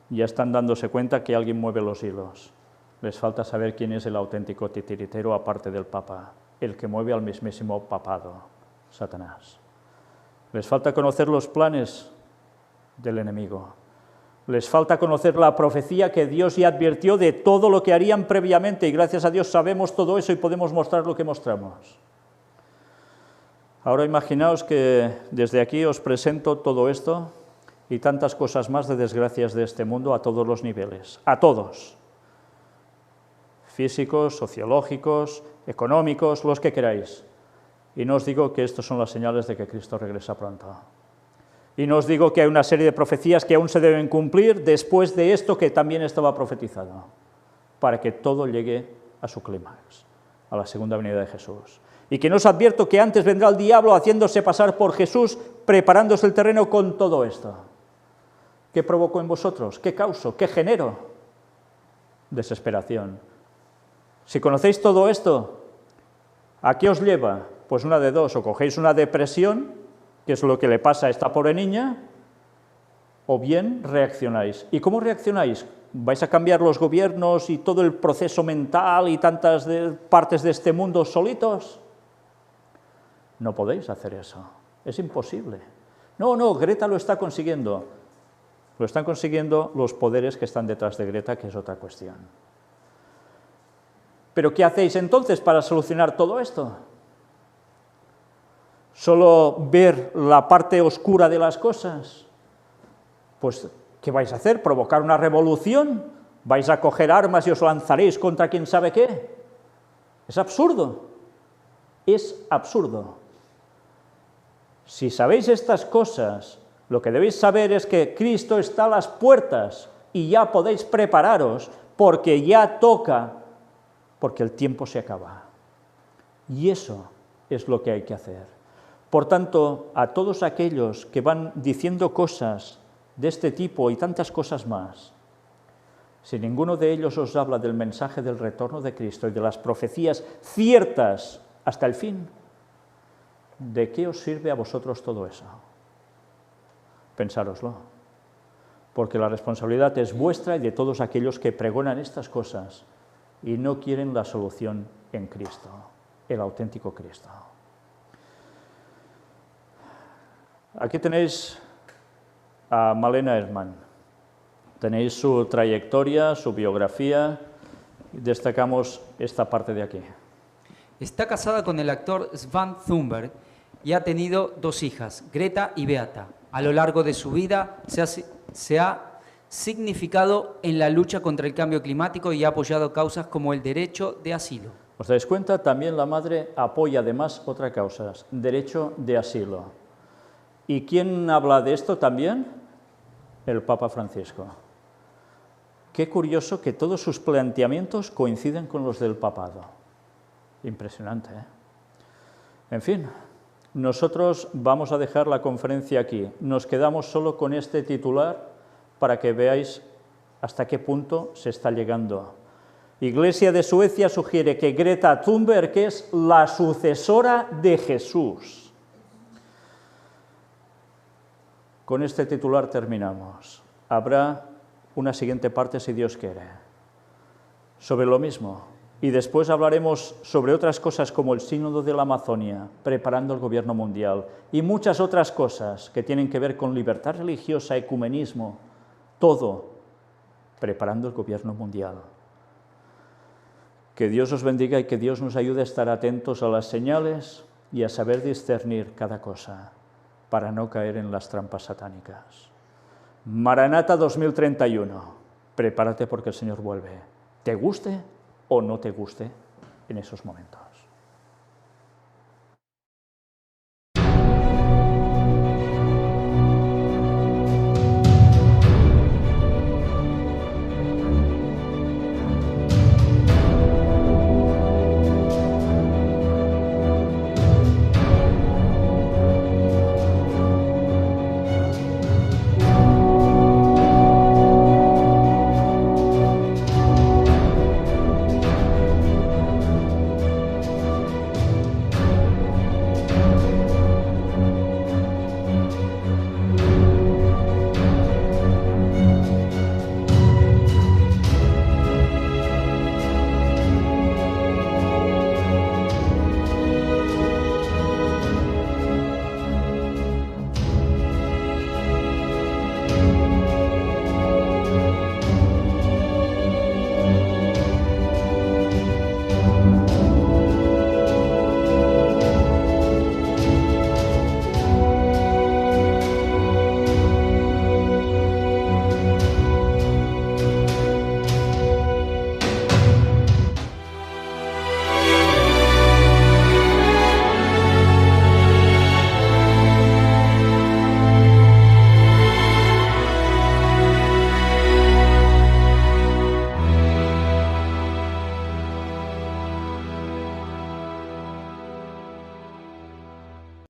Ya están dándose cuenta que alguien mueve los hilos. Les falta saber quién es el auténtico titiritero aparte del Papa, el que mueve al mismísimo papado, Satanás. Les falta conocer los planes del enemigo. Les falta conocer la profecía que Dios ya advirtió de todo lo que harían previamente y gracias a Dios sabemos todo eso y podemos mostrar lo que mostramos. Ahora imaginaos que desde aquí os presento todo esto y tantas cosas más de desgracias de este mundo a todos los niveles, a todos, físicos, sociológicos, económicos, los que queráis. Y no os digo que estos son las señales de que Cristo regresa pronto. Y no os digo que hay una serie de profecías que aún se deben cumplir después de esto que también estaba profetizado, para que todo llegue a su clímax, a la segunda venida de Jesús. Y que no os advierto que antes vendrá el diablo haciéndose pasar por Jesús, preparándose el terreno con todo esto. ¿Qué provocó en vosotros? ¿Qué causó? ¿Qué generó? Desesperación. Si conocéis todo esto, ¿a qué os lleva? Pues una de dos, o cogéis una depresión, que es lo que le pasa a esta pobre niña, o bien reaccionáis. ¿Y cómo reaccionáis? ¿Vais a cambiar los gobiernos y todo el proceso mental y tantas partes de este mundo solitos? No podéis hacer eso, es imposible. No, Greta lo está consiguiendo. Lo están consiguiendo los poderes que están detrás de Greta, que es otra cuestión. ¿Pero qué hacéis entonces para solucionar todo esto? ¿Solo ver la parte oscura de las cosas? Pues, ¿qué vais a hacer? ¿Provocar una revolución? ¿Vais a coger armas y os lanzaréis contra quién sabe qué? Es absurdo. Es absurdo. Si sabéis estas cosas, lo que debéis saber es que Cristo está a las puertas y ya podéis prepararos porque ya toca, porque el tiempo se acaba. Y eso es lo que hay que hacer. Por tanto, a todos aquellos que van diciendo cosas de este tipo y tantas cosas más, si ninguno de ellos os habla del mensaje del retorno de Cristo y de las profecías ciertas hasta el fin, ¿de qué os sirve a vosotros todo eso? Pensároslo, porque la responsabilidad es vuestra y de todos aquellos que pregonan estas cosas y no quieren la solución en Cristo, el auténtico Cristo. Aquí tenéis a Malena Erdmann. Tenéis su trayectoria, su biografía, y destacamos esta parte de aquí. Está casada con el actor Sven Thunberg y ha tenido 2 hijas, Greta y Beata. A lo largo de su vida se ha significado en la lucha contra el cambio climático y ha apoyado causas como el derecho de asilo. ¿Os dais cuenta? También la madre apoya además otra causa, derecho de asilo. ¿Y quién habla de esto también? El Papa Francisco. Qué curioso que todos sus planteamientos coinciden con los del papado. Impresionante, ¿eh? En fin, nosotros vamos a dejar la conferencia aquí. Nos quedamos solo con este titular para que veáis hasta qué punto se está llegando. Iglesia de Suecia sugiere que Greta Thunberg es la sucesora de Jesús. Con este titular terminamos. Habrá una siguiente parte, si Dios quiere, sobre lo mismo. Y después hablaremos sobre otras cosas como el Sínodo de la Amazonia, preparando el gobierno mundial, y muchas otras cosas que tienen que ver con libertad religiosa, ecumenismo, todo preparando el gobierno mundial. Que Dios os bendiga y que Dios nos ayude a estar atentos a las señales y a saber discernir cada cosa para no caer en las trampas satánicas. Maranata 2031, prepárate porque el Señor vuelve. ¿Te guste o no te guste en esos momentos?